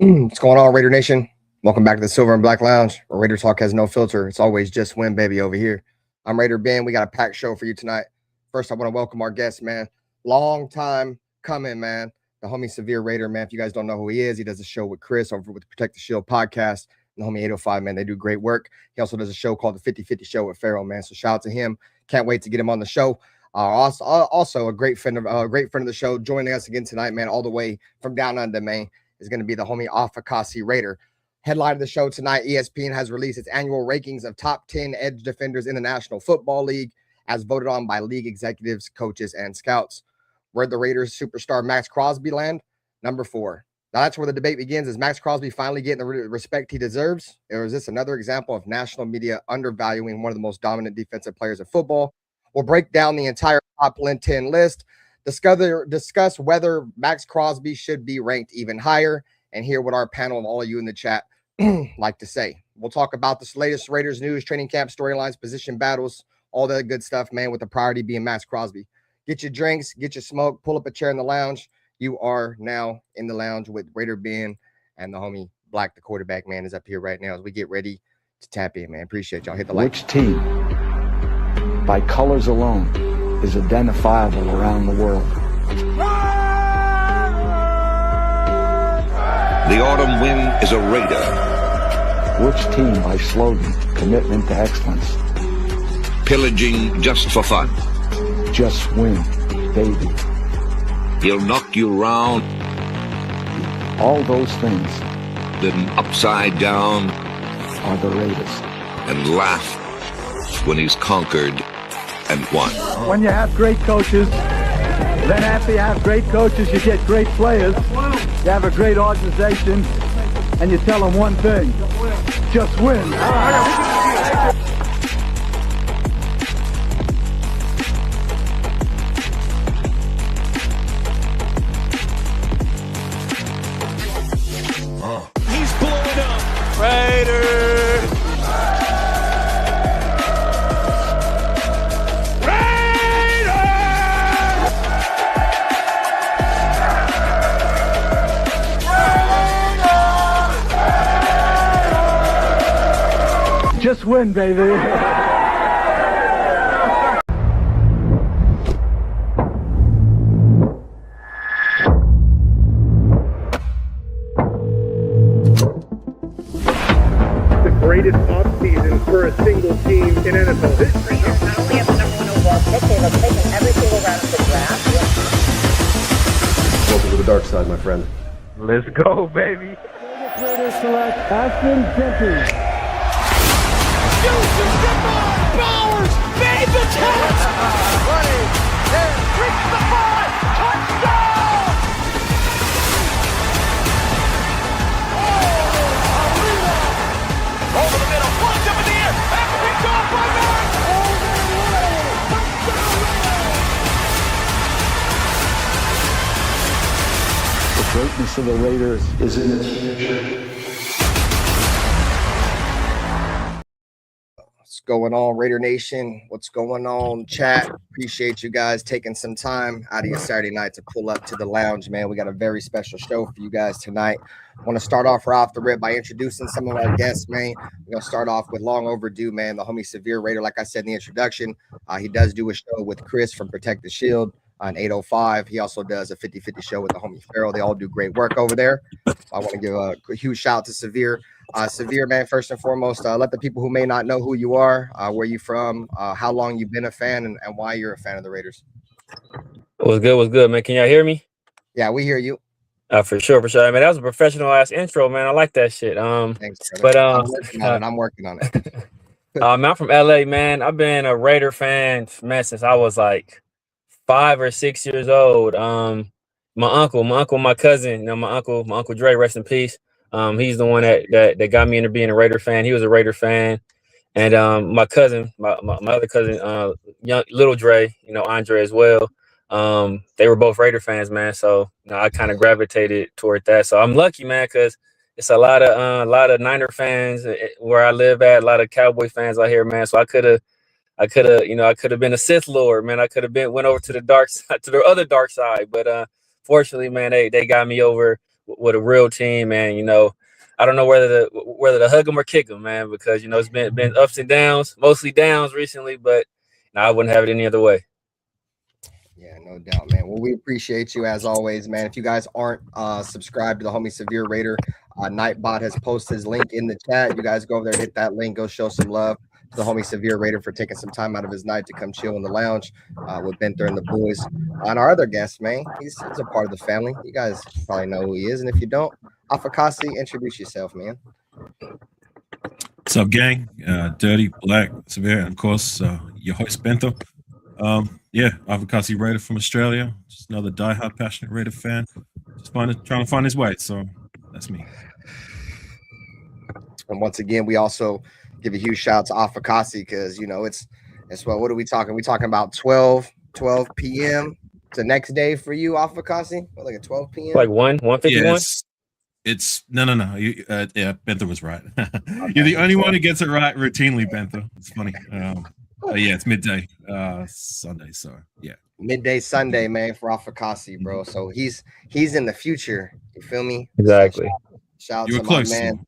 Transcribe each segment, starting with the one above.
What's going on, Raider Nation? Welcome back to the Silver and Black Lounge, where Raider Talk has no filter. It's always just win, baby, over here. I'm Raider Ben. We got a packed show for you tonight. First, I want to welcome our guest, man. Long time coming, man. The homie Severe Raider, man. If you guys don't know who he is, he does a show with Chris over with the Protect the Shield podcast. And the homie 805, man, they do great work. He also does a show called the 50-50 Show with Pharaoh, man. So shout out to him. Can't wait to get him on the show. Also a great friend of the show, joining us again tonight, man, all the way from down under, man, is going to be the homie Afakasi Raider. Headline of the show tonight, ESPN has released its annual rankings of top 10 edge defenders in the National Football League as voted on by league executives, coaches, and scouts. Where'd the Raiders superstar Maxx Crosby land? Number 4. Now that's where the debate begins. Is Maxx Crosby finally getting the respect he deserves? Or is this another example of national media undervaluing one of the most dominant defensive players in football? We'll break down the entire top 10 list, discuss whether Maxx Crosby should be ranked even higher, and hear what our panel and all of you in the chat like to say. We'll talk about the latest Raiders news, training camp storylines, position battles, all that good stuff, man, with the priority being Maxx Crosby. Get your drinks, get your smoke, pull up a chair in the lounge. You are now in the lounge with Raider Ben, and the homie Black, the quarterback, man, is up here right now as we get ready to tap in, man. Appreciate y'all. Hit the like. Which team, by colors alone, is identifiable around the world? The autumn wind is a Raider. Which team, by slogan, commitment to excellence? Pillaging just for fun. Just win, baby. He'll knock you round. All those things Then upside down are the Raiders. and laugh when he's conquered and won. When you have great coaches, then after you have great coaches, you get great players. You have a great organization, and you tell them one thing: just win. He's blowing up. Raiders! Just win, baby. The greatest offseason for a single team in NFL history. Not only have the number one overall pick, they have taken every single round of the draft. Welcome to the dark side, my friend. Let's go, baby. Raiders select Ashton Jenkins. Bowers made the catch! Running, and reached the 5! Touchdown! Over the middle, plugged up in the air, after picked off by Myles! The greatness of the Raiders is in its future. What's going on, Raider Nation? What's going on, chat? Appreciate you guys taking some time out of your Saturday night to pull up to the lounge, man. We got a very special show for you guys tonight. I want to start off right off the rip by introducing some of our guests, man. We're going to start off with long overdue, man, the homie Severe Raider. Like I said in the introduction, he does do a show with Chris from Protect the Shield on 805. He also does a 50-50 show with the homie Pharaoh. They all do great work over there. I want to give a huge shout out to Severe. Severe, man, first and foremost, let the people who may not know who you are, where you from, how long you've been a fan, and why you're a fan of the Raiders. What's good, man? Can y'all hear me? Yeah, we hear you. For sure. I mean, that was a professional ass intro, man. I like that shit. Thanks, brother. But I'm working on it. I'm from LA, man. I've been a Raider fan, man, since I was like 5 or 6 years old. My cousin, my uncle Dre, rest in peace. He's the one that got me into being a Raider fan. He was a Raider fan. And my cousin, my other cousin, young little Dre, Andre as well. They were both Raider fans, man. So I kind of gravitated toward that. So I'm lucky, man, because it's a lot of Niner fans where I live at, a lot of Cowboy fans out here, man. So I could have been a Sith Lord, man. I could have went over to the dark side, to the other dark side. But fortunately, man, they got me over with a real team, and I don't know whether to hug him or kick him, man, because it's been ups and downs, mostly downs recently, but I wouldn't have it any other way. Yeah, no doubt, man. Well, we appreciate you as always, man. If you guys aren't subscribed to the homie Severe Raider, Nightbot has posted his link in the chat. You guys go over there, hit that link, go show some love to the homie Severe Raider for taking some time out of his night to come chill in the lounge with Benther and the boys. And our other guest, man, he's a part of the family. You guys probably know who he is, and if you don't, Afakasi, introduce yourself, man. What's up, gang? Dirty, Black, Severe, and of course, your host, Benther. Yeah, Avocasi Raider from Australia. Just another diehard, passionate Raider fan. Just trying to find his way. So that's me. And once again, we also give a huge shout out to Afakasi because it's what are we talking? We talking about 12 p.m. the next day for you, Afakasi? Like at 12 p.m. Like 1:51. Yeah, it's no. Yeah, Benther was right. You're the only one who gets it right routinely, Benther. It's funny. Yeah, it's midday Sunday, so yeah. Midday Sunday, man, for Afakasi, bro. So he's in the future. You feel me? Exactly. Shout out You were to close, my man.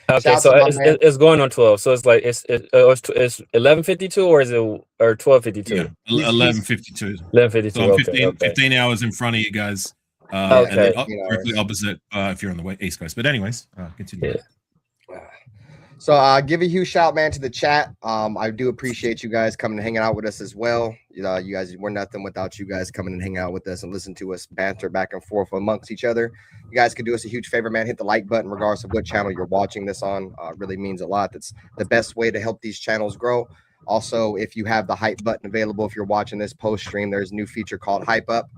Okay, so it's going on 12. So it's like it's 11:52 or is it 12:52? Yeah, 11:52. 11:52. So Okay, 15 hours in front of you guys. Okay. And then directly opposite if you're on the East Coast. But anyways, continue. Yeah. So give a huge shout, man, to the chat. I do appreciate you guys coming and hanging out with us as well. You guys, we're nothing without you guys coming and hanging out with us and listen to us banter back and forth amongst each other. You guys could do us a huge favor, man. Hit the like button regardless of what channel you're watching this on. It really means a lot. That's the best way to help these channels grow. Also, if you have the hype button available, if you're watching this post stream, there's a new feature called Hype Up.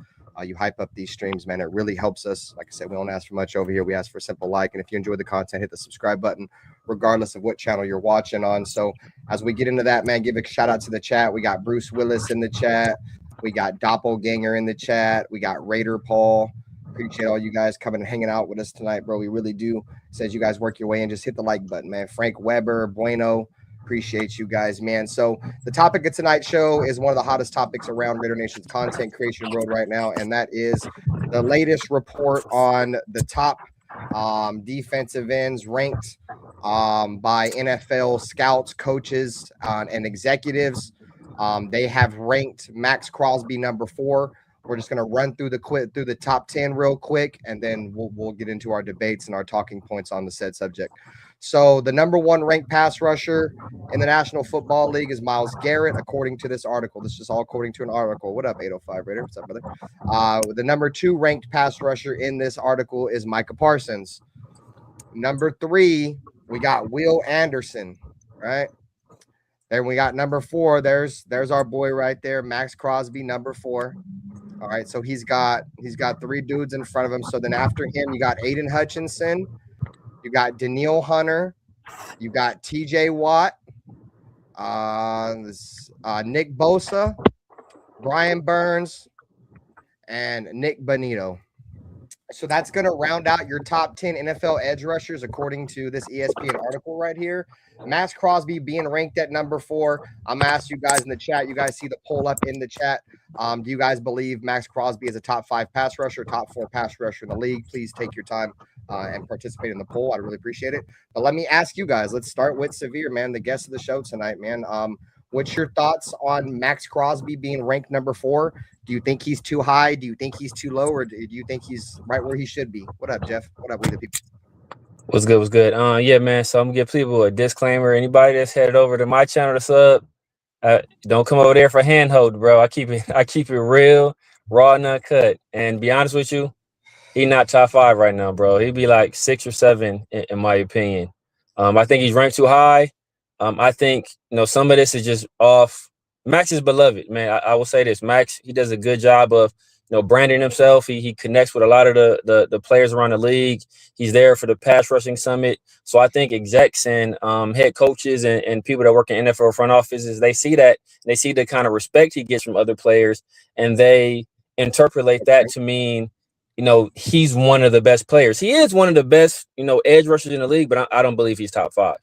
You hype up these streams, man. It really helps us. Like I said, we don't ask for much over here. We ask for a simple like. And if you enjoy the content, hit the subscribe button, regardless of what channel you're watching on. So as we get into that, man, give a shout out to the chat. We got Bruce Willis in the chat. We got Doppelganger in the chat. We got Raider Paul. Appreciate all you guys coming and hanging out with us tonight, bro. We really do. Says you guys work your way in. Just hit the like button, man. Frank Weber, Bueno. Appreciate you guys, man. So the topic of tonight's show is one of the hottest topics around Raider Nation's content creation world right now, and that is the latest report on the top defensive ends ranked by NFL scouts, coaches, and executives. They have ranked Maxx Crosby number 4. We're just going to run through the top 10 real quick, and then we'll get into our debates and our talking points on the said subject. So the number 1 ranked pass rusher in the National Football League is Myles Garrett, according to this article. This is all according to an article. What up, 805 Raider? What's up, brother? The number 2 ranked pass rusher in this article is Micah Parsons. Number 3, we got Will Anderson, right? Then we got number 4. There's our boy right there, Maxx Crosby, number 4. All right, so he's got 3 dudes in front of him. So then after him, you got Aiden Hutchinson. You got Danielle Hunter, you got TJ Watt, Nick Bosa, Brian Burns, and Nick Bonito. So that's going to round out your top 10 NFL edge rushers, according to this ESPN article right here. Maxx Crosby being ranked at number 4. I'm going to ask you guys in the chat. You guys see the poll up in the chat. Do you guys believe Maxx Crosby is a top 5 pass rusher, top 4 pass rusher in the league? Please take your time and participate in the poll. I'd really appreciate it. But let me ask you guys. Let's start with Severe, man, the guest of the show tonight, man. What's your thoughts on Maxx Crosby being ranked number 4? Do you think he's too high? Do you think he's too low? Or do you think he's right where he should be? What up, Jeff? What up, we the people? What's good? Yeah, man. So I'm gonna give people a disclaimer. Anybody that's headed over to my channel to sub, don't come over there for handhold, bro. I keep it real, raw and uncut. And be honest with you, he's not top 5 right now, bro. He'd be like 6 or 7 in my opinion. I think he's ranked too high. I think some of this is just off. Maxx is beloved, man. I will say this. Maxx, he does a good job of branding himself. He connects with a lot of the players around the league. He's there for the pass rushing summit. So I think execs and head coaches and people that work in NFL front offices, they see that. They see the kind of respect he gets from other players, and they interpolate that to mean he's one of the best players. He is one of the best edge rushers in the league, but I don't believe he's top 5.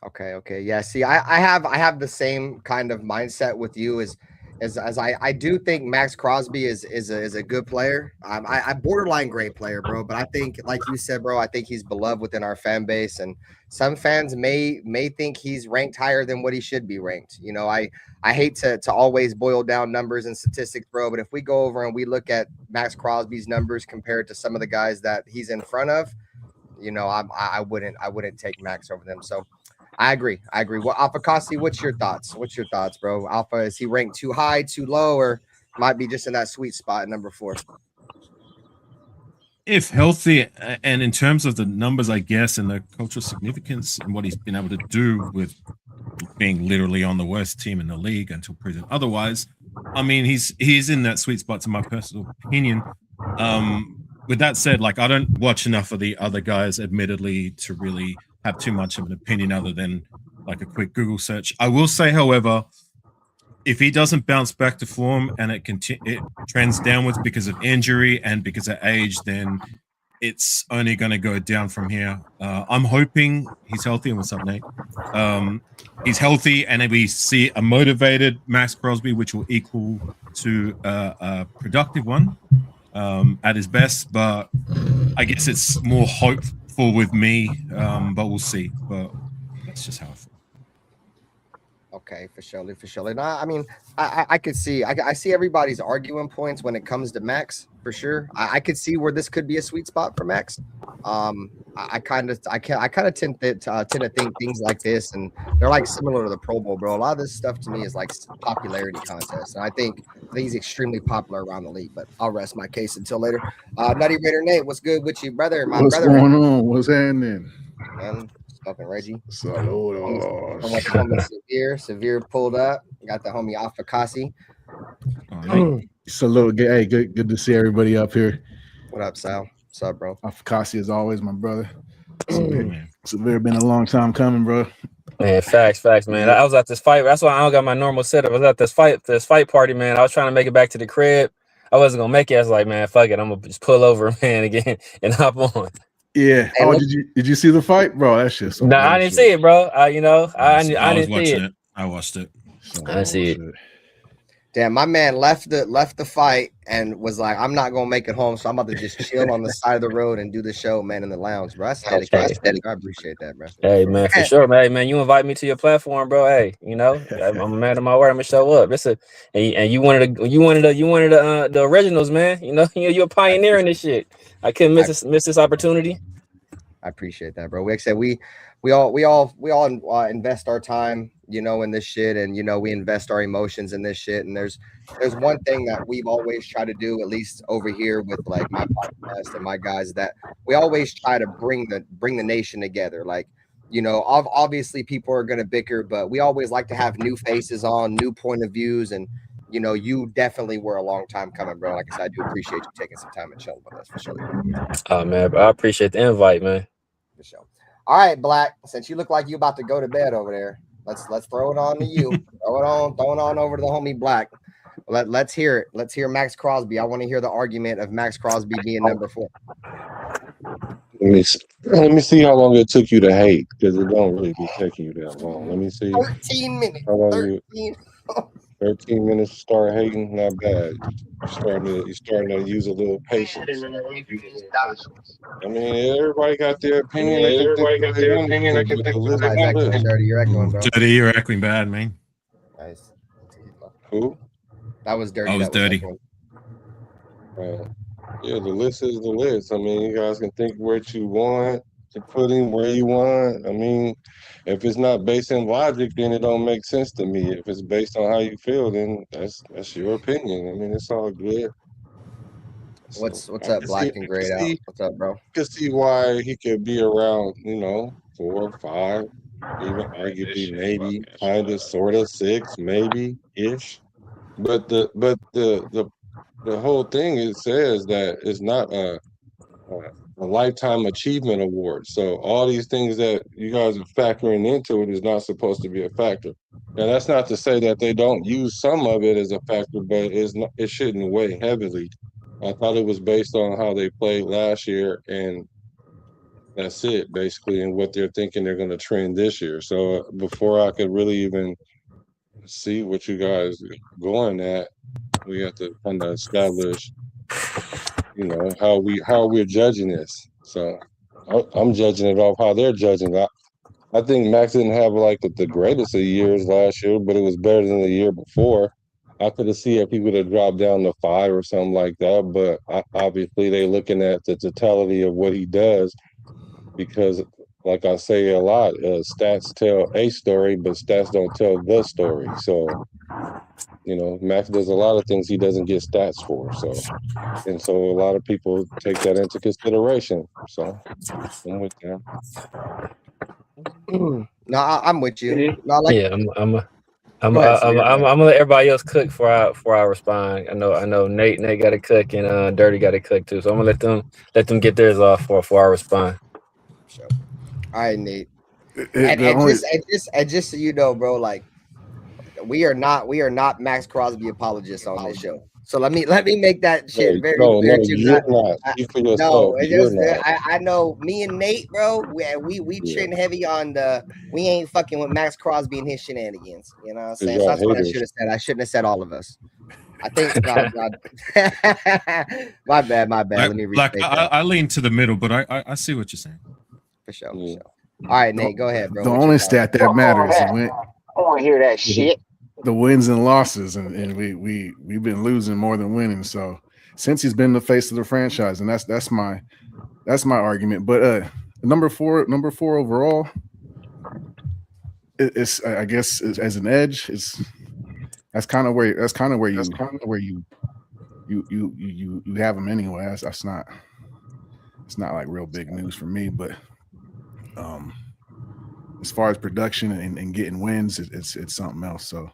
Okay. Yeah. See, I have the same kind of mindset with you. Is as I do think Maxx Crosby is a good player. I borderline great player, bro. But I think, like you said, bro, I think he's beloved within our fan base, and some fans may think he's ranked higher than what he should be ranked. You know, I hate to always boil down numbers and statistics, bro. But if we go over and we look at Maxx Crosby's numbers compared to some of the guys that he's in front of, you know, I wouldn't take Max over them. So I agree. Well, Alpha Kasi, what's your thoughts, bro? Alpha, is he ranked too high, too low, or might be just in that sweet spot at number 4? If healthy, and in terms of the numbers, I guess, and the cultural significance and what he's been able to do with being literally on the worst team in the league until proven otherwise, I mean, he's in that sweet spot, to my personal opinion. With that said, like, I don't watch enough of the other guys, admittedly, to really have too much of an opinion other than like a quick Google search. I will say, however, if he doesn't bounce back to form and it trends downwards because of injury and because of age, then it's only going to go down from here. I'm hoping he's healthy. And what's up, Nate? He's healthy, and if we see a motivated Maxx Crosby, which will equal to a productive one at his best. But I guess it's more hopeful with me, but we'll see. But that's just how I feel. Okay, for sure. And I mean, I could see, I see everybody's arguing points when it comes to Max, for sure. I could see where this could be a sweet spot for Max. I kind of tend to think things like this, and they're like similar to the Pro Bowl, bro. A lot of this stuff to me is like popularity contests, and I think he's extremely popular around the league. But I'll rest my case until later. Nutty Raider Nate, what's good with you, brother? What's going on? What's happening? Man, fucking Reggie. Saludos. Severe pulled up. Got the homie Alpha Kasi. Salute. Hey, good to see everybody up here. What up, Sal? What's up, bro? Alpha Kasi, as always, my brother. Severe been a long time coming, bro. Man, facts, man. I was at this fight. That's why I don't got my normal setup. I was at this fight party, man. I was trying to make it back to the crib. I wasn't gonna make it. I was like, man, fuck it. I'm gonna just pull over, man, again and hop on. Yeah. Oh, did you see the fight, bro? That's just no. I didn't see it, bro. I didn't see it. I watched it. I didn't see it. Damn, my man left the fight and was like, I'm not gonna make it home, so I'm about to just chill on the side of the road and do the show, man, in the lounge, bro. That's dedication. I appreciate that, bro. Hey, man, for sure, man. Hey, man, you invite me to your platform, bro. Hey, you know, I'm a man of my word. I'm gonna show up. And you wanted the originals, man. You know, you're a pioneer in this shit. I couldn't miss this opportunity. I appreciate that, bro. Like I said, we all invest our time, you know, in this shit, and you know, we invest our emotions in this shit. And there's one thing that we've always tried to do, at least over here with like my podcast and my guys, that we always try to bring the nation together. Like, you know, obviously people are gonna bicker, but we always like to have new faces on, new point of views, and you know, you definitely were a long time coming, bro. Like I said, I do appreciate you taking some time and chilling with us, for sure. Oh man, I appreciate the invite, man. For sure. All right, Black. Since you look like you about to go to bed over there, let's throw it on to you. throw it on over to the homie Black. Let's hear it. Let's hear Maxx Crosby. I want to hear the argument of Maxx Crosby being number 4. Let me see how long it took you to hate, because it don't really be taking you that long. Let me see. 13 minutes. How long 13 minutes to start hating, not bad. You're starting to use a little patience. I mean, everybody got their opinion. Dirty, you're echoing bad, man. Nice. Who? That was dirty. I was dirty. Yeah, the list is the list. I mean, you guys can think what you want to put him where you want. I mean, if it's not based in logic, then it don't make sense to me. If it's based on how you feel, then that's your opinion. I mean, it's all good. What's up, Black and Grayed Out? What's up, bro? You can see why he could be around, 4 or 5, even arguably maybe kind of sort of 6, maybe ish. But the whole thing, it says that it's not a lifetime achievement award. So all these things that you guys are factoring into it is not supposed to be a factor. Now that's not to say that they don't use some of it as a factor, but it shouldn't weigh heavily. I thought it was based on how they played last year, and that's it basically, and what they're thinking they're going to trend this year. So before I could really even see what you guys going at. We have to kind of establish, how we're judging this. So I'm judging it off how they're judging it. I think Max didn't have like the greatest of years last year, but it was better than the year before. I could have seen if he would have dropped down to 5 or something like that, but obviously they're looking at the totality of what he does because, like I say a lot, stats tell a story, but stats don't tell the story. So, Max does a lot of things he doesn't get stats for. So a lot of people take that into consideration. So I'm with them. No, I'm with you. No, I'm gonna let everybody else cook before I respond. I know Nate got to cook and Dirty got to cook too. So I'm gonna let them get theirs off before I respond. Sure. All right, Nate. And just so you know, bro, like we are not Maxx Crosby apologists on this show. So let me make that shit very clear. You're not. Speak for yourself. I know me and Nate, bro. We trend heavy on we ain't fucking with Maxx Crosby and his shenanigans. You know what I'm saying? So that's what I should have said. I shouldn't have said all of us. I think. My bad. Let me restate that. I lean to the middle, but I see what you're saying. For sure. All right, Nate, go ahead, bro. The only stat that matters is I want to hear that shit. The wins and losses, and we've been losing more than winning. So since he's been the face of the franchise, and that's my argument. But number four overall, it's I guess as an edge, that's kind of where you have him anyway. It's not like real big news for me, but as far as production and getting wins, it's something else. So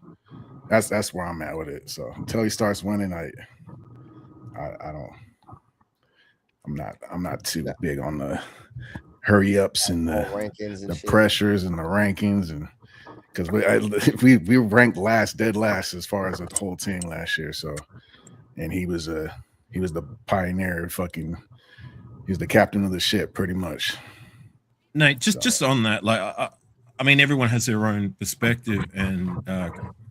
that's where I'm at with it. So until he starts winning, I'm not too big on the hurry ups and the pressures and the rankings, and because we ranked dead last as far as the whole team last year. So, and he was the pioneer. He's the captain of the ship, pretty much. Nate, just on that, like I mean, everyone has their own perspective and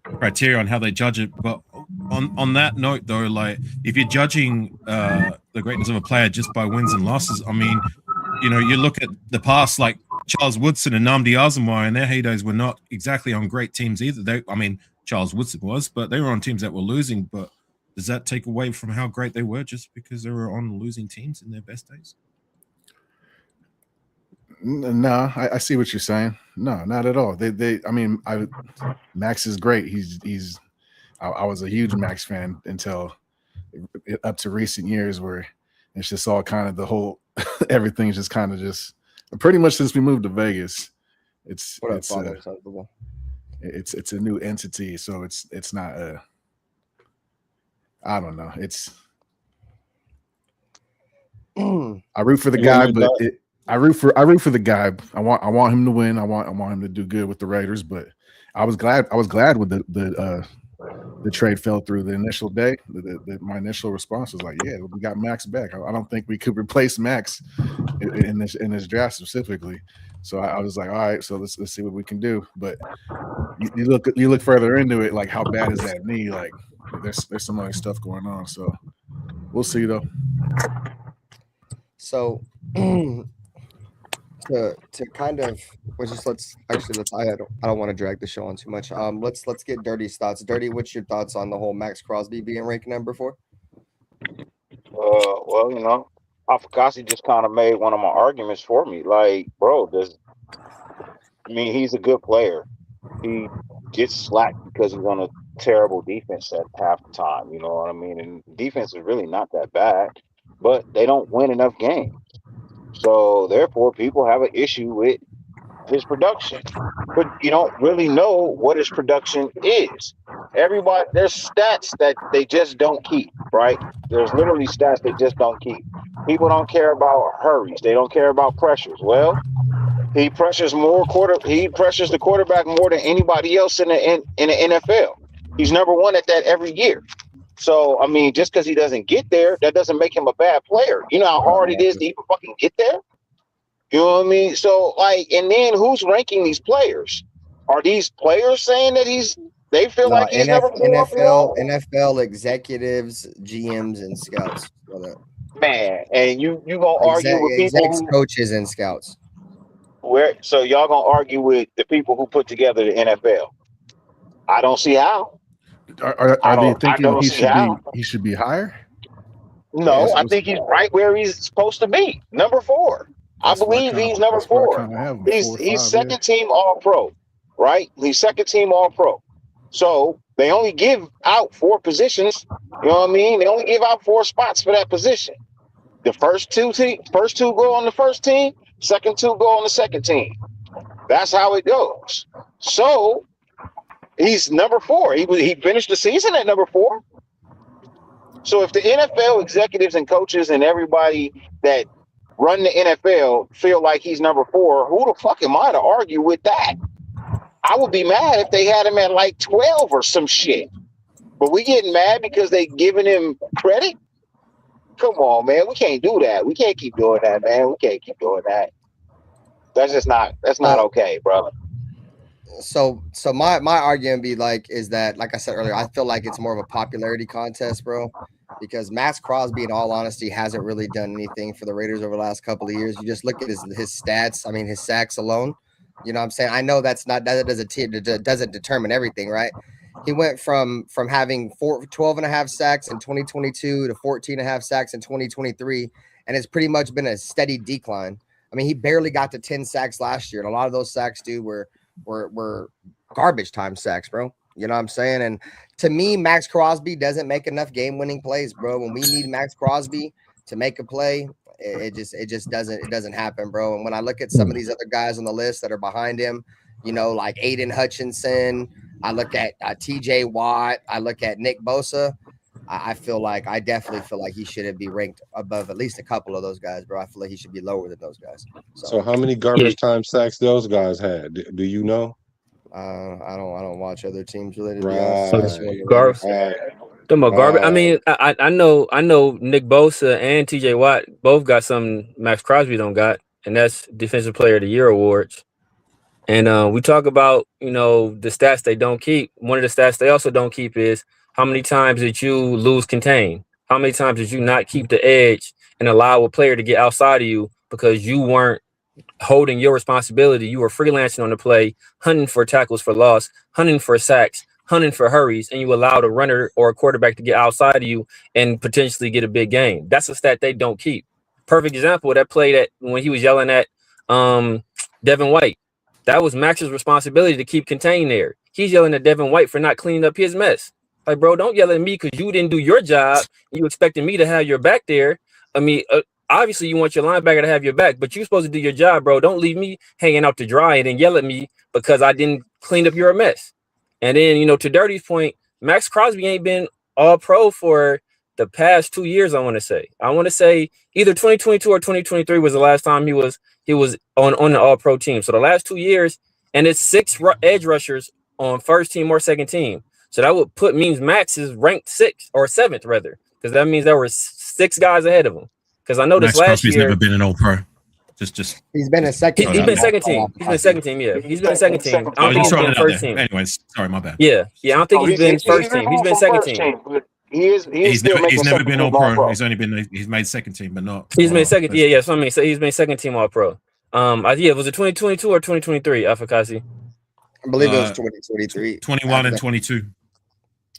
criteria on how they judge it. But on that note, though, like if you're judging the greatness of a player just by wins and losses, I mean, you look at the past, like Charles Woodson and Nnamdi Asomugha, and their heydays were not exactly on great teams either. Charles Woodson was, but they were on teams that were losing. But does that take away from how great they were just because they were on losing teams in their best days? No, I see what you're saying. No, not at all. Max is great. I was a huge Max fan until up to recent years where it's just all kind of the whole everything's just kind of just pretty much since we moved to Vegas. It's a new entity, so it's not I don't know. I root for the guy, but I root for the guy. I want him to win. I want him to do good with the Raiders. But I was glad with the trade fell through the initial day. My initial response was like, yeah, we got Max back. I don't think we could replace Max in this draft specifically. So I was like, all right, so let's see what we can do. But you look further into it, like how bad is that knee? Like there's some other stuff going on. So we'll see though. So to kind of I don't want to drag the show on too much. Let's get Dirty's thoughts. Dirty, what's your thoughts on the whole Maxx Crosby being ranked number 4? Well, Afakasi just kind of made one of my arguments for me. Like, bro, he's a good player. He gets slack because he's on a terrible defense at half the time. You know what I mean? And defense is really not that bad, but they don't win enough games. So therefore, people have an issue with his production, but you don't really know what his production is. There's stats that they just don't keep, right? There's literally stats they just don't keep. People don't care about hurries. They don't care about pressures. Well, he pressures the quarterback more than anybody else in the NFL. He's number 1 at that every year. So, just because he doesn't get there, that doesn't make him a bad player. You know how hard it is to even fucking get there? You know what I mean? So, and then who's ranking these players? Are these players saying that he's They feel like he's number 4 overall. NFL executives, GMs, and scouts. Man, and you gonna argue with people coaches and scouts. So y'all gonna argue with the people who put together the NFL? I don't see how. Are they thinking he should be higher? No, I think he's right where he's supposed to be, number 4. I believe he's number 4. He's second team All Pro, right? He's second team All Pro. So they only give out 4 positions. You know what I mean? They only give out 4 spots for that position. The first two go on the first team, second 2 go on the second team. That's how it goes. So he's number 4. He finished the season at number 4. So if the NFL executives and coaches and everybody that run the NFL feel like he's number 4, who the fuck am I to argue with that? I would be mad if they had him at like 12 or some shit. But we getting mad because they giving him credit? Come on, man. We can't do that. We can't keep doing that, man. We can't keep doing that. That's not okay, brother. So my argument is that, like I said earlier, I feel like it's more of a popularity contest, bro, because Maxx Crosby, in all honesty, hasn't really done anything for the Raiders over the last couple of years. You just look at his stats. I mean, his sacks alone. You know what I'm saying? I know that doesn't determine everything, right? He went from having 12.5 sacks in 2022 to 14.5 sacks in 2023, and it's pretty much been a steady decline. I mean, he barely got to 10 sacks last year, and a lot of those sacks, dude, were garbage time sacks, bro. You know what I'm saying? And to me, Maxx Crosby doesn't make enough game-winning plays, bro. When we need Maxx Crosby to make a play, it just doesn't happen, bro. And when I look at some of these other guys on the list that are behind him, you know, like Aiden Hutchinson, I look at TJ Watt, I look at Nick Bosa, I definitely feel like he shouldn't be ranked above at least a couple of those guys, bro. I feel like he should be lower than those guys. So how many garbage time sacks those guys had? Do you know? I don't watch other teams related. Garbage. I mean, I know Nick Bosa and TJ Watt both got something Maxx Crosby don't got, and that's Defensive Player of the Year awards. And we talk about, you know, the stats they don't keep. One of the stats they also don't keep is how many times did you lose contain? How many times did you not keep the edge and allow a player to get outside of you because you weren't holding your responsibility? You were freelancing on the play, hunting for tackles for loss, hunting for sacks, hunting for hurries, and you allowed a runner or a quarterback to get outside of you and potentially get a big game. That's a stat they don't keep. Perfect example of that play that when he was yelling at Devin White. That was Max's responsibility to keep contained there. He's yelling at Devin White for not cleaning up his mess. Like, bro, don't yell at me because you didn't do your job. You expecting me to have your back there. I mean, obviously you want your linebacker to have your back, but you're supposed to do your job, bro. Don't leave me hanging out to dry and then yell at me because I didn't clean up your mess. And then, you know, to Dirty's point, Maxx Crosby ain't been all pro for the past 2 years, I want to say. I want to say either 2022 or 2023 was the last time he was on the all-pro team. So the last 2 years, and it's 6 edge rushers on first team or second team. So that means Maxx is ranked 6th or 7th rather, because that means there were 6 guys ahead of him. Because I know this last Crosby's year, never been an all-pro. Just he's been a second. He's been second team. He's been second team. Yeah, he's been second team. I don't think he's been first team. Anyways, sorry, my bad. Yeah. I don't think he's been first team. He's been second team. He's never been all pro. He's made second team, but not. He's been second. Yeah. So I mean, so he's been second team all pro. Was it 2022 or 2023, Afakasi? I believe it was 2023. 21 and 22.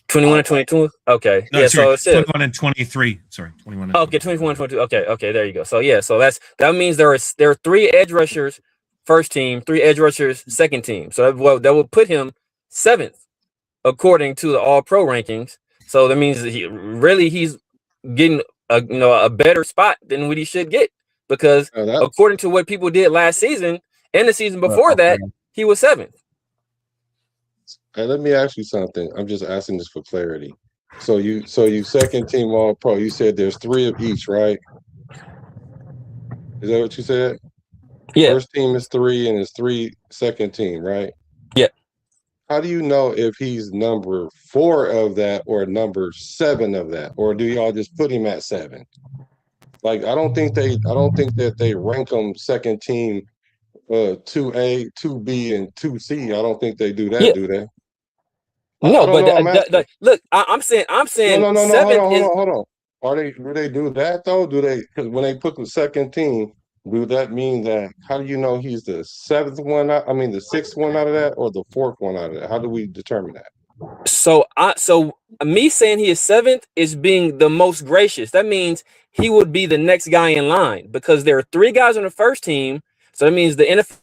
21 and 22? Okay. No, yeah, sorry, so it's 21 and 23. Sorry, 21 and 22. 21 and 22. Okay, there you go. So yeah, so that means there are 3 edge rushers first team, 3 edge rushers second team. So that will put him 7th according to the all pro rankings. So that means he's getting a better spot than what he should get, because according to what people did last season and the season before that, he was 7th. Hey, let me ask you something. I'm just asking this for clarity. So you second team all pro. You said there's 3 of each, right? Is that what you said? Yeah. First team is 3 and it's 3 second team, right? Yeah. How do you know if he's number 4 of that or number 7 of that, or do y'all just put him at 7? Like, I don't think that they rank him second team 2A, 2B, and 2C. I don't think they do that, do they? No, but look, I'm saying no. seventh is. Hold on. Do they do that though? Do they? Because when they put the second team, do that mean that? How do you know he's the seventh one? I mean, the sixth one out of that, or the fourth one out of that? How do we determine that? So me saying he is seventh is being the most gracious. That means he would be the next guy in line because there are 3 guys on the first team. So that means the NFL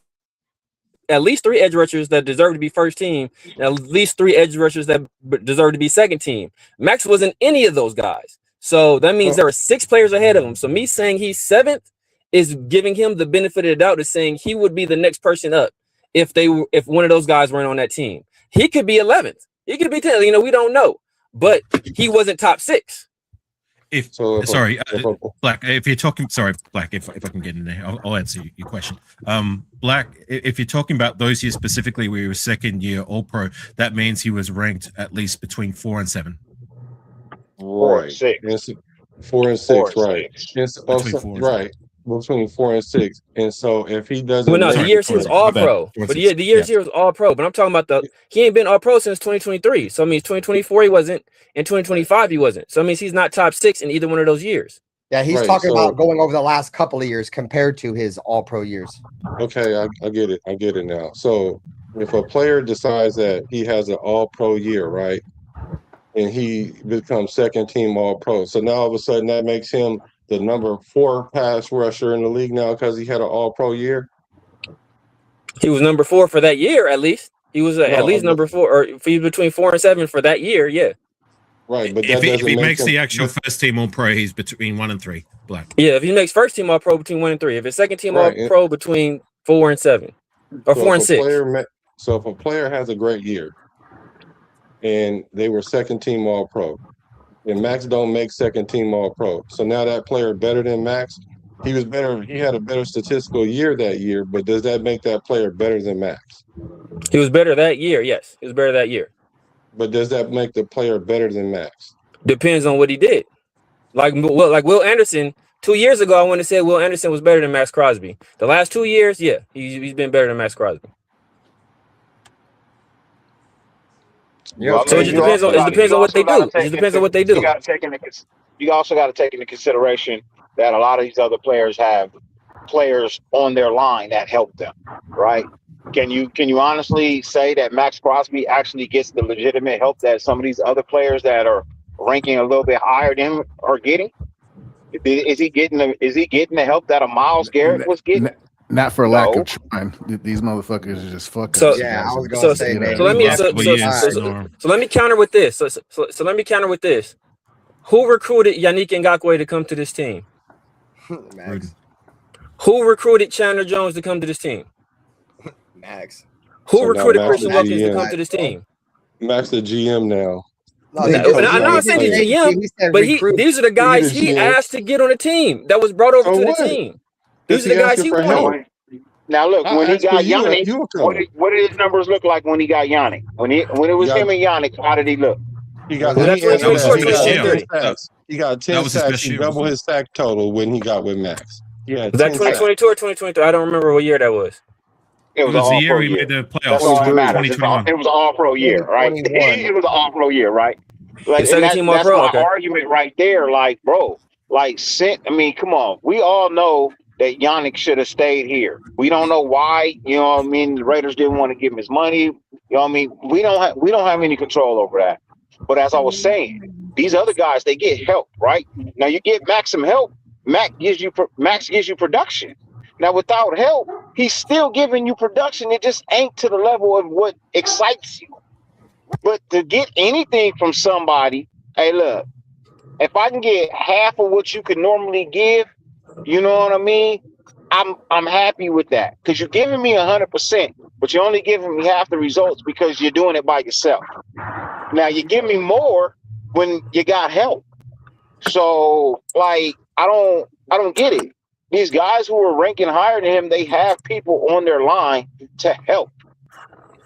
at least 3 edge rushers that deserve to be first team, and at least 3 edge rushers that deserve to be second team. Maxx wasn't any of those guys. So that means there are 6 players ahead of him. So me saying he's seventh is giving him the benefit of the doubt, is saying he would be the next person up if one of those guys weren't on that team. He could be 11th. He could be 10th. We don't know. But he wasn't top 6. Black, if you're talking, Black, if I can get in there, I'll answer your question. Black, if you're talking about those years specifically where he was second year All-Pro, that means he was ranked at least between 4 and 7. Right. 4 and 6, right. Right. Between 4 and 6. And so if he doesn't, well, no, the years he was All-Pro. But the years he was All-Pro. But I'm talking about he ain't been All-Pro since 2023. So it means 2024 he wasn't, and 2025 he wasn't. So it means he's not top 6 in either one of those years. Yeah, he's talking about going over the last couple of years compared to his All-Pro years. Okay, I get it. I get it now. So if a player decides that he has an All-Pro year, right, and he becomes second team All-Pro, so now all of a sudden that makes him the number 4 pass rusher in the league now because he had an All-Pro year? He was number 4 for that year, at least. He was at least number 4, or if he's between 4 and 7 for that year, yeah. Right, but if he makes the actual first team All-Pro, he's between 1 and 3. Black. Yeah, if he makes first team All-Pro between 1 and 3. If it's second team All-Pro between 4 and 7, or 4 and 6. So if a player has a great year, and they were second team All-Pro, and Maxx don't make second team All-Pro, so now that player better than Maxx. He was better. He had a better statistical year that year, but does that make that player better than Maxx? He was better that year. Yes, he was better that year. But does that make the player better than Maxx? Depends on what he did. Like Will Anderson, 2 years ago, I wouldn't have said Will Anderson was better than Maxx Crosby. The last 2 years, yeah, he's been better than Maxx Crosby. Yeah, so it just depends on what they do. It just depends on what they do. You also got to take into consideration that a lot of these other players have players on their line that help them, right? Can you honestly say that Maxx Crosby actually gets the legitimate help that some of these other players that are ranking a little bit higher than him are getting? Is he getting the help that a Myles Garrett was getting? Not for lack of trying. These motherfuckers are just fucking. So yeah, I was gonna say that. So let me counter with this. So let me counter with this. Who recruited Yannick Ngakoue to come to this team? Maxx. Who recruited Chandler Jones to come to this team? Maxx. Who recruited Christian Wilkins to come to this team? Maxx the GM now. I'm not saying he's GM, but these are the guys he asked to get on the team that was brought over to the team. These are the guys he wanted. Now look, when he got Yannick, what did his numbers look like when he got Yannick? When it was him and Yannick, how did he look? He got 10 sacks. He doubled his sack total when he got with Maxx. Yeah, was that 2022 or 2023? I don't remember what year that was. It was the year he made the playoffs. It was an All-Pro year, right? It was an All-Pro year, right? Like, that's my argument right there. Like, bro, come on. We all know that Yannick should have stayed here. We don't know why. You know what I mean? The Raiders didn't want to give him his money. You know what I mean? We don't have any control over that. But as I was saying, these other guys, they get help, right? Now you get Maxx some help. Maxx gives you production. Now without help, he's still giving you production. It just ain't to the level of what excites you. But to get anything from somebody, hey, look, if I can get half of what you could normally give, you know what I mean? I'm happy with that because you're giving me 100%, but you're only giving me half the results because you're doing it by yourself. Now you give me more when you got help. So like I don't get it. These guys who are ranking higher than him, they have people on their line to help.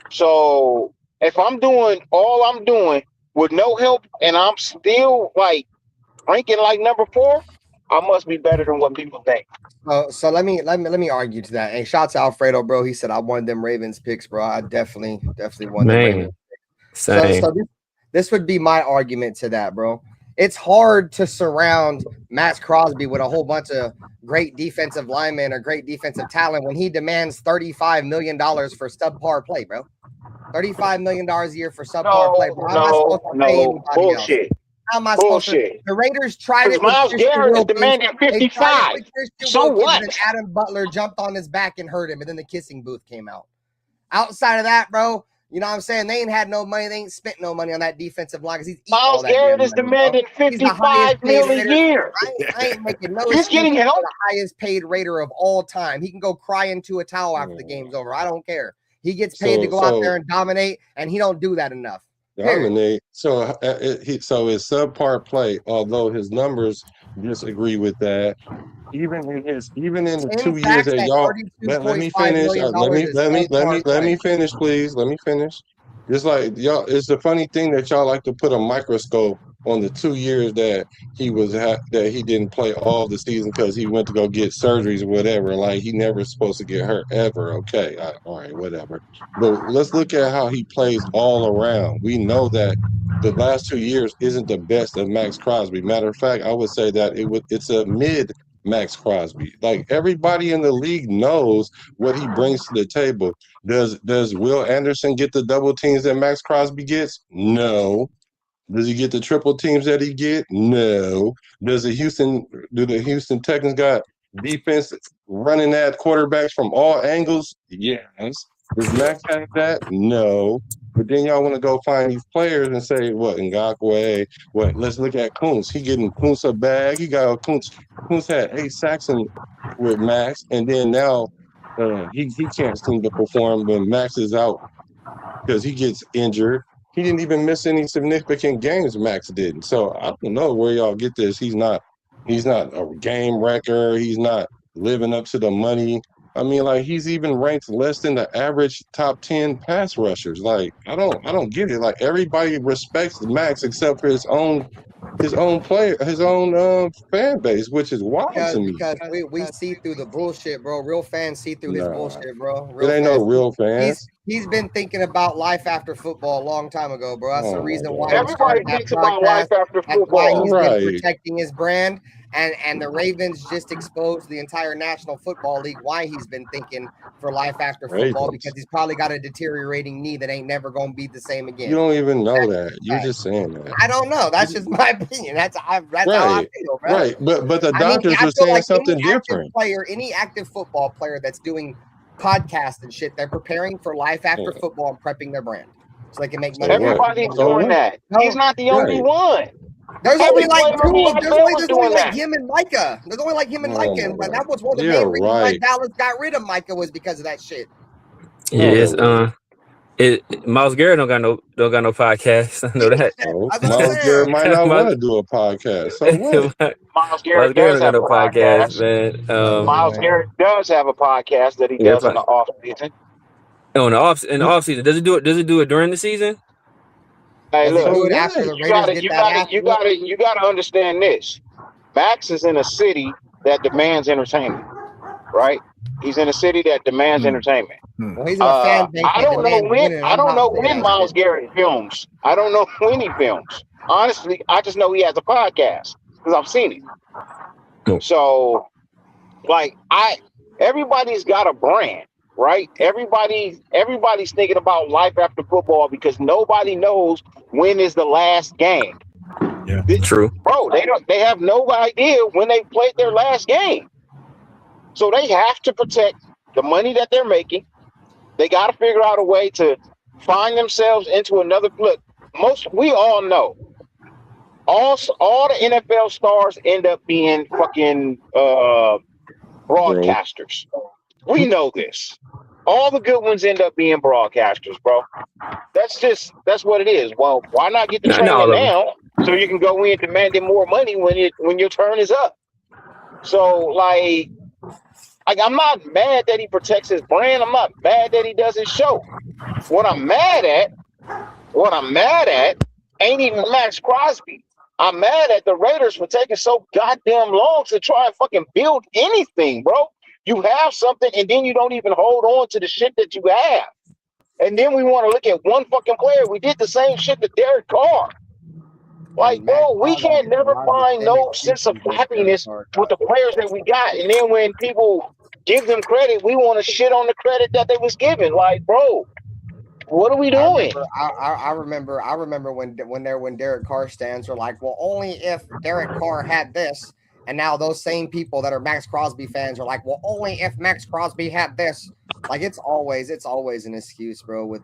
So if I'm doing all I'm doing with no help and I'm still like ranking like number 4, I must be better than what people think. So let me argue to that. Hey, shout out to Alfredo, bro. He said I won them Ravens picks, bro. I definitely won them Ravens picks. Same. So this would be my argument to that, bro. It's hard to surround Maxx Crosby with a whole bunch of great defensive linemen or great defensive talent when he demands $35 million for subpar play, bro. $35 million a year for subpar play, bro. How am I supposed to pay anybody bullshit. else? How am I supposed to? The Raiders tried it with Myles Garrett is demanding 55. So what? And Adam Butler jumped on his back and hurt him, and then the kissing booth came out. Outside of that, bro, you know what I'm saying? They ain't had no money. They ain't spent no money on that defensive line because he's eating all that. Myles Garrett is money, demanding $55 million a year. I ain't making no He's getting help. The highest paid Raider of all time. He can go cry into a towel after the game's over. I don't care. He gets paid to go out there and dominate, and he don't do that enough. Dominate. So it's subpar play, although his numbers disagree with that. Even in the 2 years that y'all let me finish. Let me finish, please. Let me finish. It's like y'all. It's the funny thing that y'all like to put a microscope on the 2 years that he was that he didn't play all the season because he went to go get surgeries or whatever. Like he never supposed to get hurt ever. Okay, all right, whatever. But let's look at how he plays all around. We know that the last 2 years isn't the best of Maxx Crosby. Matter of fact, I would say that it's a mid Maxx Crosby. Like everybody in the league knows what he brings to the table. Does Will Anderson get the double teams that Maxx Crosby gets? No. Does he get the triple teams that he get? No. Do the Houston Texans got defense running at quarterbacks from all angles? Yes. Does Max have that? No. But then y'all want to go find these players and say, what, Ngakoue? What? Let's look at Kuntz. He getting Kuntz a bag. He got Kuntz. Kuntz had 8 sacks with Max, and then now he can't seem to perform when Max is out because he gets injured. He didn't even miss any significant games. Max didn't. So I don't know where y'all get this. He's not a game wrecker. He's not living up to the money. I mean, like he's even ranked less than the average top 10 pass rushers. Like I don't get it. Like everybody respects Max except for his own player, his own fan base, which is wild to me. Because we see through the bullshit, bro. Real fans see through his bullshit, bro. It ain't no real fans. He's been thinking about life after football a long time ago, bro. That's the reason why everybody thinks about life after football. Why he's been protecting his brand. And the Ravens just exposed the entire National Football League why he's been thinking for life after football because he's probably got a deteriorating knee that ain't never going to be the same again. You don't even know that. You're just saying that. I don't know. That's just my opinion. That's how I feel, bro. Right. But the doctors are saying like something different. Any active football player that's doing podcasts and shit, they're preparing for life after football and prepping their brand so they can make money. Everybody's doing that. He's not the only one. There's only like him and Micah. There's only like him and Micah, and that was one of the main reasons why Dallas got rid of Micah was because of that shit. Yeah, Myles Garrett don't got no podcast. I know that. Myles Garrett might not want to do a podcast. So what? Myles Garrett does have a podcast, man. Myles Garrett does have a podcast that he does in the off season. Oh, in the off season, does it do it during the season? Hey, look, you gotta understand this. Max is in a city that demands entertainment, right? He's in a city that demands entertainment. Well, he's in a fan base I don't know when Myles Garrett films. I don't know when he films. Honestly, I just know he has a podcast because I've seen it. So, like, everybody's got a brand. Right? Everybody's thinking about life after football because nobody knows when is the last game. Yeah, true. Bro, they have no idea when they played their last game. So they have to protect the money that they're making. They got to figure out a way to find themselves into another look. We all know all the NFL stars end up being fucking broadcasters. We know this. All the good ones end up being broadcasters, bro. That's what it is. Well, why not get the training now so you can go in demanding more money when your turn is up? So like I'm not mad that he protects his brand. I'm not mad that he doesn't show. What I'm mad at ain't even Maxx Crosby. I'm mad at the Raiders for taking so goddamn long to try and fucking build anything, bro. You have something, and then you don't even hold on to the shit that you have. and then we want to look at one fucking player. We did the same shit to Derek Carr. Like, bro, we can't never find no sense of happiness with the players that we got. And then when people give them credit, we want to shit on the credit that they was given. Like, bro, what are we doing? I remember when Derek Carr stands were like, well, only if Derek Carr had this. And now those same people that are Maxx Crosby fans are like, well, only if Maxx Crosby had this. Like it's always an excuse, bro.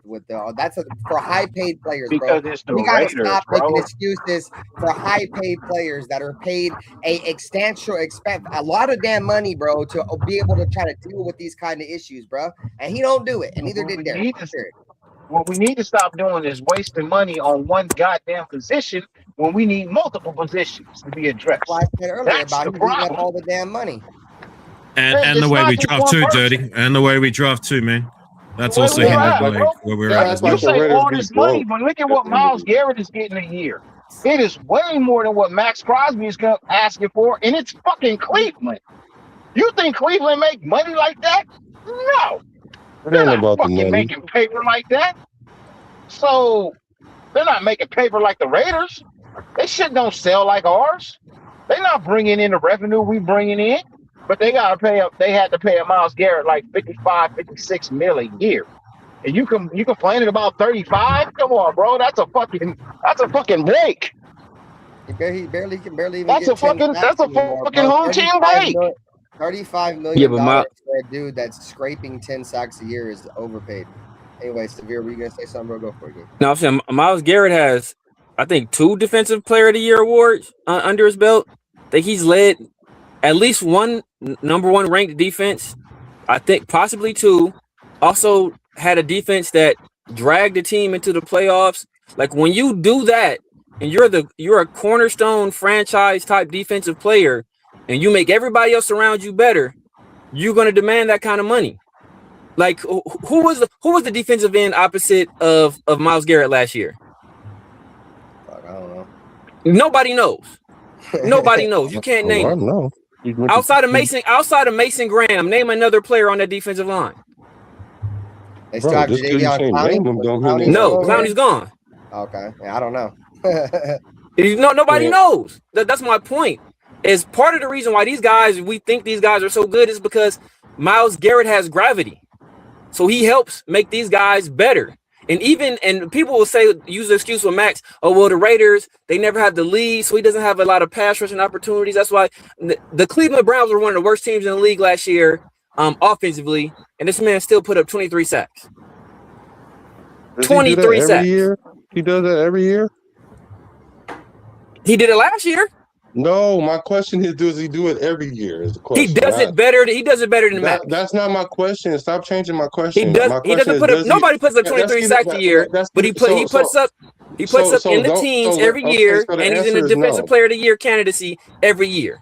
That's for high paid players, bro. Because it's the We gotta Raiders, stop bro. making excuses for high paid players that are paid expect a lot of damn money, bro, to be able to try to deal with these kind of issues, bro. And he don't do it, and neither did Derek. What we need to stop doing is wasting money on one goddamn position when we need multiple positions to be addressed. Like I said earlier, That's about the him eating up problem. all the damn money. And the way we draft too, Dirty. And the way we draft too, man. That's also hindered by where we're at. You say all this money, but look at what Myles Garrett is getting a year. It is way more than what Maxx Crosby is asking for, and it's fucking Cleveland. You think Cleveland make money like that? No. They're not fucking making paper like that. So they're not making paper like the Raiders. They shit don't sell like ours. They're not bringing in the revenue we bringing in, but they gotta pay up. They had to pay a Myles Garrett like 55, 56 mil a year. And you complaining about 35? Come on, bro. That's a fucking break. He barely can even. That's a fucking home team break. $35 million for a dude that's scraping 10 sacks a year is overpaid. Anyway, Severe, were you gonna say something, bro? Go for it. No, I'm saying Myles Garrett has, I think, 2 Defensive Player of the Year awards under his belt. I think he's led at least one number 1 ranked defense. I think possibly 2. Also had a defense that dragged the team into the playoffs. Like when you do that, and you're a cornerstone franchise type defensive player, and you make everybody else around you better, you're gonna demand that kind of money. Like who was the defensive end opposite of Myles Garrett last year? Fuck, I don't know. Nobody knows. Nobody knows. You can't name him. No. Outside of Mason Graham, name another player on that defensive line. They still have Jadeveon Clowney. No, Clowney's gone. Okay, yeah, I don't know. Nobody knows. That's my point. Is part of the reason why we think these guys are so good is because Myles Garrett has gravity. So he helps make these guys better. And people will use the excuse with Max, oh, well, the Raiders, they never had the lead, so he doesn't have a lot of pass rushing opportunities. That's why the Cleveland Browns were one of the worst teams in the league last year offensively, and this man still put up 23 sacks. 23 sacks. He does that every year? He did it last year. No, my question is, does he do it every year? Is the question. He does it better. He does it better than Max. That's not my question. Stop changing my question. He doesn't put up. Nobody puts up 23 sacks a year, but he puts up in the teens every year, and he's in the Defensive Player of the Year candidacy every year.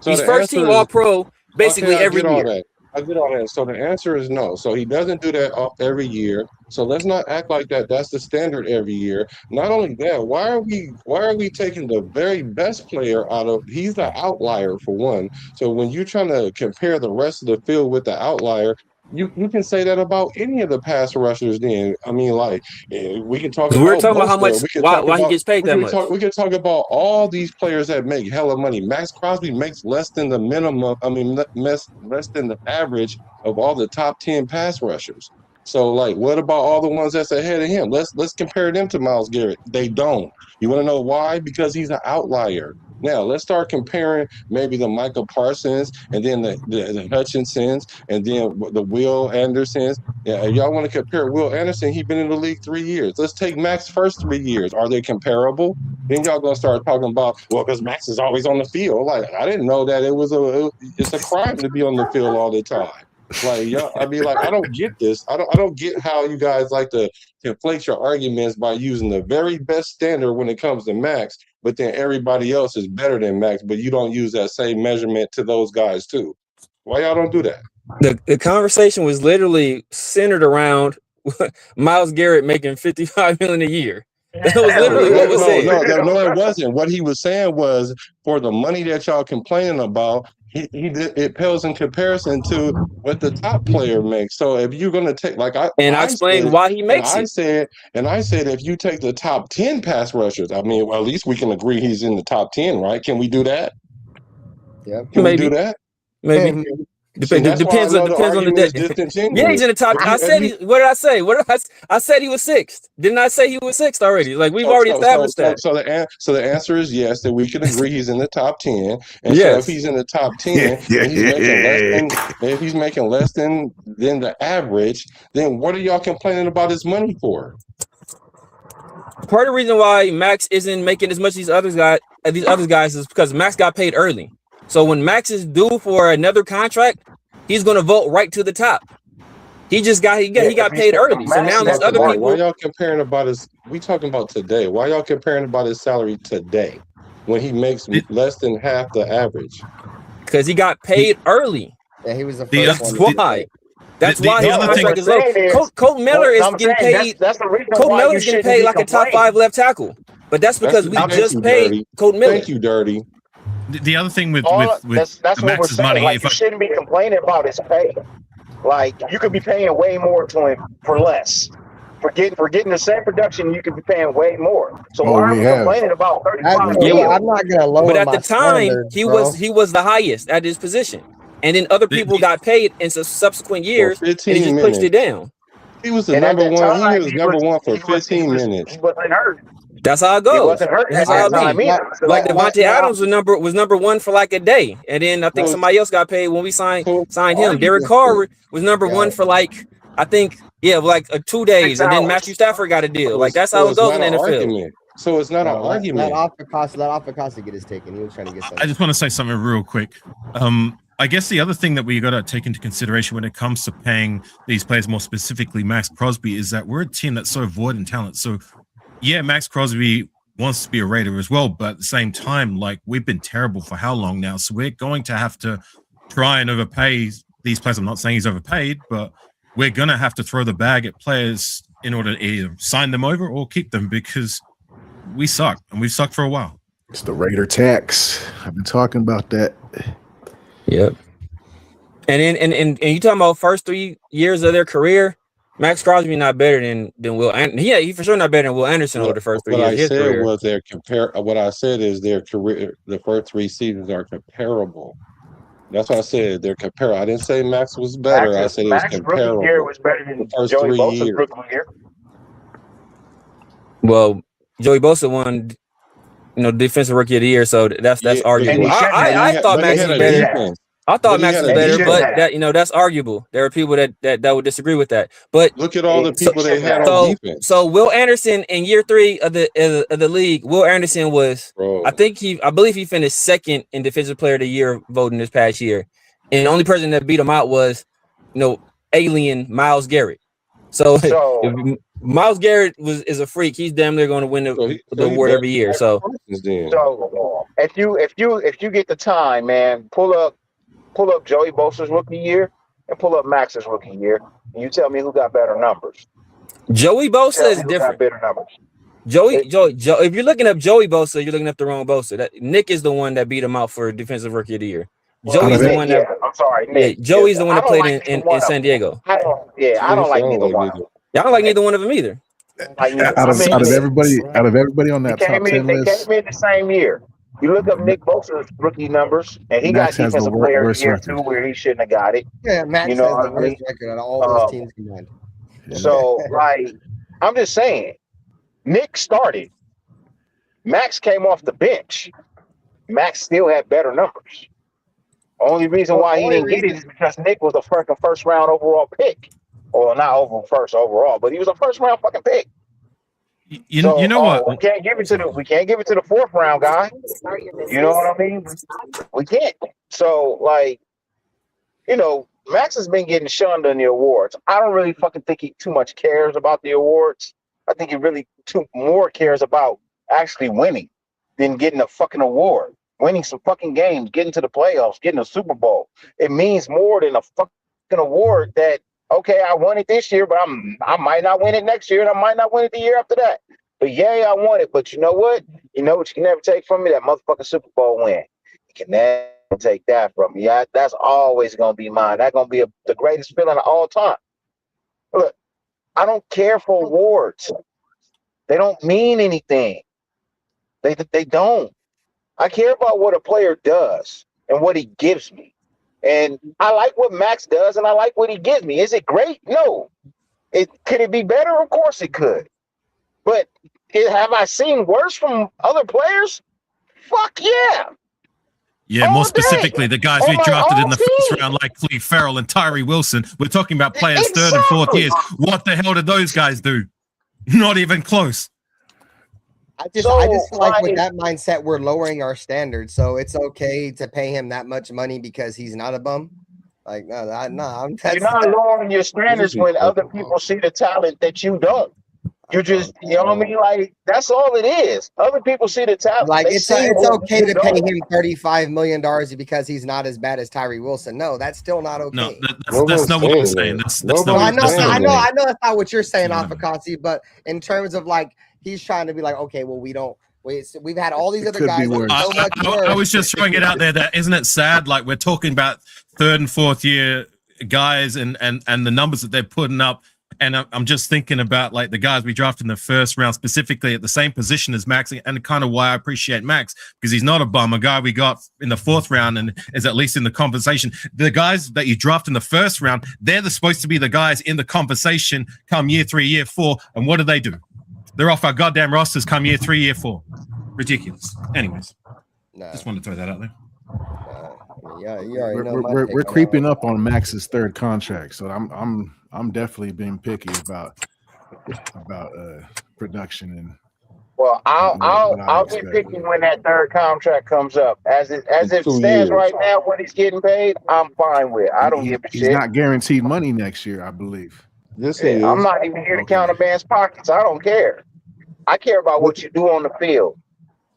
He's first team All Pro basically every year. I get all that. So the answer is no. So he doesn't do that every year. So let's not act like that. That's the standard every year. Not only that, why are we taking the very best player out of? He's the outlier for one. So when you're trying to compare the rest of the field with the outlier, you can say that about any of the pass rushers. Then I mean, like we can talk. We're talking about how much why he gets paid that much. We can talk about all these players that make hella money. Maxx Crosby makes less than the minimum. I mean, less than the average of all the top 10 pass rushers. So, like, what about all the ones that's ahead of him? Let's compare them to Myles Garrett. They don't. You want to know why? Because he's an outlier. Now, let's start comparing maybe the Micah Parsons and then the Hutchinsons and then the Will Andersons. Yeah, y'all want to compare Will Anderson? He's been in the league 3 years. Let's take Max's first 3 years. Are they comparable? Then y'all going to start talking about, well, because Maxx is always on the field. Like, I didn't know that it's a crime to be on the field all the time. Like, y'all, I mean, like, I don't get this. I don't get how you guys like to conflate your arguments by using the very best standard when it comes to Maxx, but then everybody else is better than Maxx, but you don't use that same measurement to those guys too. Why y'all don't do that? The conversation was literally centered around Myles Garrett making $55 million a year. That was literally what was said. No, it wasn't. What he was saying was, for the money that y'all complaining about, it pales in comparison to what the top player makes. So if you're going to take, like I explained why he makes it. I said, if you take the top 10 pass rushers, I mean, well, at least we can agree he's in the top 10, right? Can we do that? Yeah. Can we do that? Maybe. Depends on the day. Yeah, he's in the top. I said what did I say? I said he was sixth. Didn't I say he was sixth already? Like we've already established that. So the answer is yes, that we can agree he's in the top 10. And so if he's in the top 10 and he's making less than the average, then what are y'all complaining about his money for? Part of the reason why Maxx isn't making as much as these other guys is because Maxx got paid early. So when Maxx is due for another contract, he's going to vote right to the top. He got paid early. So now there's other people. Why y'all comparing about his? We talking about today. Why y'all comparing about his salary today when he makes less than half the average? Because he got paid early. Yeah, he was the first That's one. why. That's why his contract is low. Colt Miller is getting paid. Colt Miller is getting paid like a top 5 left tackle. But that's because we just paid Colt Miller. Thank you, Dirty. The other thing with that's what Max's we're saying. money, Like, you shouldn't be complaining about his pay. Like, you could be paying way more to him for less. For getting the same production, you could be paying way more. So why are we complaining about 35 million? I'm not gonna lower. But at the time, he was the highest at his position, and then other people got paid in subsequent years, and he just pushed it down. He was the number one. He was number one for 15 minutes. He wasn't hurt. That's how it goes. He wasn't hurt. That's how it be. Like Devontae Adams was number one for like a day, and then I think somebody else got paid when we signed him. Derek Carr was number one for like I think 2 days, and then Matthew Stafford got a deal. Like that's how it goes in the NFL. So it's not an argument. Let Afakasi get his taken. He was trying to get something. I just want to say something real quick. I guess the other thing that we got to take into consideration when it comes to paying these players, more specifically Maxx Crosby, is that we're a team that's so void in talent. So yeah, Maxx Crosby wants to be a Raider as well, but at the same time, like we've been terrible for how long now? So we're going to have to try and overpay these players. I'm not saying he's overpaid, but we're going to have to throw the bag at players in order to either sign them over or keep them because we suck and we've sucked for a while. It's the Raider tax. I've been talking about that. Yep. And you talking about first 3 years of their career, Maxx Crosby not better than Will. He for sure not better than Will Anderson over the first 3 years. What I said is their career. The first 3 seasons are comparable. That's what I said. They're comparable. I didn't say Maxx was better. I said it was comparable. Rookie year was better than the first Joey 3 Bosa's years. rookie year. Well, Joey Bosa won, defensive rookie of the year, so that's arguable. I thought Maxx was better. I thought Maxx was better, but that's arguable. There are people that would disagree with that. But look at all the people they had on defense. So Will Anderson in year 3 of the league, Will Anderson was, I believe he finished second in defensive player of the year voting this past year, and the only person that beat him out was, alien Myles Garrett. So Myles Garrett is a freak. He's damn near going to win the award every year. So if you get the time, man, pull up Joey Bosa's rookie year and pull up Max's rookie year, and you tell me who got better numbers. Joey Bosa is different. Better numbers. Joey. If you're looking up Joey Bosa, you're looking up the wrong Bosa. Nick is the one that beat him out for defensive rookie of the year. Joey's the one that. I'm sorry, Nick. Yeah, Joey's the one that played in San Diego. I don't like neither one. I don't like neither one of them either. Out of everybody on that top 10 list, they came in the same year. You look up Nick Bosa's rookie numbers, and he got defensive player of the year too, where he shouldn't have got it. Yeah, Maxx has the worst record out of all those teams combined. So, I'm just saying, Nick started. Maxx came off the bench. Maxx still had better numbers. Only reason why he didn't get it is because Nick was a first round overall pick. Or not first overall, but he was a first round fucking pick. You know what? We can't give it to the 4th round guy. You know what I mean? We can't. So Maxx has been getting shunned in the awards. I don't really fucking think he too much cares about the awards. I think he really more cares about actually winning than getting a fucking award. Winning some fucking games, getting to the playoffs, getting a Super Bowl. It means more than a fucking award that, okay, I won it this year, but I might not win it next year, and I might not win it the year after that. But yay, I won it. But you know what? You know what you can never take from me? That motherfucking Super Bowl win. You can take that from me. That's always going to be mine. That's going to be the greatest feeling of all time. Look, I don't care for awards. They don't mean anything. They don't. I care about what a player does and what he gives me. And I like what Max does, and I like what he gives me. Is it great? No. Could it be better? Of course it could. But have I seen worse from other players? Fuck yeah. Yeah, all more day. specifically, the guys we On my drafted in own the team. first round, like Flea Farrell and Tyree Wilson. We're talking about players third and fourth Exactly. years. What the hell did those guys do? Not even close. I just feel like with that mindset, we're lowering our standards. So it's okay to pay him that much money because he's not a bum. Like, no, you're not lowering your standards when other people see the talent that you don't. You just, you know what I mean? Like, that's all it is. Other people see the talent. Like, They it's see what okay you to pay don't. him $35 million because he's not as bad as Tyree Wilson. No, that's still not okay. No, that's not what I'm saying. That's not I what know I'm that's not what you're saying, Afakasi, but in terms of like, he's trying to be like, okay, well, we've had all these other guys. I was just throwing it out there that isn't it sad? Like, we're talking about third and fourth year guys and the numbers that they're putting up. And I'm just thinking about like the guys we drafted in the first round, specifically at the same position as Max, and kind of why I appreciate Max, because he's not a bum. A guy we got in the fourth round and is at least in the conversation. The guys that you draft in the first round, they're supposed to be the guys in the conversation come year 3, year 4. And what do? They're off our goddamn rosters come year 3, year 4. Ridiculous. Anyways, just wanted to throw that out there. We're creeping up on Max's third contract, so I'm definitely being picky about production and. Well, I'll be picky when that third contract comes up. As it stands right now, what he's getting paid, I'm fine with. I don't give a shit. He's not guaranteed money next year, I believe. I'm not even here to count a man's pockets. I don't care. I care about what you do on the field.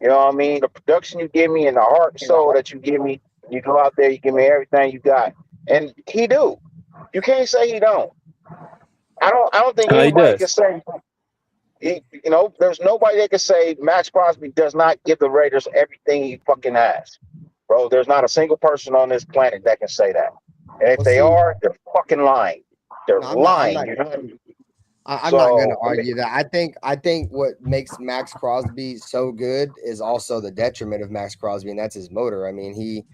You know what I mean? The production you give me and the heart and soul that you give me. You go out there, you give me everything you got, and he do. You can't say he don't. I don't think anybody can say. There's nobody that can say Maxx Crosby does not give the Raiders everything he fucking has, bro. There's not a single person on this planet that can say that. And if they are, they're fucking lying. They're lying. I'm not going to argue that. I think what makes Maxx Crosby so good is also the detriment of Maxx Crosby, and that's his motor. I mean,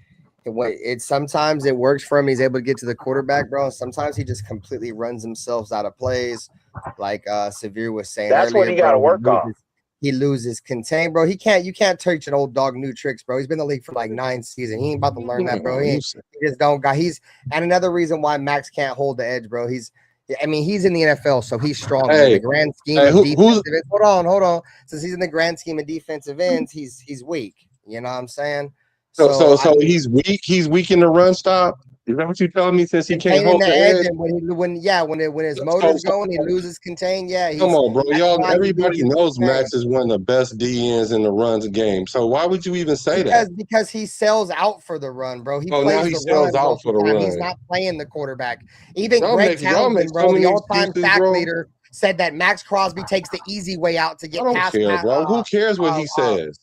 sometimes it works for him. He's able to get to the quarterback, bro. Sometimes he just completely runs himself out of plays, like Severe was saying. That's what he got to work on. He loses contain, bro. You can't teach an old dog new tricks, bro. He's been in the league for like 9 seasons. He ain't about to learn that, bro. He just don't got. And another reason why Max can't hold the edge, bro. He's in the NFL, so he's strong. In the grand scheme of defensive ends. Hold on. Since he's in the grand scheme of defensive ends, he's weak. You know what I'm saying? So he's weak. He's weak in the run stop. Is that what you're telling me? Since he can't hold the edge, and when his motor's going, he loses contain. Yeah, come on, bro. Y'all, everybody knows Max is one of the best DNs in the runs game. So why would you even say that? Because he sells out for the run, bro. Now he sells out for the run. He's not playing the quarterback. Even Greg Townsend, bro, the all-time sack leader, said that Maxx Crosby takes the easy way out to get past. Bro. Who cares what he says?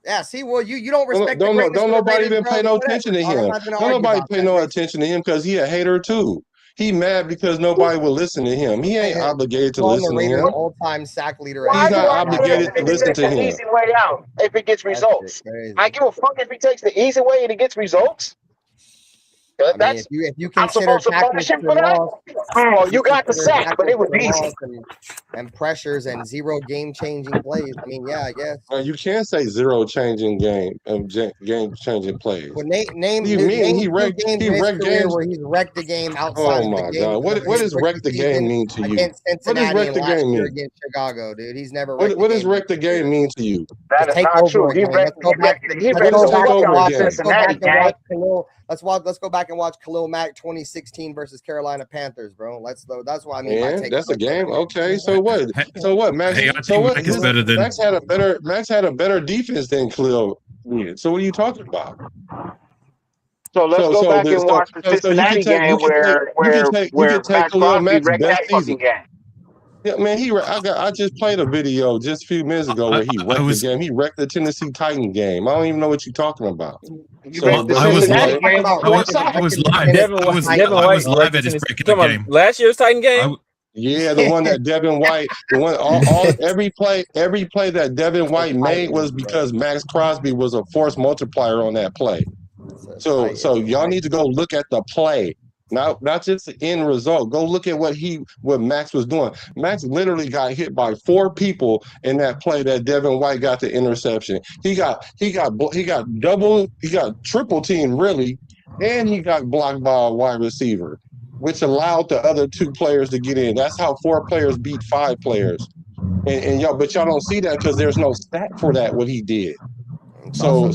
Yeah, see, well, you don't respect. Don't nobody even pay no attention to him. Don't nobody pay no attention to him because he a hater too. He mad because nobody will listen to him. He ain't obligated to listen to him. All-time sack leader. He's not obligated to listen to him. Easy way out if it gets results. I give a fuck if he takes the easy way and it gets results. If you consider tackles for loss, you got the sack, but it was easy. And pressures and zero game-changing plays. I mean, yeah, I guess. You can't say zero changing game-changing plays. Well, name he wrecked games where he's wrecked the game outside. Oh my god! What does wreck the game mean to you? What does wreck the game mean against Chicago, dude? He's never. What does wreck the game mean to you? That is not true. He wrecked Cincinnati. Let's go back and watch Khalil Mack 2016 versus Carolina Panthers, bro. That's what I mean. Yeah, that's a game. Okay, so what? So what? Max is better than Max had a better defense than Khalil. So what are you talking about? So let's go back and watch the Cincinnati game where Maxx Crosby wrecked that fucking game. Yeah, man. I just played a video just a few minutes ago where he wrecked the game. He wrecked the Tennessee Titan game. I don't even know what you're talking about. So, I was live. I was live at his breakout game. Last year's Titan game. Yeah, the one that Devin White, every play that Devin White made was because Maxx Crosby was a force multiplier on that play. So y'all need to go look at the play. Not just the end result. Go look at what Maxx was doing. Maxx literally got hit by 4 people in that play that Devin White got the interception. He got triple team really, and he got blocked by a wide receiver, which allowed the other 2 players to get in. That's how 4 players beat 5 players. And y'all don't see that because there's no stat for that what he did. So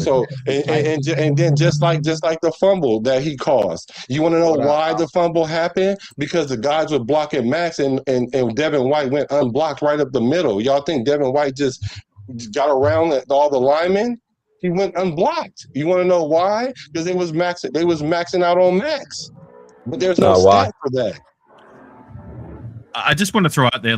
and then just like the fumble that he caused. You want to know why the fumble happened? Because the guys were blocking Maxx and Devin White went unblocked right up the middle. Y'all think Devin White just got around all the linemen? He went unblocked. You want to know why? Because they was maxing out on Maxx. But there's no stat for that. I just want to throw out there,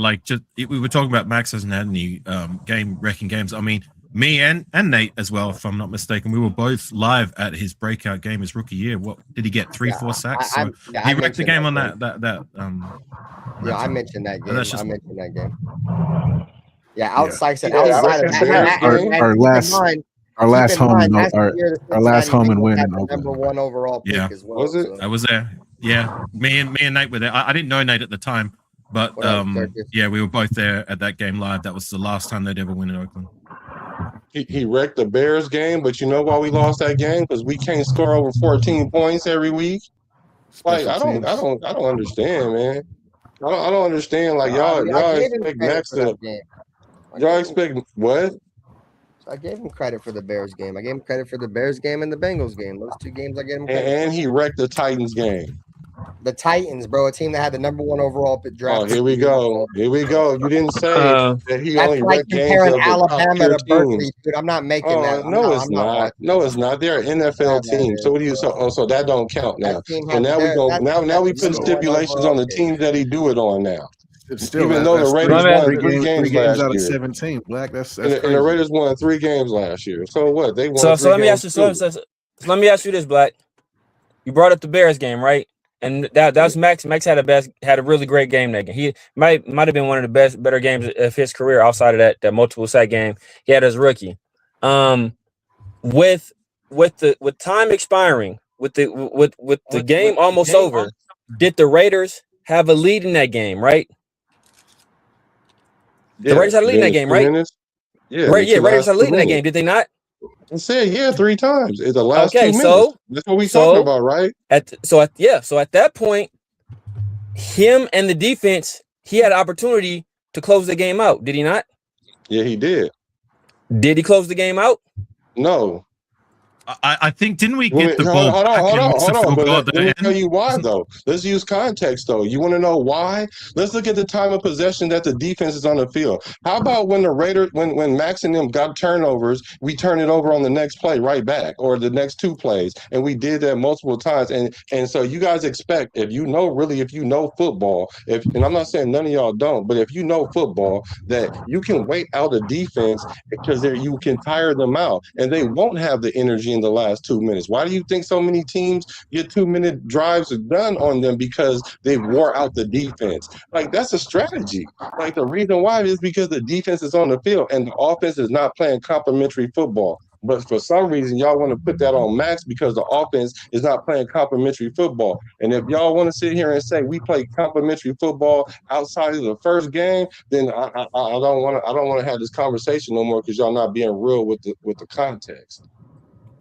we were talking about Maxx hasn't had any game-wrecking games. I mean, me and Nate as well, if I'm not mistaken, we were both live at his breakout game his rookie year. What did he get? 3-4 sacks? He wrecked the game on that. Yeah, I mentioned that game. I mentioned that game. Yeah, outside of that. Our last home and win in Oakland. #1 overall pick as well. Was it? I was there. Yeah, me and Nate were there. I didn't know Nate at the time, but yeah, we were both there at that game live. That was the last time they'd ever win in Oakland. He wrecked the Bears game, but you know why we lost that game? Because we can't score over 14 points every week. Like I don't understand, man. I don't understand. Like y'all expect Maxx to. Y'all expect what? I gave him credit for the Bears game. I gave him credit for the Bears game and the Bengals game. Those 2 games I gave him credit. And he wrecked the Titans game. The Titans, bro, a team that had the #1 overall draft. Oh, here we go. You didn't say that he only like wrecked games comparing of the Alabama to top-tier Berkeley, teams. dude. I'm not making that. No, it's not. No, it's not. They're an NFL team. So what do you? So that don't count now. So now we go. Now we put stipulations on the teams that he do it on now. Still, even though the Raiders won 3 games last out of year. 17, Black. That's and the Raiders won 3 games last year. So what? They won. So let me ask you. So let me ask you this, Black. You brought up the Bears game, right? And that's Maxx. Maxx had a really great game that game. He might have been one of the better games of his career outside of that multiple sack game he had as rookie. With time expiring, with the game almost over, did the Raiders have a lead in that game? Right. The Raiders had a lead in that game, right? Yeah, Raiders had a lead in that game. Did they not? I said 3 times. It's the last 2 minutes. So that's what we talking about, right? So at that point, him and the defense, he had an opportunity to close the game out. Did he not? Yeah, he did. Did he close the game out? No. I think didn't we get the ball? Hold on. But let me tell you why though. Let's use context though. You want to know why? Let's look at the time of possession that the defense is on the field. How about when the Raiders, when Maxx and them got turnovers, we turn it over on the next play right back, or the next 2 plays, and we did that multiple times. And so you guys expect, if you know football, and I'm not saying none of y'all don't, but if you know football, that you can wait out a defense because you can tire them out, and they won't have the energy in the last 2 minutes. Why do you think so many teams get 2-minute drives done on them? Because they wore out the defense. Like, that's a strategy. Like, the reason why is because the defense is on the field and the offense is not playing complementary football. But for some reason, y'all want to put that on Maxx because the offense is not playing complementary football. And if y'all want to sit here and say we play complementary football outside of the first game, then I don't want to have this conversation no more because y'all not being real with the context.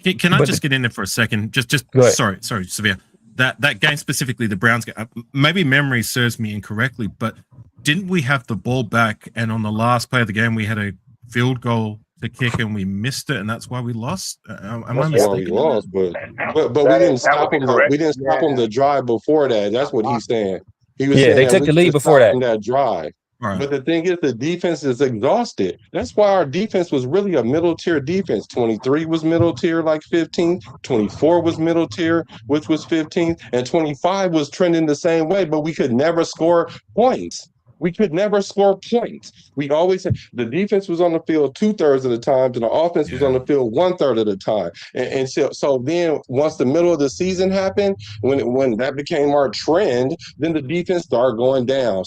Can I just get in there for a second? Just sorry, Severe. That game specifically, the Browns game. Maybe memory serves me incorrectly, but didn't we have the ball back? And on the last play of the game, we had a field goal to kick and we missed it, and that's why we lost. Am I mistaken? We lost, but we didn't stop him. We didn't stop him the drive before that. That's what he's saying. He was saying they took the lead before that drive. Right. But the thing is, the defense is exhausted. That's why our defense was really a middle tier defense. 23 was middle tier, like 15. 24 was middle tier, which was 15, and 25 was trending the same way. But we could never score points. We could never score points. We always had, the defense was on the field 2/3 of the time, and the offense was on the field 1/3 of the time. And so then once the middle of the season happened, when that became our trend, then the defense started going down,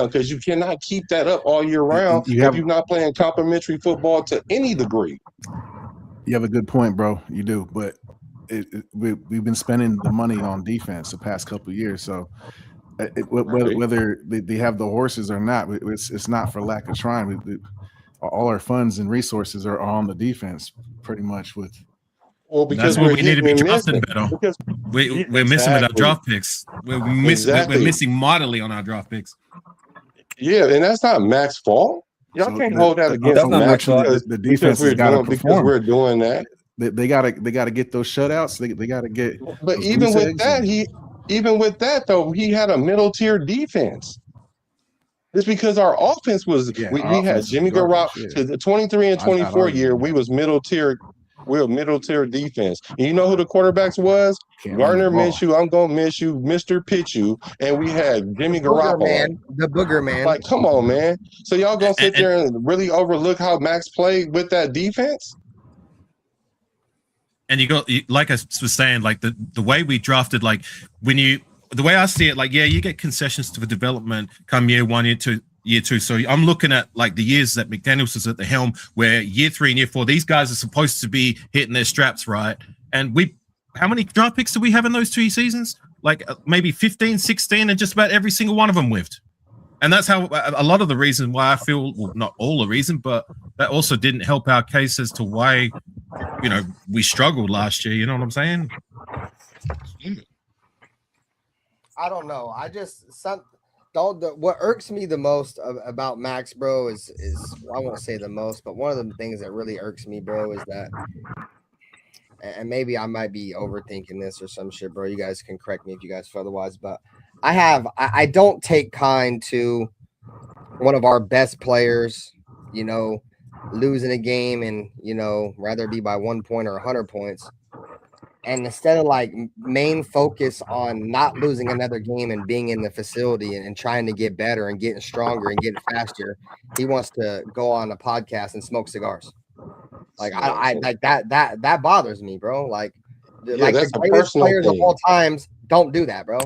because you cannot keep that up all year round if you're not playing complimentary football to any degree. You have a good point, bro. You do, but we've been spending the money on defense the past couple of years, so. Whether they have the horses or not, it's not for lack of trying. All our funds and resources are on the defense, pretty much. That's what we need to be drafting better. We're missing with our draft picks. We're missing mightily on our draft picks. Yeah, and that's not Max's fault. Y'all can't hold that against Max because the defense has got to perform. Because we're doing that. They gotta get those shutouts. They gotta get. But even with that, though, he had a middle tier defense. It's because our offense was. We had Jimmy Garoppolo. The 23 and 24 year, we was middle tier. We're a middle tier defense. And you know who the quarterbacks was? Gardner Minshew. I'm gonna miss you, Mr. Pitchu, and we had Jimmy Garoppolo. The booger man. Like, come on, man. So y'all gonna sit there and really overlook how Max played with that defense? And like I was saying, like the way we drafted, like the way I see it, like, yeah, you get concessions to the development come year 1, year two. So I'm looking at like the years that McDaniels was at the helm, where year 3 and year 4, these guys are supposed to be hitting their straps, right? And how many draft picks do we have in those 2 seasons? Like maybe 15, 16, and just about every single one of them whiffed. And that's how a lot of the reason why I feel, well, not all the reason, but that also didn't help our case as to why, we struggled last year. You know what I'm saying? I don't know. What irks me the most about Max, bro, is I won't say the most, but one of the things that really irks me, bro, is that, and maybe I might be overthinking this or some shit, bro. You guys can correct me if you guys feel otherwise, but I don't take kind to one of our best players, losing a game and, rather be by 1 point or 100 points. And instead of like main focus on not losing another game and being in the facility and trying to get better and getting stronger and getting faster, he wants to go on a podcast and smoke cigars. Like I like that bothers me, bro. Like the greatest players of all times don't do that, bro.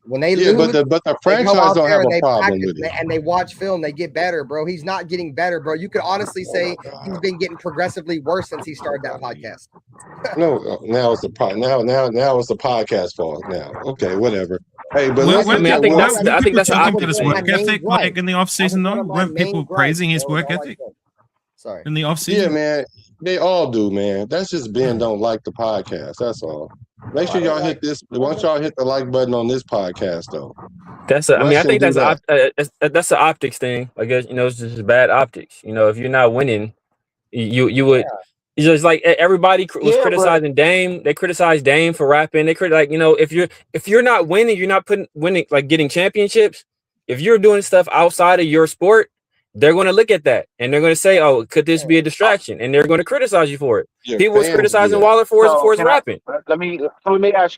When they lose, but the franchise don't have a problem with it. And they watch film, they get better, bro. He's not getting better, bro. You could honestly say he's been getting progressively worse since he started that podcast. No, now it's the podcast fault. Now, okay, whatever. Hey, but I think that's his work ethic. Like in the off season, though, weren't people praising his work ethic? Sorry, in the off season, yeah, man, they all do, man. That's just Ben don't like the podcast. That's all. Make sure y'all hit this. Once y'all hit the like button on this podcast, though. I think that's an optics thing. I guess it's just bad optics. If you're not winning, you would. It's just like everybody was criticizing Dame. They criticized Dame for rapping. They if you're not winning, you're not winning like getting championships. If you're doing stuff outside of your sport, they're going to look at that and they're going to say, "Oh, could this be a distraction?" And they're going to criticize you for it. People was criticizing Waller for his rapping. Let me ask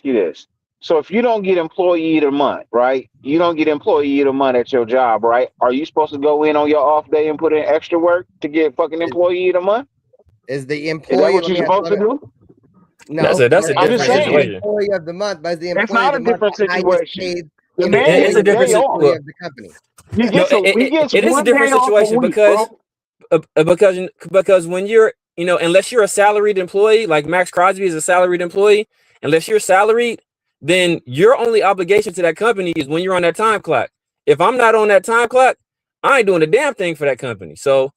you this. So if you don't get employee of the month, right? You don't get employee of the month at your job, right? Are you supposed to go in on your off day and put in extra work to get fucking employee of the month? Is the employee? Is that what you're supposed to do? No, that's a different situation. Employee of the month, but the employee it's not of a different situation. It's a different situation of the company. It is a different situation because when you're unless you're a salaried employee, like Maxx Crosby is a salaried employee, unless you're salaried, then your only obligation to that company is when you're on that time clock. If I'm not on that time clock, I ain't doing a damn thing for that company. So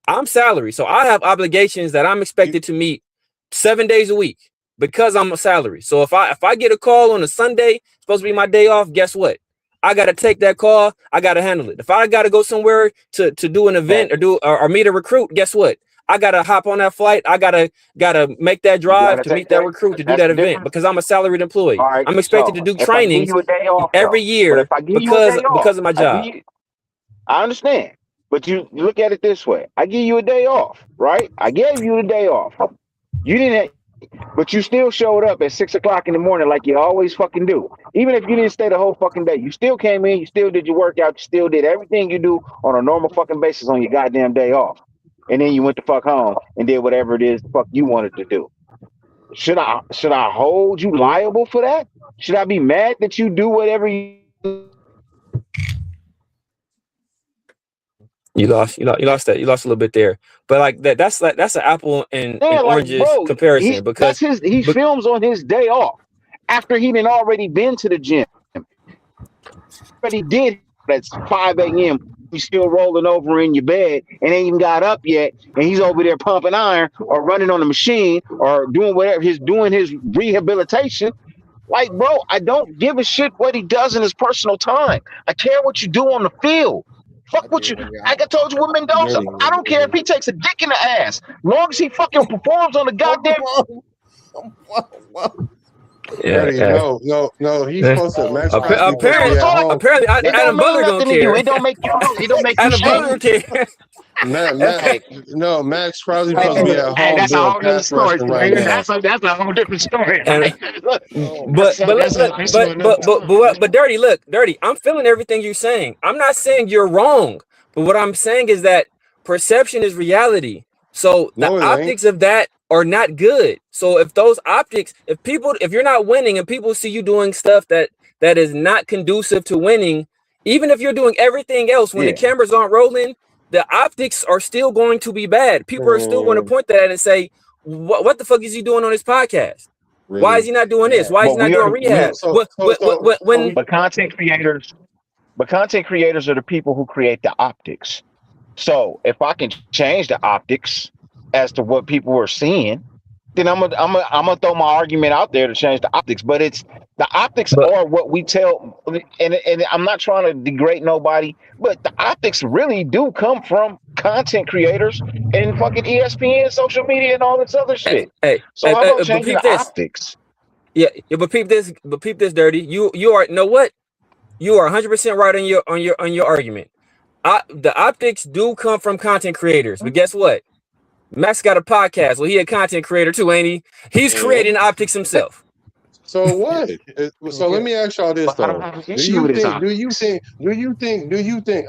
I'm salary. So I have obligations that I'm expected to meet 7 days a week because I'm a salary. So if I get a call on a Sunday, supposed to be my day off, guess what? I got to take that call. I got to handle it. If I got to go somewhere to do an event or meet a recruit, guess what? I got to hop on that flight. I got to make that drive to meet that recruit to do that event because I'm a salaried employee. Right, I'm expected to do trainings every year because of my job. I understand. But you look at it this way. I give you a day off, right? I gave you the day off. You didn't But you still showed up at 6 o'clock in the morning like you always fucking do. Even if you didn't stay the whole fucking day, you still came in, you still did your workout, you still did everything you do on a normal fucking basis on your goddamn day off. And then you went the fuck home and did whatever it is the fuck you wanted to do. Should I hold you liable for that? Should I be mad that you do whatever you do? You lost that. You lost a little bit there. But like that's an apple and oranges comparison because he films on his day off after he done already been to the gym. But he did that's 5 a.m. He's still rolling over in your bed and ain't even got up yet, and he's over there pumping iron or running on the machine or doing whatever he's doing his rehabilitation. Like, bro, I don't give a shit what he does in his personal time. I care what you do on the field. Fuck what you, like I told you with Mendoza, I don't care if he takes a dick in the ass. Long as he fucking performs on the goddamn. No, he's supposed to match. Apparently, Adam Butler don't care. It don't make you Adam Butler care. No, Maxx Crosby supposed to be at home. That's a whole doing different story. right now. That's a whole different story. But Dirty, I'm feeling everything you're saying. I'm not saying you're wrong, but what I'm saying is that perception is reality. So the optics of that are not good. So if those optics, if you're not winning and people see you doing stuff that is not conducive to winning, even if you're doing everything else when the cameras aren't rolling, the optics are still going to be bad. People are still going to point to that and say, what the fuck is he doing on his podcast? Really? Why is he not doing this? Why is he not doing rehab? But content creators are the people who create the optics. So if I can change the optics as to what people are seeing, then I'm gonna throw my argument out there to change the optics. But it's the optics are what we tell, and I'm not trying to degrade nobody, but the optics really do come from content creators and fucking ESPN, social media, and all this other shit. So how about changing the optics? Yeah, but peep this, Dirty. You are know what? You are 100% right on your argument. The optics do come from content creators, but guess what? Max got a podcast. Well, he a content creator too, ain't he? He's creating optics himself. So what? So let me ask y'all this though: Do you think?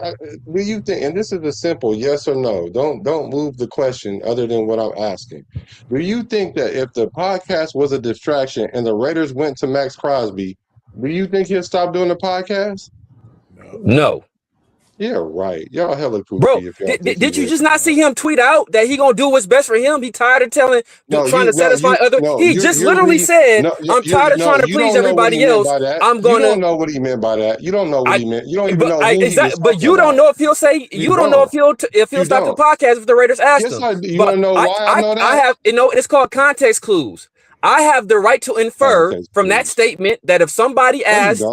And this is a simple yes or no. Don't move the question other than what I'm asking. Do you think that if the podcast was a distraction and the Raiders went to Maxx Crosby, do you think he'll stop doing the podcast? No. Yeah, right. Y'all hella cool. Bro, did you just not see him tweet out that he gonna do what's best for him? He tired of trying to satisfy other. He just literally said, "I'm tired of trying to please everybody else. I'm gonna." You don't know what he meant by that. You don't know what he meant. You don't even know. But you don't know if he'll say. You don't know if he'll stop the podcast if the Raiders ask him. You don't know why I know that. I have. It's called context clues. I have the right to infer from that statement that if somebody asks.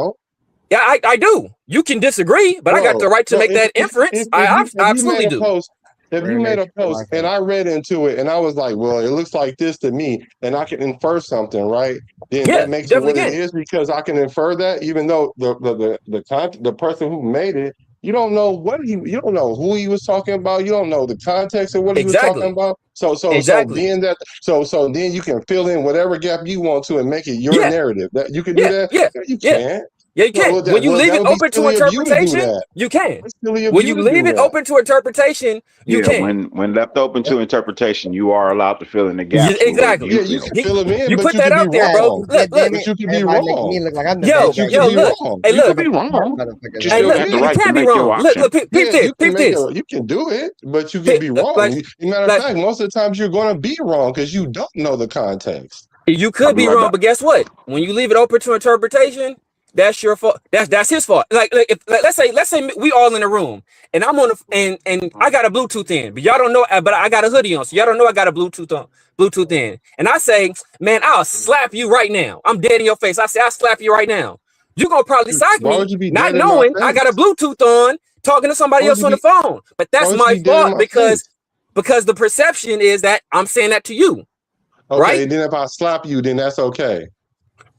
Yeah, I do. You can disagree, but I got the right to make that inference. I absolutely do. If you made a post and I read into it and I was like, well, it looks like this to me, and I can infer something, right? Then that makes it what it is because I can infer that, even though the person who made it, you don't know you don't know who he was talking about. You don't know the context of what he was talking about. So then you can fill in whatever gap you want to and make it your narrative. That you can do that. You can't. Yeah, you can. When you leave it open to interpretation, you can. When you leave it open to interpretation, you can. When left open to interpretation, you are allowed to fill in the gaps. Exactly. Yeah, you can fill them in. You put that out there, bro. Look. But you can be wrong. Yo, look. Hey, look. You can be wrong. Hey, look. You can't be wrong. Look, peep this. You can do it, but you can be wrong. Matter of fact, most of the times you're going to be wrong because you don't know the context. You could be wrong, but guess what? When you leave it open to interpretation, that's your fault. That's his fault. Like let's say we all in a room and I'm on and I got a Bluetooth in, but y'all don't know. But I got a hoodie on, so y'all don't know I got a Bluetooth in. And I say, man, I'll slap you right now. I'm dead in your face. I say, I'll slap you right now. You're gonna probably sock me, not knowing I got a Bluetooth on, talking to somebody else on the phone. But that's my fault because the perception is that I'm saying that to you. Okay, right? Then if I slap you, then that's okay.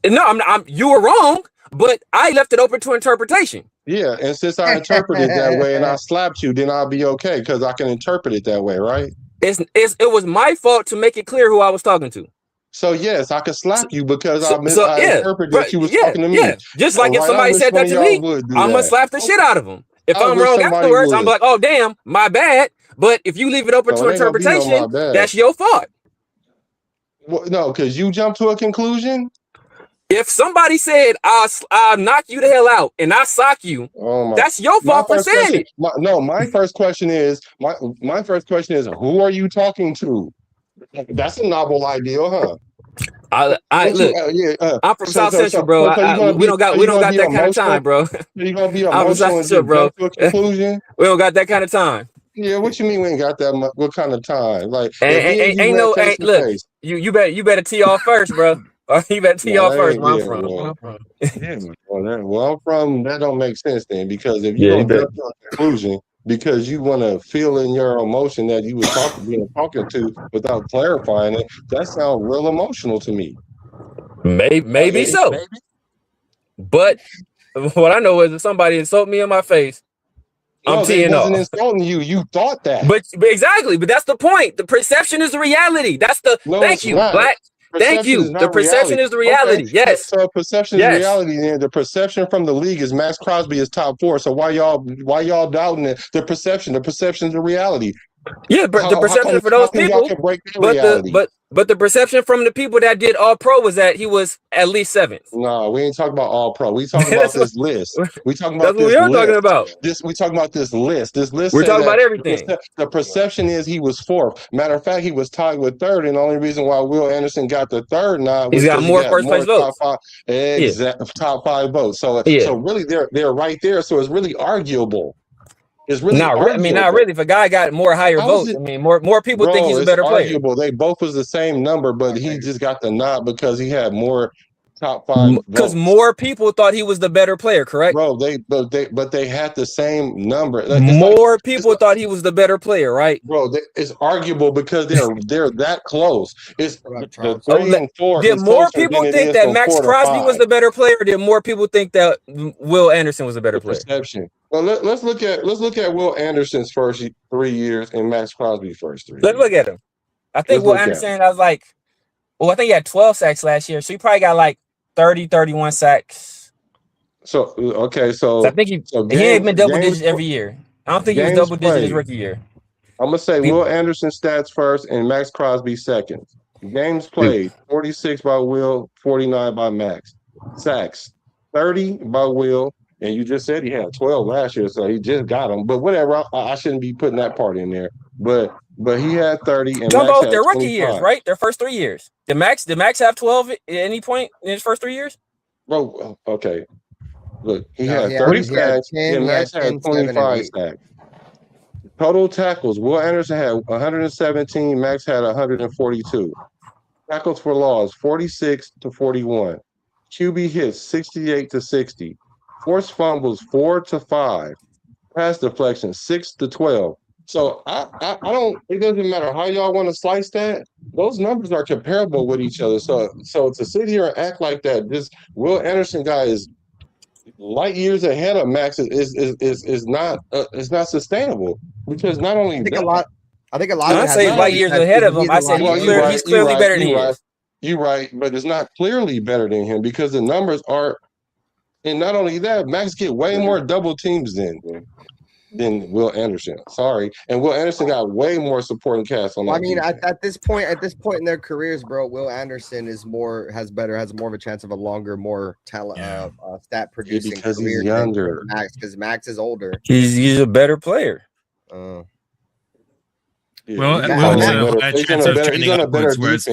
No, you were wrong. But I left it open to interpretation. Yeah, and since I interpreted it that way and I slapped you, then I'll be okay because I can interpret it that way, right? It was my fault to make it clear who I was talking to. So yes, I could slap you because I yeah, interpret that you was talking to me. Yeah. Just like if Right, somebody said that to me, I'm gonna slap the shit out of them. If I'm wrong afterwards, I'm like, oh damn, my bad. But if you leave it open to interpretation, that's your fault. Well, no, because you jumped to a conclusion. If somebody said I'll knock you the hell out and I sock you, that's your fault for saying it. My first question is who are you talking to? That's a novel idea, huh? I'm from South Central, bro. We don't got that kind of time, bro. You gonna be emotional and jump to a conclusion? We don't got that kind of time. Yeah, what you mean we ain't got that much? What kind of time? Like, look, you better tee off first, bro. You better tee off first. Where I'm from. Well, I'm from. That don't make sense then, because if you don't jump to a conclusion because you want to feel in your emotion that you were talking to without clarifying it, that sounds real emotional to me. Maybe so. But what I know is if somebody insult me in my face, I'm teeing off. Wasn't insulting you. You thought that. But exactly. But that's the point. The perception is the reality. That's the thank you, Black. Thank you. The perception is the reality. Okay. Yes. So perception is reality. And the perception from the league is Maxx Crosby is top 4. So why y'all doubting it? The perception is the reality. Yeah, but the perception for those people, but the perception from the people that did All Pro was that he was at least 7th. No, we ain't talking about All Pro. We talking about this list. We talking about that's what we are talking about. We talking about this list. This list. We're talking about everything. The perception is he was 4th. Matter of fact, he was tied with 3rd, and the only reason why Will Anderson got the 3rd nod was he's got more first place votes. Top 5 votes. So really, they're right there. So it's really arguable. It's really not really. If a guy got more higher votes, more people think he's a better player. They both was the same number, but he just got the nod because he had more top 5. Because more people thought he was the better player, correct? Bro, they had the same number. More people thought he was the better player, right? Bro, it's arguable because they're that close. It's the 3 and 4. Did more people think that Maxx Crosby was the better player? Or did more people think that Will Anderson was the better player? Perception. Well, let's look at Will Anderson's first 3 years and Maxx Crosby's first 3 years. Let's look at him. I think Will Anderson, I think he had 12 sacks last year, so he probably got like 30, 31 sacks. So I think he ain't been double digits every year. I don't think he was double digits his rookie year. I'm gonna say Will Anderson stats first and Maxx Crosby second. Games played 46 by Will, 49 by Max. Sacks 30 by Will, and you just said he had 12 last year, so he just got them. But whatever, I shouldn't be putting that part in there. But he had 30 and Max had their rookie 25. Years, right? Their first 3 years. Did Max have 12 at any point in his first 3 years? Bro, okay. Look, he had 30 sacks and Max had 25 sacks. Total tackles, Will Anderson had 117, Max had 142. Tackles for loss, 46 to 41. QB hits, 68 to 60. Forced fumbles, 4 to 5. Pass deflection, 6 to 12. So I don't. It doesn't matter how y'all want to slice that. Those numbers are comparable with each other. So to sit here and act like that, this Will Anderson guy is light years ahead of Max is not sustainable, because not only I think a lot. I say light years ahead of him. I said he's clearly better than him. You're right, but it's not clearly better than him because the numbers are. And not only that, Max get way more double teams than Will Anderson. Sorry, and Will Anderson got way more supporting cast on that. I mean, at this point in their careers, bro, Will Anderson has more of a chance of a longer, more talent, stat producing because career he's younger. Max, because Max is older. He's a better player. Will's a high chance of trending upwards, whereas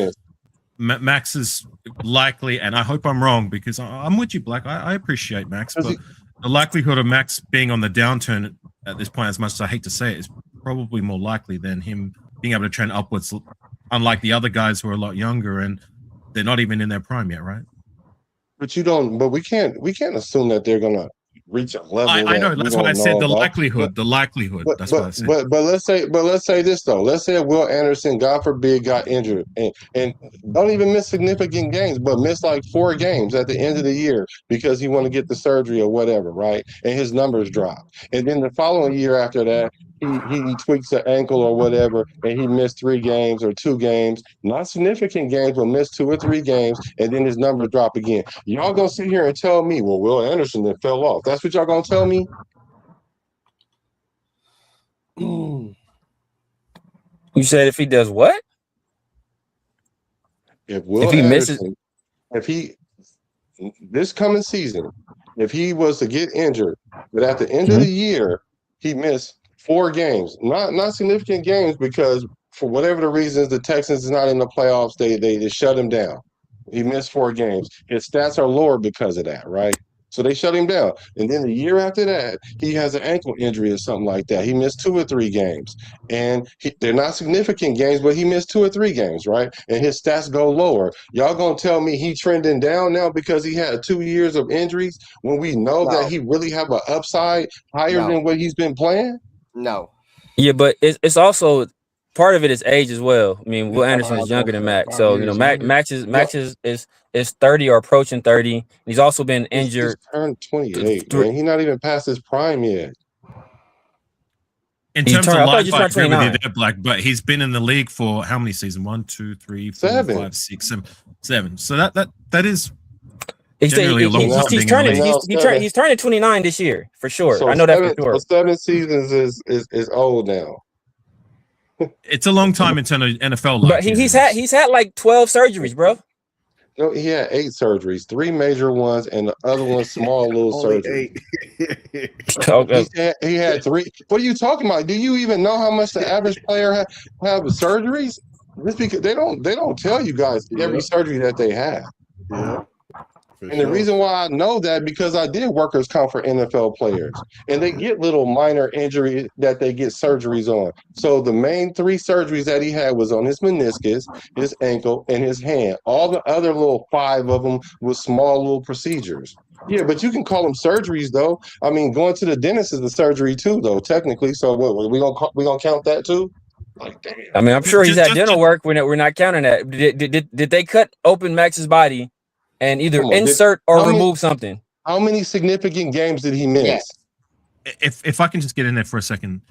Max is likely, and I hope I'm wrong because I'm with you, Black. I appreciate Max, but the likelihood of Max being on the downturn at this point, as much as I hate to say it, is probably more likely than him being able to trend upwards, unlike the other guys who are a lot younger and they're not even in their prime yet, right? But we can't assume that they're gonna reach a level. I know, that's why I said the likelihood. That's what I said. But let's say this though. Let's say Will Anderson, God forbid, got injured and don't even miss significant games, but miss like 4 games at the end of the year because he want to get the surgery or whatever, right? And his numbers drop. And then the following year after that, he tweaks an ankle or whatever, and he missed 3 games or 2 games, not significant games, but missed 2 or 3 games, and then his number drop again. Y'all gonna sit here and tell me, well, Will Anderson then fell off. That's what y'all gonna tell me? You said if he does what? If Will he Anderson, misses, this coming season, if he was to get injured, but at the end of the year, he missed 4 games, not significant games, because for whatever the reasons, the Texans is not in the playoffs. They shut him down. He missed 4 games. His stats are lower because of that, right? So they shut him down. And then the year after that, he has an ankle injury or something like that. He missed 2 or 3 games. And they're not significant games, but he missed 2 or 3 games, right? And his stats go lower. Y'all gonna tell me he trending down now because he had 2 years of injuries when we know that he really have an upside higher than what he's been playing? No. Yeah, but it's also part of it is age as well. I mean, Will Anderson is younger than Max, so you know Max is 30 or approaching 30. He's also been injured. He's turned 28, man. He's not even past his prime yet. In terms of life, I agree with you there, Black, but he's been in the league for how many seasons? 1, 2, 3, 4, 5, 6, 7. So that is generally a long time. He's turning 29 this year for sure. So I know that for sure. 7 seasons is old now. It's a long time in terms of NFL life. But he's had like 12 surgeries, bro. No, he had 8 surgeries, 3 major ones, and the other one small little surgery. He had 3. What are you talking about? Do you even know how much the average player have surgeries? Just because they don't tell you guys every surgery that they have. Yeah. And the reason why I know that, because I did workers' comp for NFL players, and they get little minor injuries that they get surgeries on. So the main 3 surgeries that he had was on his meniscus, his ankle, and his hand. All the other little 5 of them was small little procedures. Yeah, but you can call them surgeries, though. I mean, going to the dentist is a surgery too, though, technically. So what, we gonna count that too? Like, damn. I mean, I'm sure he's had dental work. We're not counting that. Did they cut open Max's body and either insert or remove something? How many significant games did he miss? Yes. If I can just get in there for a second,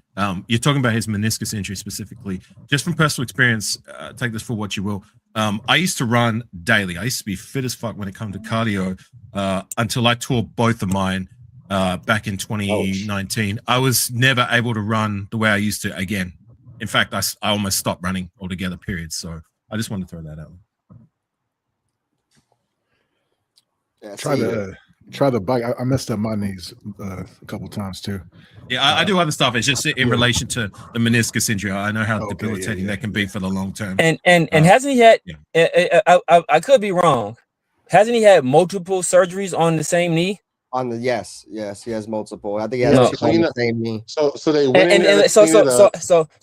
you're talking about his meniscus injury specifically. Just from personal experience, take this for what you will. I used to run daily. I used to be fit as fuck when it comes to cardio until I tore both of mine back in 2019. I was never able to run the way I used to again. In fact, I almost stopped running altogether, period. So I just wanted to throw that out. Yeah, try the bike. I messed up my knees a couple times too. Yeah, I do other stuff. It's just in relation to the meniscus injury. I know how debilitating that can be for the long term. And hasn't he had? I could be wrong. Hasn't he had multiple surgeries on the same knee? On the yes, he has multiple. I think he has 2 on the same knee. So they went so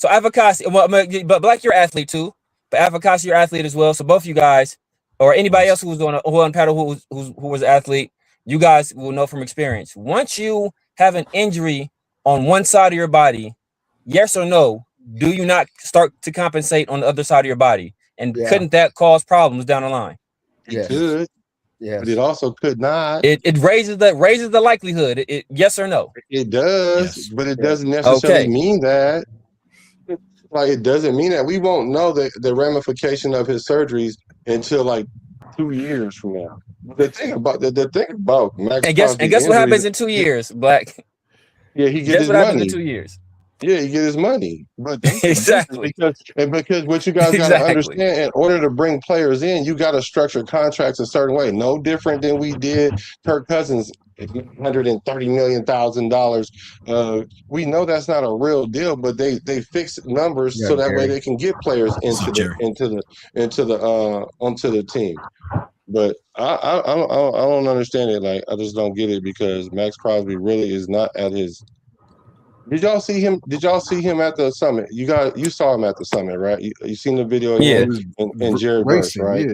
Avocasi. Well, but Black, you're an athlete too. But Avocasi, you're an athlete as well. So both you guys, or anybody else who was on paddle who was an athlete, you guys will know from experience. Once you have an injury on one side of your body, yes or no, do you not start to compensate on the other side of your body? And couldn't that cause problems down the line? It could. Yeah, but it also could not. It raises the likelihood. Yes or no? It does, but it doesn't necessarily mean that. Like, it doesn't mean that. We won't know the ramification of his surgeries until like 2 years from now. The thing about Maxx and guess what happens in 2 years, Black? Yeah, he gets his money. Happens in 2 years. Yeah, you get his money. But exactly because what you guys got to understand, in order to bring players in, you got to structure contracts a certain way. No different than we did Kirk Cousins, $130 million. We know that's not a real deal, but they fix numbers so that way they can get players onto the team. But I don't understand it. Like, I just don't get it, because Maxx Crosby really is not at his. Did y'all see him at the summit? You saw him at the summit, right? You seen the video? Yeah. And Jared Burks, right?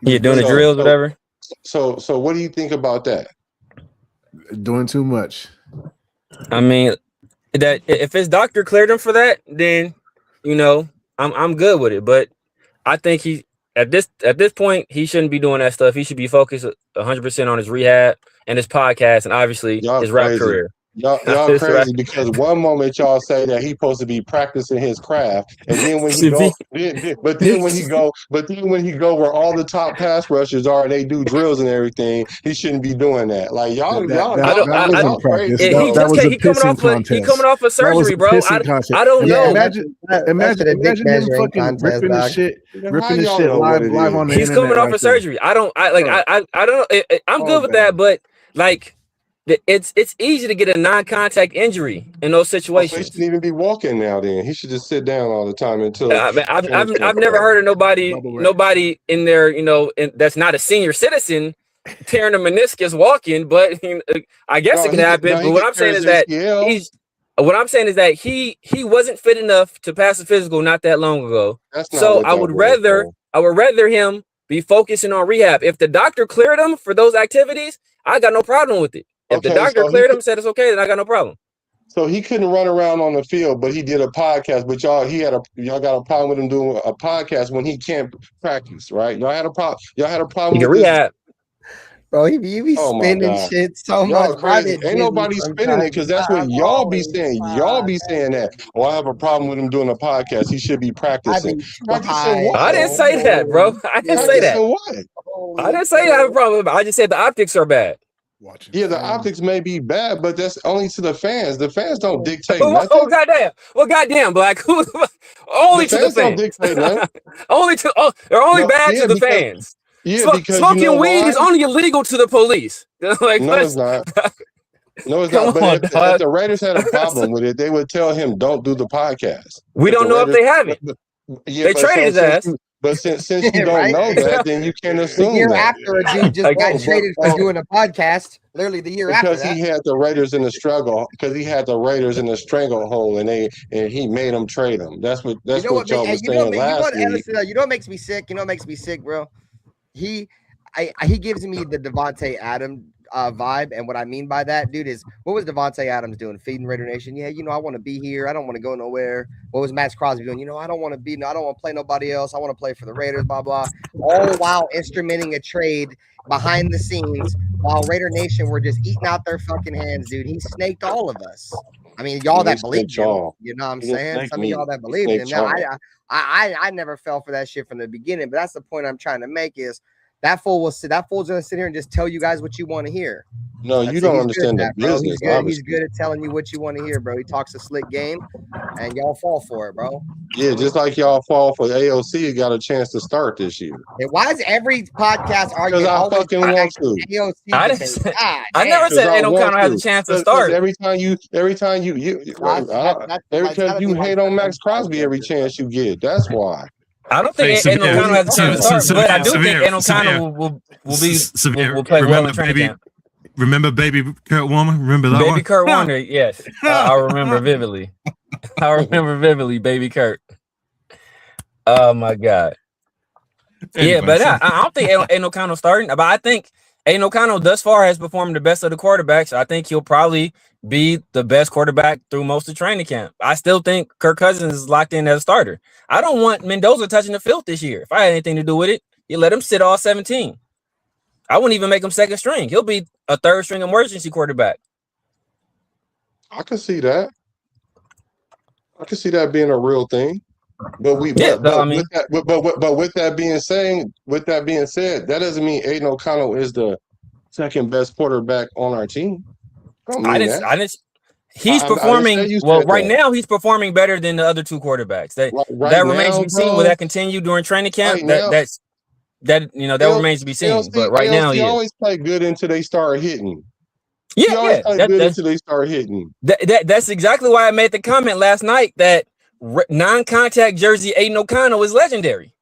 Yeah, doing the drills, whatever. So what do you think about that? Doing too much. I mean, that if his doctor cleared him for that, then I'm good with it. But I think he at this point he shouldn't be doing that stuff. He should be focused 100% on his rehab and his podcast, and obviously his rap career. Y'all crazy right. Because one moment y'all say that he's supposed to be practicing his craft, and then when he go, but then when he go where all the top pass rushers are and they do drills and everything, he shouldn't be doing that. Like y'all wasn't practice. He coming off a surgery, bro. I don't know. Imagine him fucking ripping the shit live on the internet. He's coming off a surgery. I don't know. I'm good with that, but like. It's easy to get a non-contact injury in those situations. He shouldn't even be walking now. Then he should just sit down all the time until. I've never heard of nobody in there, that's not a senior citizen tearing a meniscus walking. But I guess it can happen. But what I'm saying is that he wasn't fit enough to pass a physical not that long ago. So I would rather him be focusing on rehab. If the doctor cleared him for those activities, I got no problem with it. If the doctor cleared him, said it's okay, then I got no problem. So he couldn't run around on the field, but he did a podcast. But y'all got a problem with him doing a podcast when he can't practice, right? Y'all had a problem. He with rehab. Bro, he be spinning shit so much. Ain't nobody spinning it because that's what y'all be saying. Y'all be saying that. Oh, I have a problem with him doing a podcast. He should be practicing. I didn't say that, bro. I didn't say that. I didn't say I have a problem with it. I just said the optics are bad. Yeah, the optics may be bad, but that's only to the fans. The fans don't dictate nothing. Oh, goddamn. Well, goddamn, Black. Only to the fans. Don't dictate nothing. They're only bad to the fans. Yeah, because smoking weed is only illegal to the police. Like, no, it's not. No, it's not. But if the Raiders had a problem with it, they would tell him, don't do the podcast. We don't know if they have it. They traded his ass. But since you don't know that, then you can't assume the year that. After a dude just got traded for doing a podcast, literally the year after that. Because he had the Raiders in the struggle, stranglehold, and he made them trade him. That's what y'all was saying last week. You know what makes me sick? Bro? He gives me the Devontae Adams vibe, and what I mean by that, dude, is what was Devontae Adams doing? Feeding Raider Nation. Yeah, I want to be here. I don't want to go nowhere. What was Maxx Crosby doing? I don't want to play nobody else. I want to play for the Raiders. Blah blah. All while instrumenting a trade behind the scenes, while Raider Nation were just eating out their fucking hands, dude. He snaked all of us. I mean, y'all that believed him. You know what I'm saying? Some of y'all that believed him. Now, I never fell for that shit from the beginning, but that's the point I'm trying to make is. That fool's gonna sit here and just tell you guys what you want to hear. No, you don't understand the business. He's good at telling you what you want to hear, bro. He talks a slick game, and y'all fall for it, bro. Yeah, just like y'all fall for AOC, got a chance to start this year. Why is every podcast arguing? Because I fucking want to. AOC I never said ain't no kind of has a chance to start. Every time you hate on Maxx Crosby every chance you get. That's why. I don't think Ain't has a chance to start, but I do think Ain't will play well in training camp. Remember baby Kurt Warner? Remember that Baby Kurt Warner, yes. I remember vividly. Baby Kurt. Oh, my God. Yeah, but I don't think Ain't O'Connell starting. But I think Ain't O'Connell thus far has performed the best of the quarterbacks. I think he'll probably be the best quarterback through most of training camp. I still think Kirk Cousins is locked in as a starter. I don't want Mendoza touching the field this year. If I had anything to do with it, you let him sit all 17. I wouldn't even make him second string. He'll be a third string emergency quarterback. I can see that. I can see that being a real thing. But with that being said, that doesn't mean Aiden O'Connell is the second best quarterback on our team. He's performing well right now. He's performing better than the other two quarterbacks. That remains to be seen. Will that continue during training camp? That remains to be seen. But right now, he always play good until they start hitting. Until they start hitting. That's exactly why I made the comment last night that non-contact jersey Aiden O'Connell is legendary.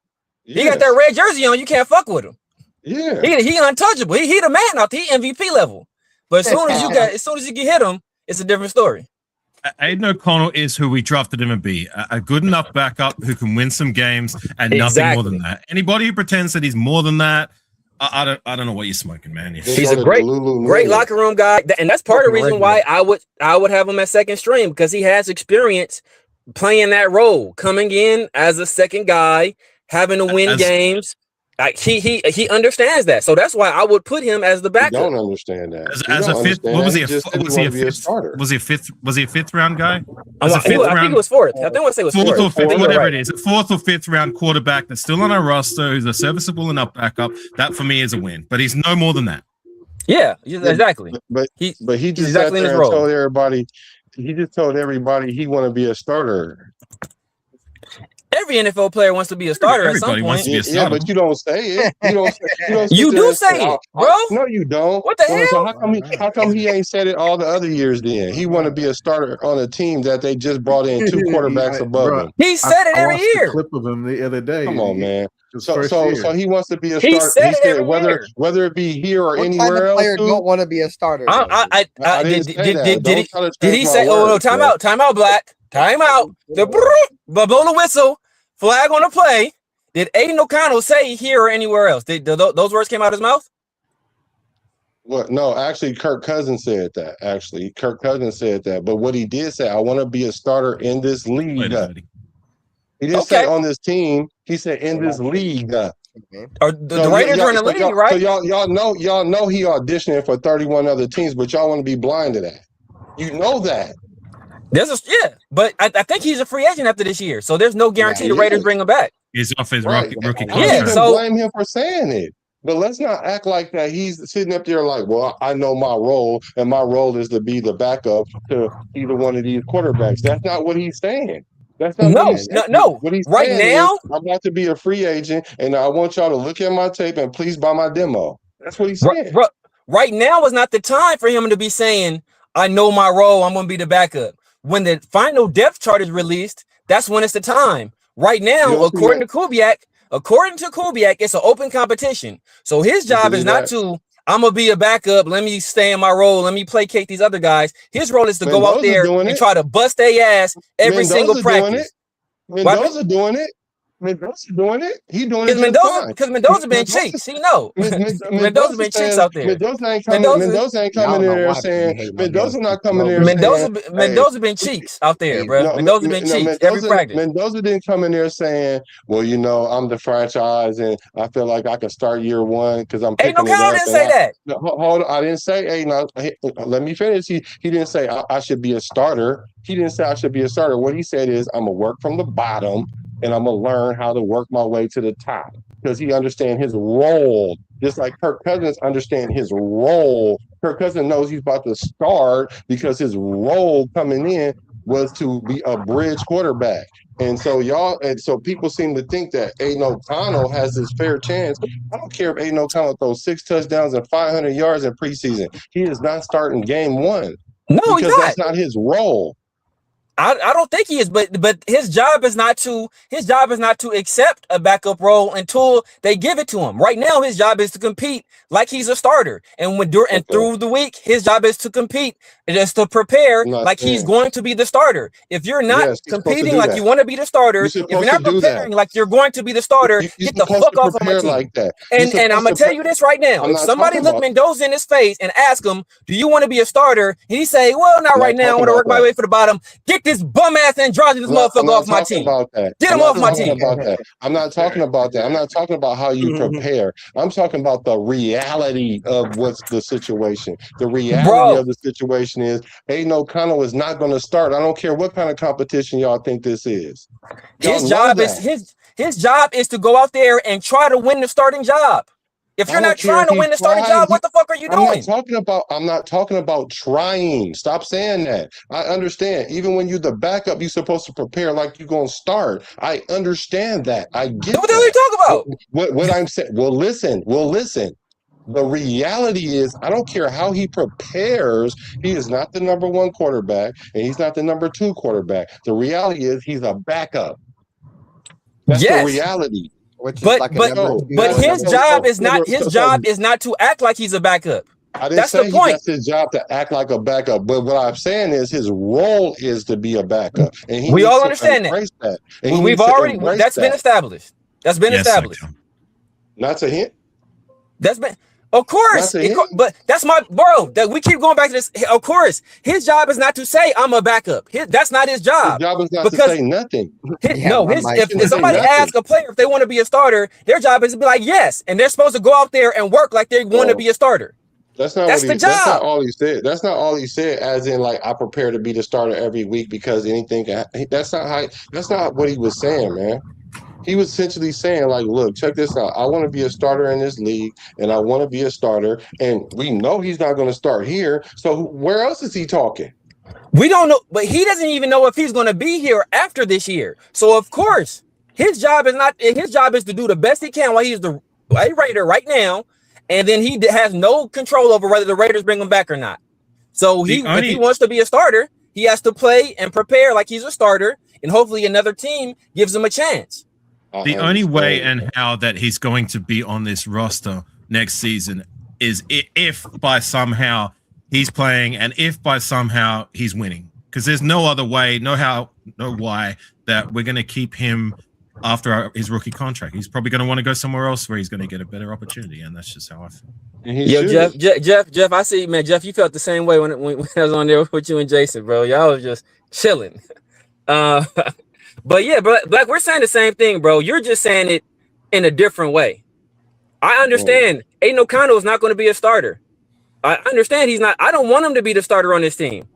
Yes. He got that red jersey on. You can't fuck with him. Yeah, he untouchable. He the man out. He MVP level. But as soon as you get hit him, it's a different story. Aiden O'Connell is who we drafted him to be, a good enough backup who can win some games and nothing more than that. Anybody who pretends that he's more than that, I don't know what you're smoking, man. He's a great locker room guy, and that's part of the reason why I would have him at second string, because he has experience playing that role, coming in as a second guy, having to win games. He understands that, so that's why I would put him as the backup. You don't understand that. As a fifth, what was he? Was he a fifth? Was he a fifth round guy? I think it was fourth. I think I want to say it was fourth or fifth, whatever right. it is. A fourth or fifth round quarterback that's still on our roster, who's a serviceable enough backup. That for me is a win, but he's no more than that. Yeah, exactly. But he just exactly sat there and told everybody. He just told everybody he want to be a starter. Every NFL player wants to be a starter at some point. Wants to be a starter. Yeah, but you don't say it. You do say it, bro. No, you don't. What the hell? So how come he ain't said it all the other years then? He want to be a starter on a team that they just brought in 2 quarterbacks above him. He said it every year. A clip of him the other day. Come on, man. So he wants to be a He starter. said it whether it be here or What anywhere kind of else. player don't want to be a starter? Did he say? Oh, time out, Black. Time out. Blow the whistle. Flag on the play. Did Aiden O'Connell say here or anywhere else? Did those words came out of his mouth? What? No, actually, Kirk Cousins said that. Kirk Cousins said that. But what he did say, I want to be a starter in this league. He didn't say on this team. He said in this league. The Raiders are in the league, right? So y'all know he auditioning for 31 other teams, but y'all want to be blind to that. You know that. But I think he's a free agent after this year, so there's no guarantee the Raiders bring him back. He's off his rookie contract. Yeah, so blame him for saying it. But let's not act like that. He's sitting up there like, well, I know my role, and my role is to be the backup to either one of these quarterbacks. That's not what he's saying. That's not no. What he's right now, I'm about to be a free agent, and I want y'all to look at my tape and please buy my demo. That's what he's saying. Right now is not the time for him to be saying, I know my role, I'm going to be the backup. When the final depth chart is released, that's when it's the time. Right now, according to Kubiak, it's an open competition. So his job is not to, I'm going to be a backup, let me stay in my role, let me placate these other guys. His role is to go out there and try to bust their ass every single practice. Mendoza doing it. Mendoza doing it. He doing it because Mendoza been cheeks. He know. Mendoza been cheeks out there. Mendoza ain't coming in there saying. Mendoza not coming in there. Mendoza been cheeks out there, bro. Mendoza been cheeks every practice. Mendoza didn't come in there saying, "Well, you know, I'm the franchise, and I feel like I can start year one because I'm." Ain't no Kyle didn't say that. Hold on, I didn't say. Hey, now let me finish. He didn't say I should be a starter. He didn't say I should be a starter. What he said is, I'm gonna work from the bottom. And I'm going to learn how to work my way to the top because he understands his role, just like Kirk Cousins understands his role. Kirk Cousins knows he's about to start because his role coming in was to be a bridge quarterback. And so so people seem to think that Aiden O'Connell has his fair chance. I don't care if Aiden O'Connell throws 6 touchdowns and 500 yards in preseason. He is not starting game 1. No, because he's not. That's not his role. I don't think he is, but his job is not to accept a backup role until they give it to him. Right now, his job is to compete like he's a starter, and through the week, his job is to compete, just to prepare like he's going to be the starter. If you're not competing like you want to be the starter, if you're not preparing like you're going to be the starter, get the fuck off of my team. Like that. And I'm gonna tell you this right now: if somebody look Mendoza in his face and ask him, "Do you want to be a starter?" and he say, "Well, not right now. I want to work my way for the bottom." Get this bum ass androgynous motherfucker off my team. Get him off my team. I'm not talking about that. I'm not talking about how you prepare. I'm talking about the reality of what's the situation. The reality of the situation is Aiden O'Connell is not going to start. I don't care what kind of competition y'all think this is. His job is to go out there and try to win the starting job. If you're not trying to win the starting job, what the fuck are you doing? I'm not talking about trying. Stop saying that. I understand. Even when you're the backup, you're supposed to prepare like you're going to start. I understand that. I get what the hell are you talking about? What I'm saying. Well, listen. The reality is, I don't care how he prepares. He is not the number 1 quarterback, and he's not the number 2 quarterback. The reality is, he's a backup. That's the reality. But his job is not to act like he's a backup. I didn't say that's his job to act like a backup. But what I'm saying is his role is to be a backup, and we all understand that. We've already been established. That's been established. That's a hint. That's been. Of course, but that's my bro. That we keep going back to this. Of course, his job is not to say I'm a backup. That's not his job. His job is not to say nothing. If somebody asks a player if they want to be a starter, their job is to be like yes, and they're supposed to go out there and work like they want to be a starter. That's not the job. That's not all he said. That's not all he said. As in, like, I prepare to be the starter every week because anything. That's not what he was saying, man. He was essentially saying, like, look, check this out. I want to be a starter in this league, and I want to be a starter. And we know he's not going to start here. So where else is he talking? We don't know, but he doesn't even know if he's going to be here after this year. So of course, his job is to do the best he can while he's the Raider right now, and then he has no control over whether the Raiders bring him back or not. So if he wants to be a starter, he has to play and prepare like he's a starter, and hopefully another team gives him a chance. The only way and how that he's going to be on this roster next season is if by somehow he's playing and if by somehow he's winning. Because there's no other way, no how, no why that we're going to keep him after his rookie contract. He's probably going to want to go somewhere else where he's going to get a better opportunity, and that's just how I feel. Yo, Jeff, I see, man. Jeff, you felt the same way when I was on there with you and Jason, bro. Y'all was just chilling. But yeah, Black, we're saying the same thing, bro. You're just saying it in a different way. I understand Aiden O'Connell is not going to be a starter. I understand he's not. I don't want him to be the starter on this team.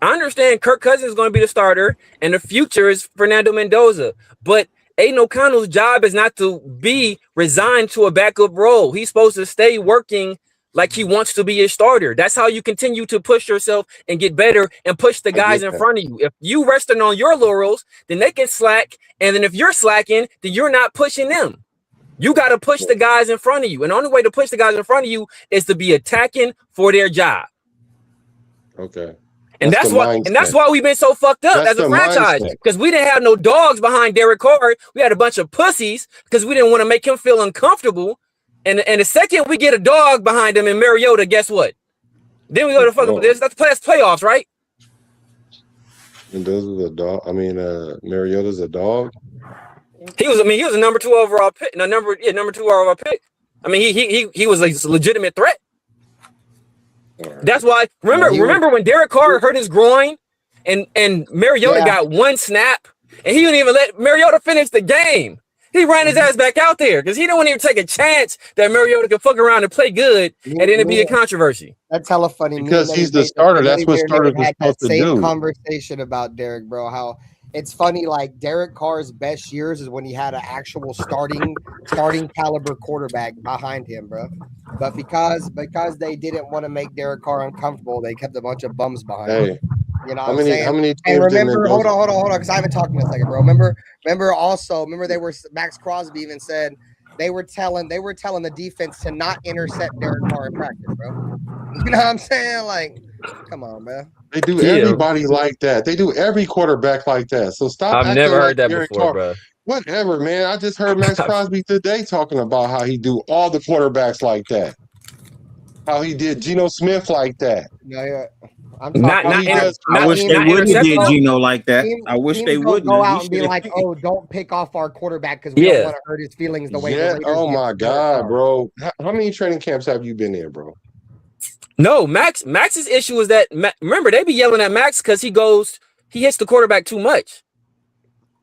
I understand Kirk Cousins is going to be the starter, and the future is Fernando Mendoza. But Aiden O'Connell's job is not to be resigned to a backup role. He's supposed to stay working like he wants to be a starter. That's how you continue to push yourself and get better and push the guys in front of you. If you resting on your laurels, then they can slack. And then if you're slacking, then you're not pushing them. You got to push the guys in front of you. And the only way to push the guys in front of you is to be attacking for their job. Okay. And that's why we've been so fucked up as a franchise, because we didn't have no dogs behind Derek Carr. We had a bunch of pussies because we didn't want to make him feel uncomfortable. And the second we get a dog behind him in Mariota, guess what? Then we go to fucking that's playoffs, right? And those are the dog. I mean, Mariota's a dog. He was a number 2 overall pick. Number 2 overall pick. I mean, he was a legitimate threat. Right. That's why. Remember when Derek Carr hurt his groin, and Mariota got one snap, and he didn't even let Mariota finish the game. He ran his ass back out there because he didn't want to even take a chance that Mariota could fuck around and play good, and then it'd be a controversy. That's hella funny. Because he's the starter. That's what starters are supposed to do. Conversation about Derek, bro. How it's funny, like Derek Carr's best years is when he had an actual starting caliber quarterback behind him, bro. But because they didn't want to make Derek Carr uncomfortable, they kept a bunch of bums behind him. You know what I'm saying? How many and remember, hold on, because I haven't talked in a second, bro. Remember Maxx Crosby even said they were telling the defense to not intercept Derek Carr in practice, bro. You know what I'm saying? Like, come on, man. They do everybody like that. They do every quarterback like that. So stop. I've never heard that before, bro. Whatever, man. I just heard Maxx Crosby today talking about how he do all the quarterbacks like that. How he did Geno Smith like that. Yeah. I wish they wouldn't have did Geno like that. I wish they wouldn't go out and be like, "Oh, don't pick off our quarterback because we don't want to hurt his feelings the way." Yeah. Oh my God, bro. How many training camps have you been in, bro? No, Max's issue is that remember they be yelling at Maxx because he hits the quarterback too much.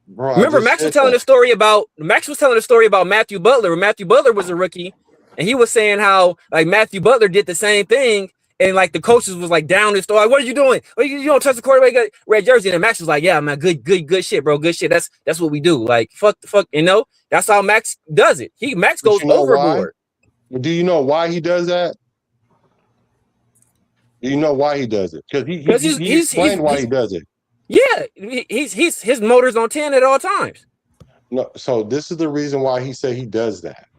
Bro, remember Maxx was telling a story about Matthew Butler when Matthew Butler was a rookie, and he was saying how like Matthew Butler did the same thing. And like the coaches was like down his throat, like, what are you doing? You don't touch the quarterback, got red jersey. And Maxx was like, yeah, man, good shit, bro. Good shit. That's what we do. Like, fuck, you know, that's how Maxx does it. Maxx goes overboard. Do you know why he does that? Do you know why he does it? Because he explained why he does it. Yeah, his motor's on 10 at all times. No, so this is the reason why he said he does that.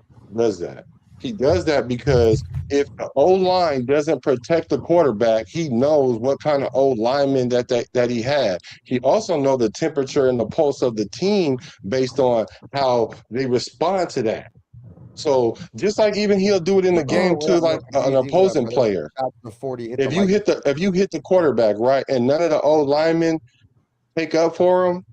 He does that because if the O-line doesn't protect the quarterback, he knows what kind of O-lineman that he had. He also knows the temperature and the pulse of the team based on how they respond to that. So just like even he'll do it in the game too, like an opposing player. If you hit the quarterback right, and none of the O-linemen take up for him,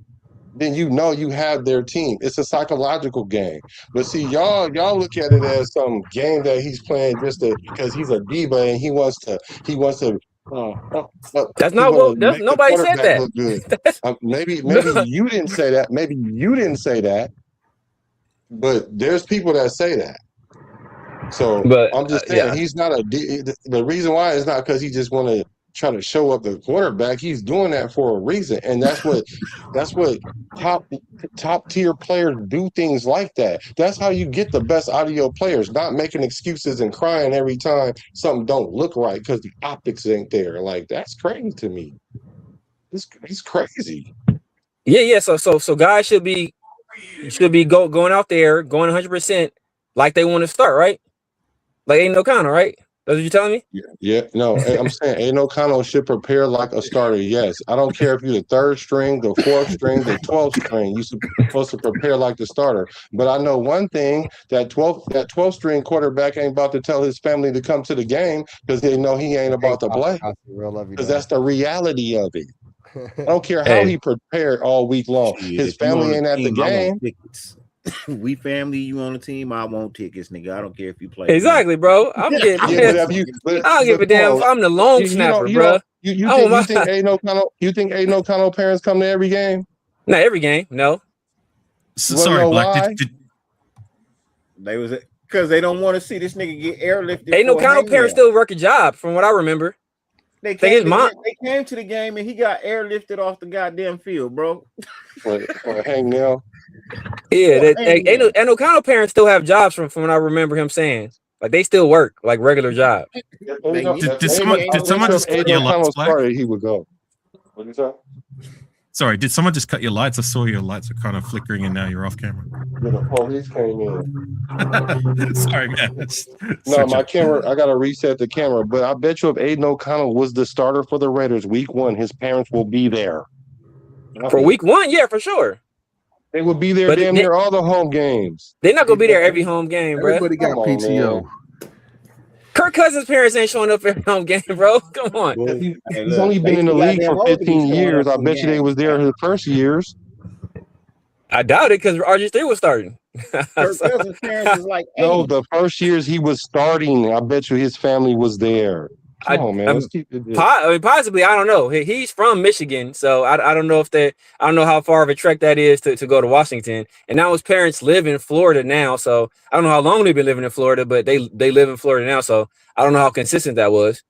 then you know you have their team. It's a psychological game. But see, y'all look at it as some game that he's playing just because he's a diva and he wants to That's not what nobody said that. Look good. Maybe you didn't say that. Maybe you didn't say that. But there's people that say that. So I'm just saying he's not the reason why is not because he just want to try to show up the quarterback. He's doing that for a reason, and that's what top tier players do, things like that. That's how you get the best out of your players, not making excuses and crying every time something don't look right because the optics ain't there. Like, that's crazy to me. He's crazy. Yeah. So guys should be going out there going 100% like they want to start, right? Like Aiden O'Connell, right? That's what you're telling me? Yeah. No, I'm saying Aiden O'Connell should prepare like a starter. Yes. I don't care if you're the 3rd string, the 4th string, the 12th string. You're supposed to prepare like the starter. But I know one thing, that 12th string quarterback ain't about to tell his family to come to the game because they know he ain't about to play. Because that's the reality of it. I don't care how he prepared all week long. His family ain't at the game. We family, you on the team, I want tickets, nigga. I don't care if you play. Exactly, bro. I'm getting. I don't give a damn if I'm the long snapper, bro. You think Aiden O'Connell parents come to every game? Not every game, no. Sorry, Black. They was because they don't want to see this nigga get airlifted. Ain't no O'Connell parents still work a job, from what I remember. They came to the game and he got airlifted off the goddamn field, bro. For hang now. Yeah, and O'Connell parents still have jobs from what I remember him saying. Like they still work like regular job. Did someone just cut your lights, Black? He would go. What did you say? Sorry, did someone just cut your lights? I saw your lights are kind of flickering and now you're off camera. Yeah, the police came in. Sorry, man. No, my camera, I got to reset the camera. But I bet you if Aiden O'Connell was the starter for the Raiders week 1, his parents will be there. For week 1, yeah, for sure. They will be there damn near all the home games. They're not going to be there every home game, bro. Everybody got PTO. Kirk Cousins' parents ain't showing up every home game, bro. Come on. Well, he's only been in the league for 15 years. I bet you they was there his first years. I doubt it because RG3 was starting. Kirk Cousins' parents is like, no, the first years he was starting, I bet you his family was there. Come on, man. Let's keep it. Possibly, I don't know. He's from Michigan, so I don't know I don't know how far of a trek that is to go to Washington. And now his parents live in Florida now, so I don't know how long they've been living in Florida, but they live in Florida now, so I don't know how consistent that was.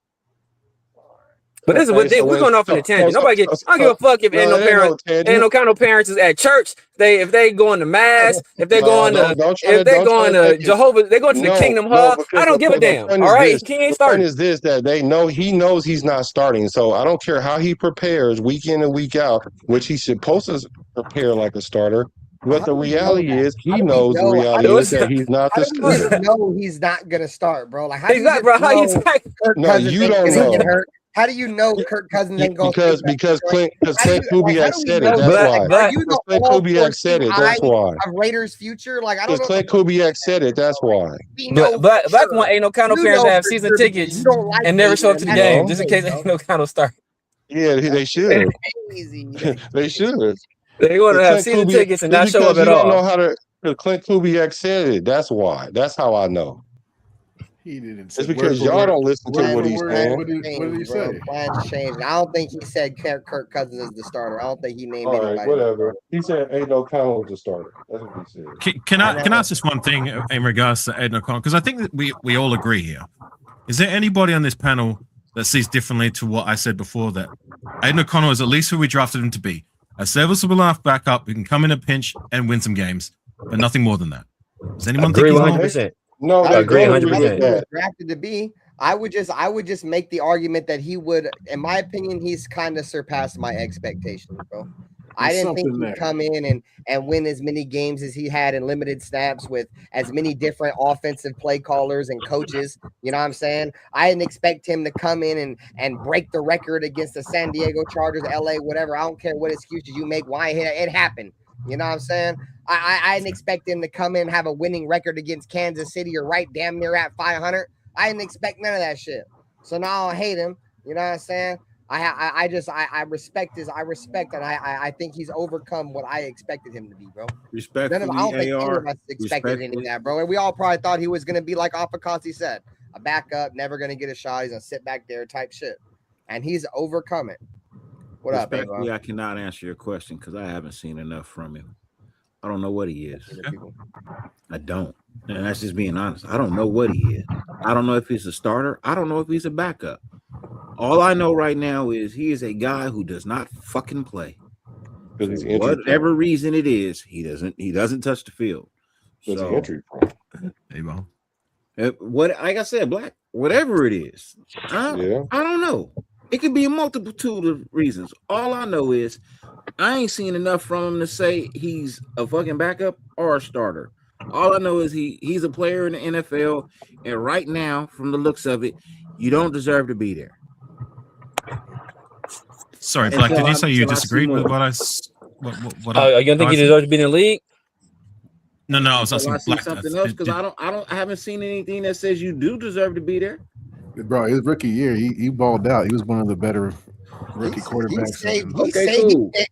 But this is what we're going off on a tangent. I don't give a fuck if ain't no kind of parents is at church. If they going to mass, if they're going to Jehovah, they're going to the Kingdom Hall. I don't give a damn. All right, he ain't starting. The point is this, that he knows he's not starting. So I don't care how he prepares week in and week out, which he's supposed to prepare like a starter. But the reality is, he knows the reality is that he's not the starter. No, he's not gonna start, bro. Like, how do you No, you don't know. How do you know Kirk Cousins ain't going because Clint Kubiak said it. That's why. Clint Kubiak said it. That's why. Of Raiders' future, like I don't know. Clint Kubiak said it. That's why. Black one ain't no O'Connell parents have season tickets and never show up to the game just in case ain't no O'Connell start. Yeah, they should. They should. They want to have season tickets and not show up at all. You don't know how to. Clint Kubiak said it. That's why. That's how I know. He didn't. It's because y'all don't listen to what he's saying. What did he say? Plans changed. I don't think he said Kirk Cousins is the starter. I don't think he named anybody. Right, whatever. He said Aiden O'Connell was the starter. That's what he said. Can I ask just one thing in regards to Aiden O'Connell? Because I think that we all agree here. Is there anybody on this panel that sees differently to what I said before, that Aiden O'Connell is at least who we drafted him to be? A serviceable enough backup who can come in a pinch and win some games, but nothing more than that. Does anyone think he's 100%? No, I agree 100%. Drafted to be, I would just make the argument that he would, in my opinion, he's kind of surpassed my expectations, bro. I didn't think he'd come in and win as many games as he had in limited snaps with as many different offensive play callers and coaches. You know what I'm saying? I didn't expect him to come in and break the record against the San Diego Chargers, LA, whatever. I don't care what excuses you make. Why it happened? You know what I'm saying? I didn't expect him to come in and have a winning record against Kansas City or right damn near at 500. I didn't expect none of that shit. So now I hate him. You know what I'm saying? I respect and I think he's overcome what I expected him to be, bro. Respectfully, I don't think any AR, of us expected any of that, bro. And we all probably thought he was going to be like Afakasi said, a backup, never going to get a shot. He's going to sit back there type shit. And he's overcome it. What up, respectfully, I cannot answer your question because I haven't seen enough from him. I don't know what he is. I don't. And that's just being honest. I don't know what he is. I don't know if he's a starter. I don't know if he's a backup. All I know right now is he is a guy who does not fucking play. For whatever reason it is, he doesn't touch the field. So, hey, Bo. What, like I said, Black, whatever it is, I don't know. It could be a multitude of reasons. All I know is I ain't seen enough from him to say he's a fucking backup or a starter. All I know is he's a player in the NFL, and right now, from the looks of it, you don't deserve to be there. Sorry, Black. Did you say you disagreed with what I? What you don't think he deserves to be in the league? No, I was asking Black. Something else because I haven't seen anything that says you do deserve to be there. Bro, his rookie year, he balled out. He was one of the better rookie quarterbacks.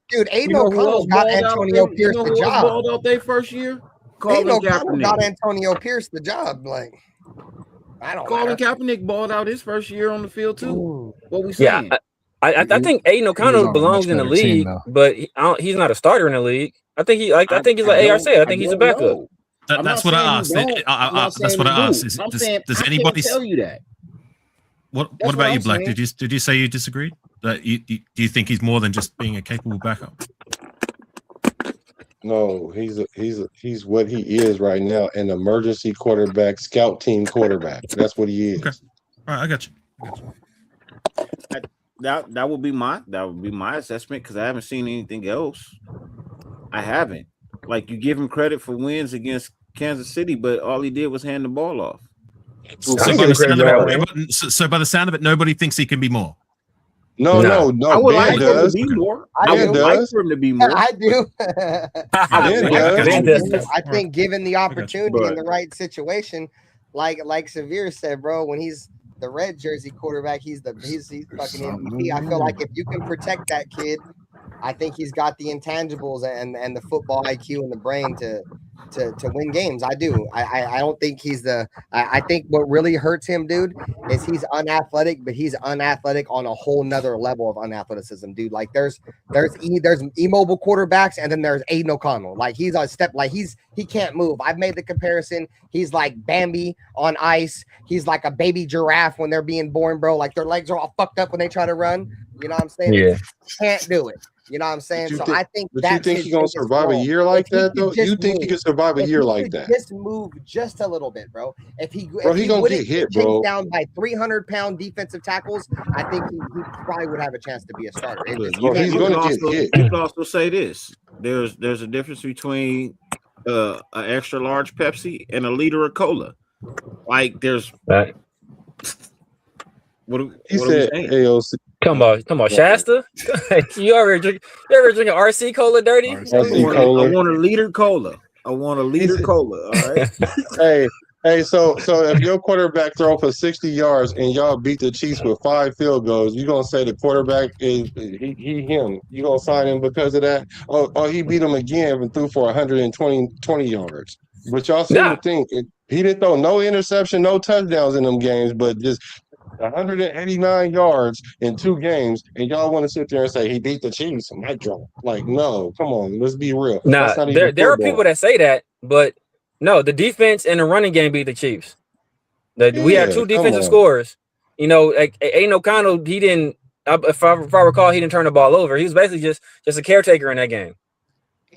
Dude, Aiden O'Connell got Antonio Pierce the job. Balled out their first year. Aiden O'Connell got Antonio Pierce the job. Like, I don't. Colin Kaepernick balled out his first year on the field too. What we saying? Yeah, I think Aiden O'Connell belongs in the league, but he's not a starter in the league. I think he's like AR said. I think he's a backup. That's what I asked. That's what I asked. Does anybody tell you that? What about you, Black? Did you say you disagreed? That do you think he's more than just being a capable backup? No, he's what he is right now, an emergency quarterback, scout team quarterback. That's what he is. Okay. All right, I got you. That would be my assessment because I haven't seen anything else. I haven't. Like, you give him credit for wins against Kansas City, but all he did was hand the ball off. So by the sound of it, nobody thinks he can be more. No. I would like for him to be more. I would like for him to be more. I do. I think given the opportunity in the right situation, like Severe said, bro, when he's the red jersey quarterback, he's fucking MVP. I feel like if you can protect that kid, I think he's got the intangibles and the football IQ and the brain to win games. I do. I don't think he's I think what really hurts him, dude, is he's unathletic, but he's unathletic on a whole nother level of unathleticism, dude. Like there's immobile quarterbacks, and then there's Aiden O'Connell. Like he's a step, like he can't move. I've made the comparison. He's like Bambi on ice. He's like a baby giraffe when they're being born, bro. Like their legs are all fucked up when they try to run. You know what I'm saying? Yeah. Can't do it. You know what I'm saying? So I think that. You think he's gonna survive a year like that, though? You think he can survive a year like that? Just move just a little bit, bro. If he gonna get hit, bro. Down by 300-pound defensive tackles, I think he probably would have a chance to be a starter. He's gonna get hit. You can also say this: there's a difference between an extra large Pepsi and a liter of cola. Like there's. What he said, AOC. Come on, Shasta. You ever drinking RC cola, dirty? I want a liter cola. All right. Hey. So if your quarterback throw for 60 yards and y'all beat the Chiefs with 5 field goals, you gonna say the quarterback is him? You gonna sign him because of that? Oh, he beat him again and threw for 120 yards. But y'all seem to think he didn't throw no interception, no touchdowns in them games, but just 189 yards in 2 games, and y'all want to sit there and say he beat the Chiefs? Mic drop. Like, no, come on, let's be real. Nah, there are people that say that, but no, the defense and the running game beat the Chiefs. We had 2 defensive scores. You know, like Aiden O'Connell, he didn't. If I recall, he didn't turn the ball over. He was basically just a caretaker in that game.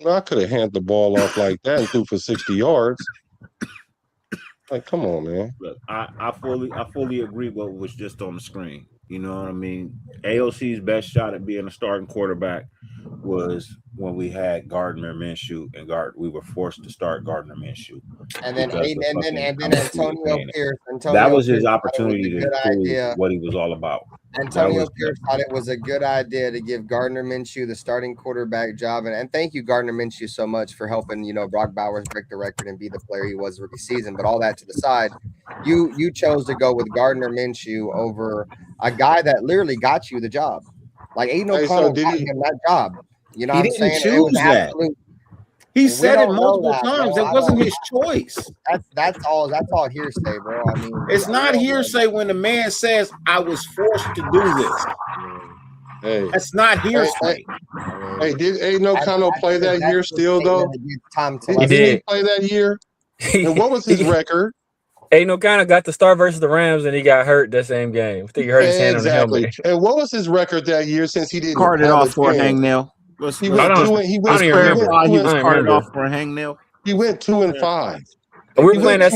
I could have handed the ball off like that and threw for 60 yards. Like, come on, man. Look, I fully agree with what was just on the screen. You know what I mean? AOC's best shot at being a starting quarterback was when we had Gardner Minshew, and we were forced to start Gardner Minshew. And then Antonio Pierce. That was his opportunity to prove what he was all about. Antonio Pierce thought it was a good idea to give Gardner Minshew the starting quarterback job. And thank you, Gardner Minshew, so much for helping, Brock Bowers break the record and be the player he was rookie season. But all that to the side, you chose to go with Gardner Minshew over a guy that literally got you the job. Like Aiden O'Connell got him that job. You know what I'm saying? He didn't choose that. He said it multiple times. It wasn't his choice. That's all hearsay, bro. I mean, it's not hearsay when the man says, "I was forced to do this." Hey, that's not hearsay. Hey, did Aiden O'Connell play that year still though? He did play that year. And what was his record? Aiden O'Connell got the start versus the Rams, and he got hurt that same game. I think he hurt his hand on the helmet. And what was his record that year since he didn't carted off for a hangnail? He went 2 and 5. He was carted off for a hangnail. He went 2 and 5. We were playing that.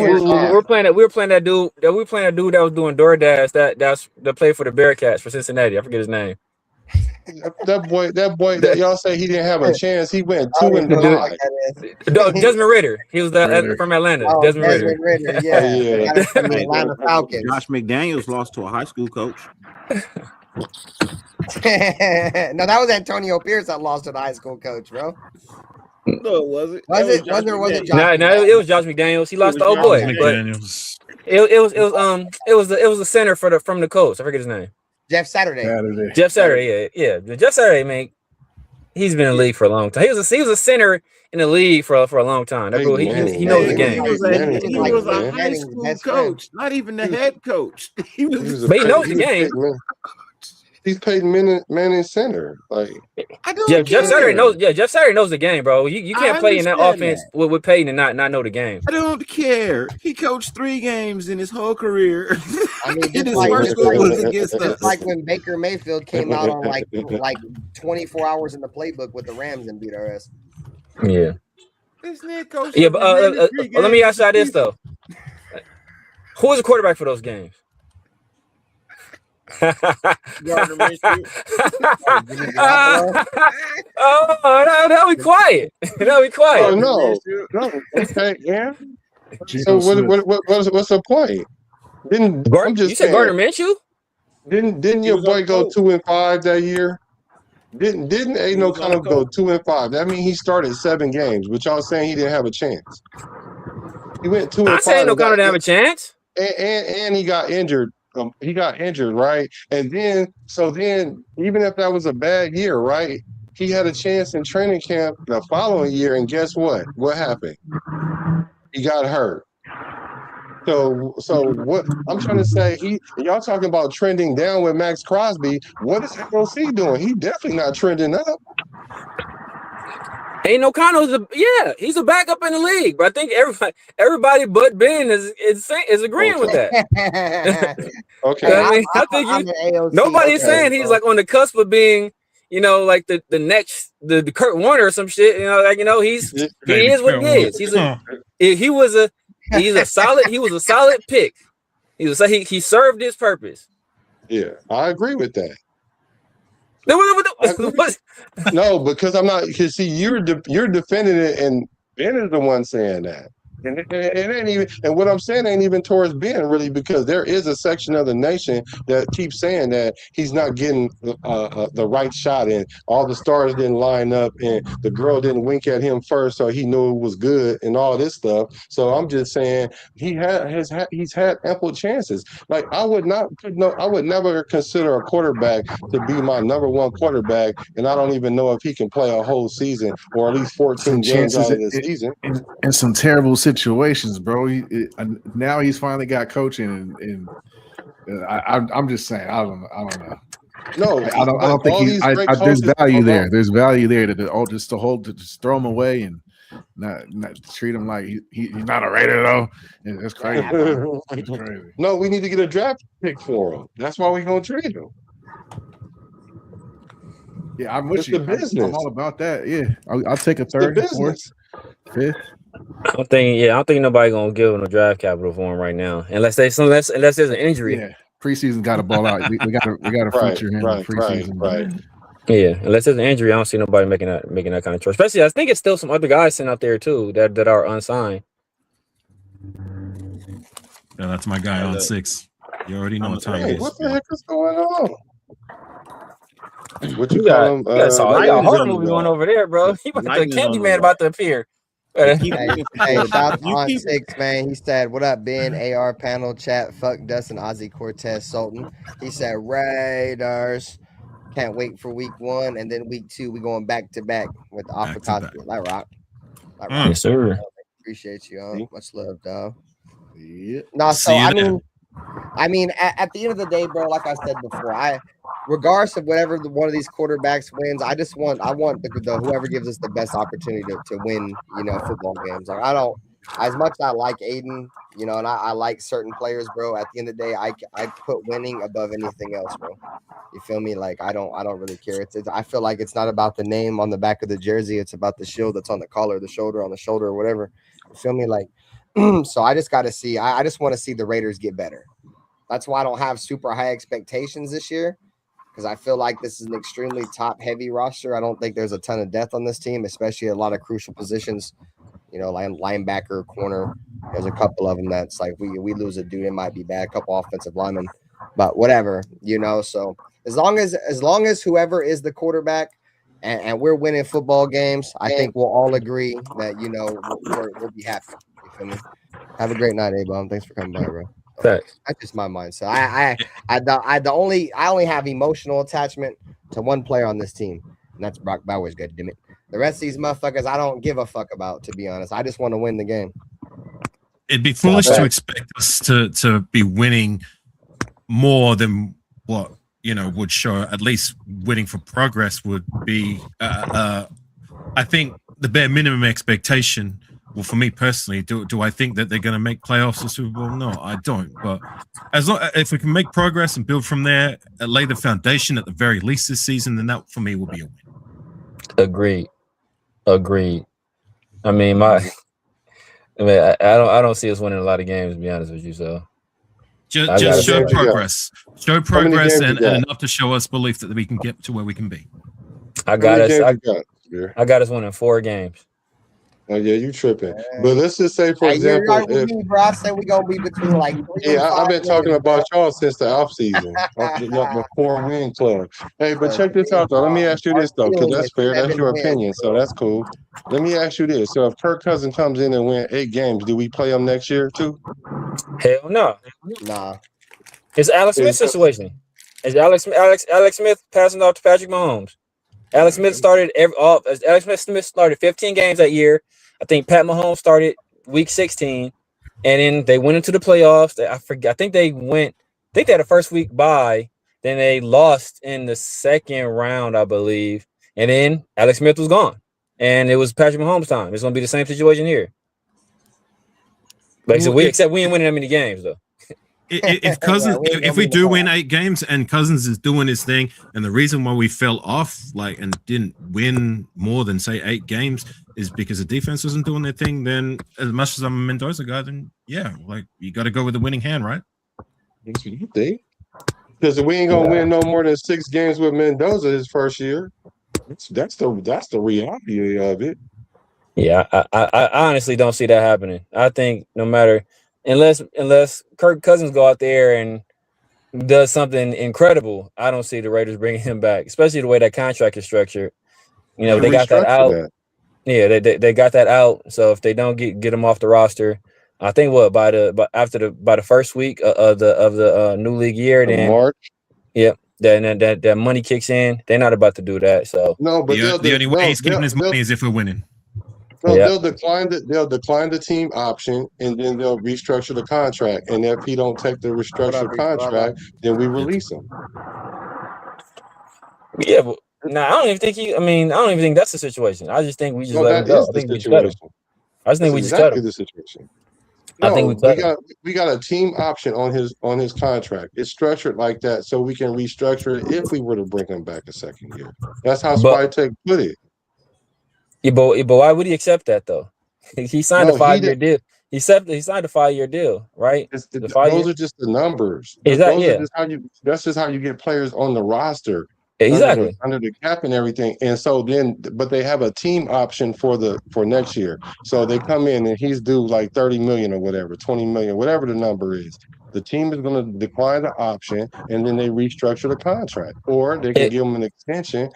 We were playing that dude. That was doing DoorDash. That's the play for the Bearcats for Cincinnati. I forget his name. That boy that y'all say he didn't have a chance. He went 2 and 5. Desmond Ritter. He was from Atlanta. Desmond Ritter. Yeah. Atlanta Falcons. Josh McDaniels lost to a high school coach. No, that was Antonio Pierce that lost to the high school coach, bro. No, it wasn't. Was it Josh No, it was Josh McDaniels. He lost to old boy. But it was the center from the coach. I forget his name. Jeff Saturday. Jeff Saturday, yeah. Jeff Saturday, man, he's been in the league for a long time. He was a center in the league for a long time. He knows the game. He was a high school coach, not even the head coach. But he knows the game. He's paid Manning center. Like Jeff Saturday knows. Yeah, Jeff Saturday knows the game, bro. You can't play in that offense with Peyton and not know the game. I don't care. He coached 3 games in his whole career. I mean, it's like when Baker Mayfield came out on like 24 hours in the playbook with the Rams and beat our ass. Yeah. This nigga coach. Yeah, but let me ask you this though: who was the quarterback for those games? Oh, that'll be quiet. That'll be quiet. Oh no. Okay, yeah. So what's the point? You said Gardner Minshew? Didn't your boy go 2 and 5 that year? Didn't Aiden O'Connell go 2 and 5? That means he started 7 games, but y'all saying he didn't have a chance. He went 2 and 5. I'm saying O'Connell didn't have a chance. And he got injured. He got injured, right? And then even if that was a bad year, right? He had a chance in training camp the following year, and guess what? What happened? He got hurt. So what I'm trying to say, y'all talking about trending down with Maxx Crosby. What is LC doing? He definitely not trending up. Aiden O'Connell's he's a backup in the league, but I think everybody but Ben is agreeing with that. Okay. I think nobody's saying he's like on the cusp of being, like the next the Kurt Warner or some shit. He is what he is. He was a solid pick. He served his purpose. Yeah, I agree with that. No, because I'm not. Because see, you're defending it, and Ben is the one saying that. And it ain't even. And what I'm saying ain't even towards Ben really, because there is a section of the nation that keeps saying that he's not getting the right shot, and all the stars didn't line up, and the girl didn't wink at him first, so he knew it was good, and all this stuff. So I'm just saying he's had ample chances. Like I would never consider a quarterback to be my number 1 quarterback, and I don't even know if he can play a whole season or at least 14 games out of the season. In some terrible situations, bro. Now he's finally got coaching, and I'm just saying, I don't know. No, I don't think there's value there. There's value there to just throw him away and not treat him like he's not a Raider though. That's crazy. It's crazy. No, we need to get a draft pick for him. That's why we're gonna trade him. Yeah, I'm with you. I'm all about that. Yeah, I'll take a 3rd, 4th, 5th. I don't think nobody gonna give him a draft capital for him right now, unless there's an injury. Yeah, preseason got to ball out. We got to feature him in preseason. Right. Yeah, unless there's an injury, I don't see nobody making that kind of choice. Especially, I think it's still some other guys sitting out there too that are unsigned. Yeah, that's my guy on 6. You already know what time it is. What the heck is going on? What you got? Horror movie going over there, bro. Candyman about to appear. Hey, shout on 6, man. He said, "What up, Ben? AR panel chat. Fuck Dustin, Ozzy Cortez, Sultan." He said, "Raiders can't wait for week 1, and then week 2 we going back to back with the Afakasi. Like rock, Yes, sir. Appreciate you. Much love, dog. Yeah. No, so I mean, at the end of the day, bro, like I said before, regardless of whatever one of these quarterbacks wins, I want the whoever gives us the best opportunity to win, football games. Like I don't, as much as I like Aiden, and I like certain players, bro. At the end of the day, I put winning above anything else, bro. You feel me? Like I don't really care. I feel like it's not about the name on the back of the jersey. It's about the shield that's on the collar, the shoulder on the shoulder, or whatever. You feel me? Like, so I just got to see. I just want to see the Raiders get better. That's why I don't have super high expectations this year, because I feel like this is an extremely top-heavy roster. I don't think there's a ton of depth on this team, especially a lot of crucial positions. Linebacker, corner. There's a couple of them that's like we lose a dude, it might be bad. A couple offensive linemen, but whatever, So as long as whoever is the quarterback and we're winning football games, I think we'll all agree that we'll be happy. You feel me? Have a great night, A-Bomb. Thanks for coming by, bro. Thanks. That's just my mindset. I only have emotional attachment to one player on this team, and that's Brock Bowers. God damn it. The rest of these motherfuckers, I don't give a fuck about, to be honest. I just want to win the game. It'd be foolish to expect us to be winning more than what would show. At least winning for progress would be. I think the bare minimum expectation. Well, for me personally, do I think that they're going to make playoffs or Super Bowl? No, I don't. But if we can make progress and build from there, lay the foundation at the very least this season, then that for me will be a win. Agreed. I mean, I don't see us winning a lot of games, to be honest with you. So just show progress. Show progress and enough to show us belief that we can get to where we can be. I got us winning 4 games. Oh yeah, you tripping. But let's just say, for example, I said we're gonna be between like 3 and 5 I've been talking about y'all since the offseason. The 4-win club. Hey, but check this out though. Let me ask you this though, because that's fair. That's your opinion, so that's cool. Let me ask you this: so if Kirk Cousins comes in and win 8 games, do we play him next year too? Hell no. Nah. It's Alex Smith situation. It's Alex Smith passing off to Patrick Mahomes. Alex Smith started 15 games that year. I think Pat Mahomes started week 16, and then they went into the playoffs. I think they had a first week bye. Then they lost in the second round, I believe. And then Alex Smith was gone, and it was Patrick Mahomes' time. It's going to be the same situation here. Except we ain't winning that many games though. If Cousins, if we do win 8 games and Cousins is doing his thing, and the reason why we fell off and didn't win more than say 8 games is because the defense wasn't doing their thing, then as much as I'm a Mendoza guy, then yeah, you got to go with the winning hand, right? That's what you think. Because we ain't gonna win no more than 6 games with Mendoza his first year. That's the reality of it. Yeah, I honestly don't see that happening. I think no matter. Unless Kirk Cousins go out there and does something incredible, I don't see the Raiders bringing him back, especially the way that contract is structured. They got that out. Yeah, they got that out. So if they don't get him off the roster, I think by the first week of the new league year, then March. Yeah, that money kicks in. They're not about to do that. So no, but the only way he's keeping his money is if we're winning. No, they'll decline the team option, and then they'll restructure the contract. And if he don't take the restructured contract, then we release him. Yeah, but I don't even think that's the situation. I just think we just let him go. I think we just cut him. I just think we just cut him. The situation. No, I think we got a team option on his contract. It's structured like that, so we can restructure it if we were to bring him back a second year. That's how Spytek put it. Yeah, but why would he accept that though? He signed a 5-year deal. He signed a 5-year deal, right? Those are just the numbers. That's just how you get players on the roster. Exactly. Under the cap and everything. And so but they have a team option for next year. So they come in and he's due like 30 million or whatever, 20 million, whatever the number is. The team is going to decline the option and then they restructure the contract, or they can give him an extension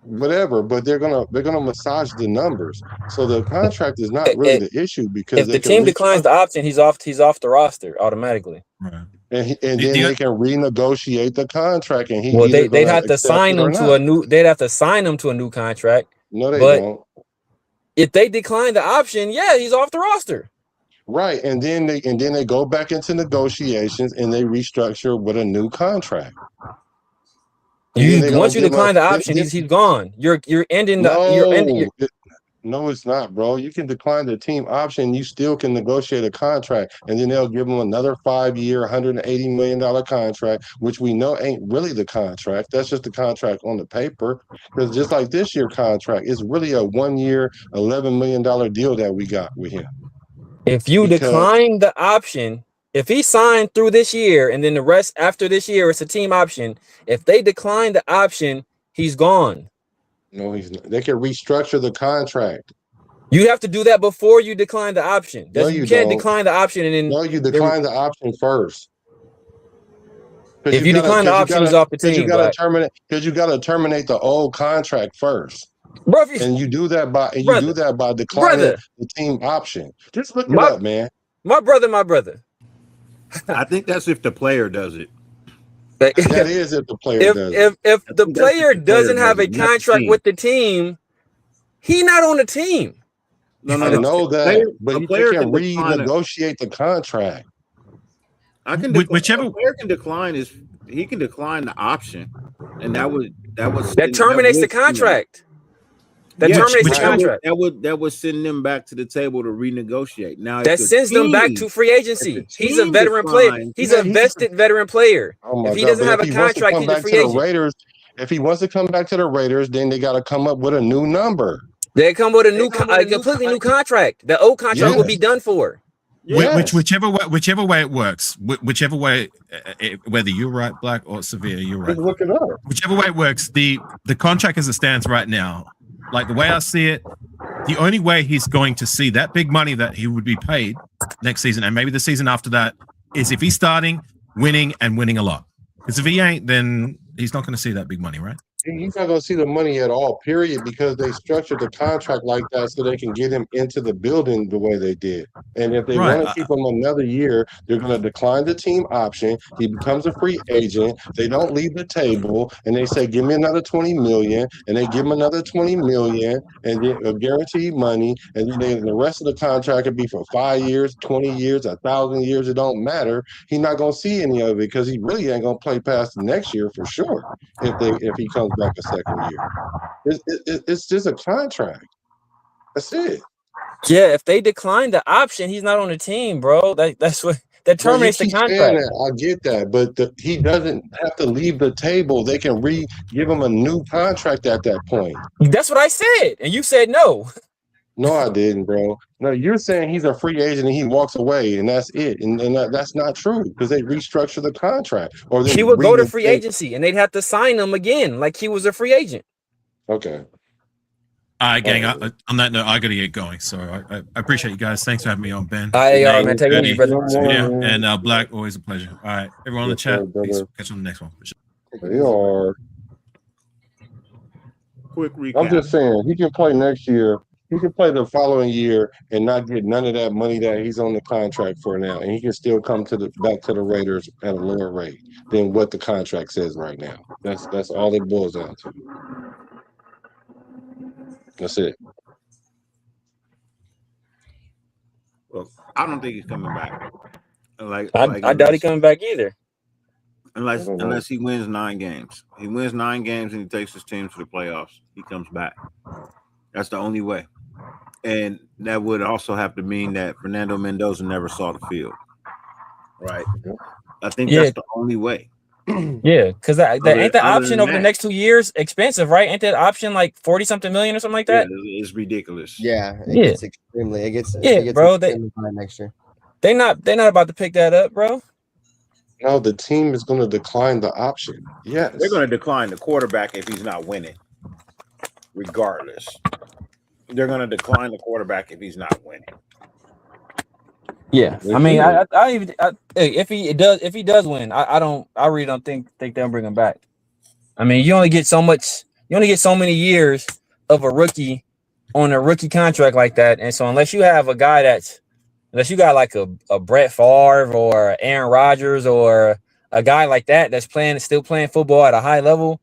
whatever, but they're gonna massage the numbers. So the contract is not really the issue because if the team declines the option, he's off the roster automatically. Right. And then they can renegotiate the contract, and they'd have to sign him to a new. They'd have to sign him to a new contract. No, they don't. If they decline the option, yeah, he's off the roster. Right, and then they go back into negotiations and they restructure with a new contract. Once you decline the option, he's gone. You're ending the. No, it's not, bro. You can decline the team option. You still can negotiate a contract, and then they'll give him another 5-year, $180 million contract, which we know ain't really the contract. That's just the contract on the paper. Because just like this year contract, it's really a 1-year, $11 million deal that we got with him. If you decline the option, if he signed through this year, and then the rest after this year, it's a team option. If they decline the option, he's gone. No, he's not. They can restructure the contract. You have to do that before you decline the option. No, you can't decline the option and then. No, you decline the option first. If you decline the option, he's off the team. Because you got to terminate the old contract first. Bro, and you do that by declining the team option. Just look it up, man. My brother. I think that's if the player does it. That is if the player does it. If the player doesn't have a contract with the team, he not on the team. No, I know that, but the player can renegotiate the contract. Whichever player can decline he can decline the option, and that terminates the contract. That terminates the contract. That would send them back to the table to renegotiate. Now that sends them back to free agency. He's a veteran player. He's a vested veteran player. If he doesn't have a contract, he's a free agent. If he wants to come back to the Raiders, then they got to come up with a new number. They come with a completely new contract. The old contract will be done for. Yes. Whichever way it works, whichever way, whether you're right, Black, or Severe, you're right. Just look it up. Whichever way it works, the contract as it stands right now, like the way I see it, the only way he's going to see that big money that he would be paid next season, and maybe the season after that, is if he's starting, winning, and winning a lot. Because if he ain't, then he's not going to see that big money, right? He's not going to see the money at all, period, because they structured the contract like that so they can get him into the building the way they did. And if they want to keep him another year, they're going to decline the team option. He becomes a free agent. They don't leave the table, and they say, give me another $20 million, and they give him another $20 million, and then guaranteed money, and then the rest of the contract could be for 5 years, 20 years, 1,000 years. It don't matter. He's not going to see any of it because he really ain't going to play past the next year for sure if he comes back a second year. It's just a contract. That's it. Yeah, if they decline the option, he's not on the team, bro. That's what that terminates the contract. I get that, but he doesn't have to leave the table. They can give him a new contract at that point. That's what I said, and you said no. No, I didn't, bro. No, you're saying he's a free agent and he walks away, and that's it. And that's not true because they restructure the contract. Or he would go to free agency, and they'd have to sign him again like he was a free agent. Okay. All right, gang. On that note, I got to get going. So I appreciate you guys. Thanks for having me on, Ben. All right, man. Take it easy, brother. Yeah, and Black, always a pleasure. All right, everyone on the chat. Peace. Catch you on the next one. They are. Quick recap. I'm just saying he can play next year. He can play the following year and not get none of that money that he's on the contract for now, and he can still come back to the Raiders at a lower rate than what the contract says right now. That's all it boils down to. That's it. Well, I don't think he's coming back. I doubt he's coming back either. Unless he wins 9 games. He wins 9 games and he takes his team to the playoffs. He comes back. That's the only way. And that would also have to mean that Fernando Mendoza never saw the field. Right. I think that's the only way. Yeah, because ain't the option over the next 2 years expensive, right? Ain't that option like 40-something million or something like that? Yeah, it's ridiculous. Yeah, it gets bro. Next year. They're not about to pick that up, bro. No, the team is going to decline the option. Yes, they're going to decline the quarterback if he's not winning. Regardless, they're going to decline the quarterback if he's not winning. Yeah, I mean, if he does win, I really don't think they'll bring him back. I mean, you only get so much You only get so many years of a rookie on a rookie contract like that. And so unless you have a guy unless you got like a Brett Favre or Aaron Rodgers or a guy like that that's still playing football at a high level,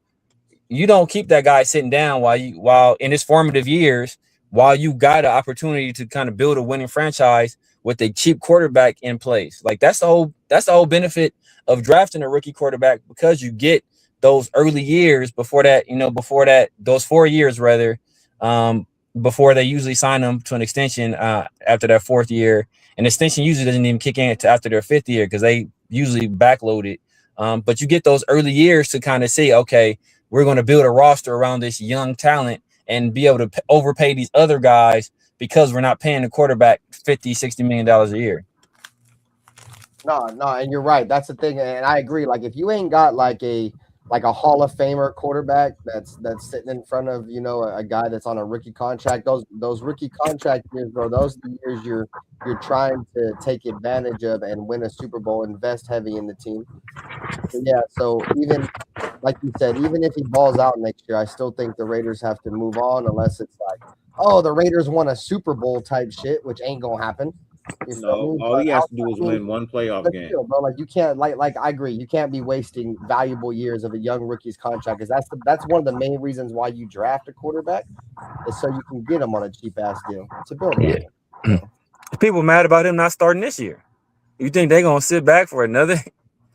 you don't keep that guy sitting down while in his formative years, while you got an opportunity to kind of build a winning franchise with a cheap quarterback in place. Like that's the whole benefit of drafting a rookie quarterback, because you get those early years before those 4 years rather, before they usually sign them to an extension after their 4th year. An extension usually doesn't even kick in until after their 5th year because they usually backload it. But you get those early years to kind of say, okay, we're going to build a roster around this young talent and be able to overpay these other guys because we're not paying the quarterback $50-60 million a year. No, and you're right. That's the thing, and I agree. Like, if you ain't got like a Hall of Famer quarterback that's sitting in front of a guy that's on a rookie contract, those rookie contract years, bro, those are the years you're trying to take advantage of and win a Super Bowl, invest heavy in the team. So, yeah, so even like you said, even if he balls out next year, I still think the Raiders have to move on, unless it's like, oh, the Raiders won a Super Bowl type shit, which ain't gonna happen. No, all he has to do is win one playoff game. Still, bro, like you can't like I agree, you can't be wasting valuable years of a young rookie's contract, because that's one of the main reasons why you draft a quarterback, is so you can get him on a cheap ass deal to build it. Yeah. People mad about him not starting this year. You think they're gonna sit back for another?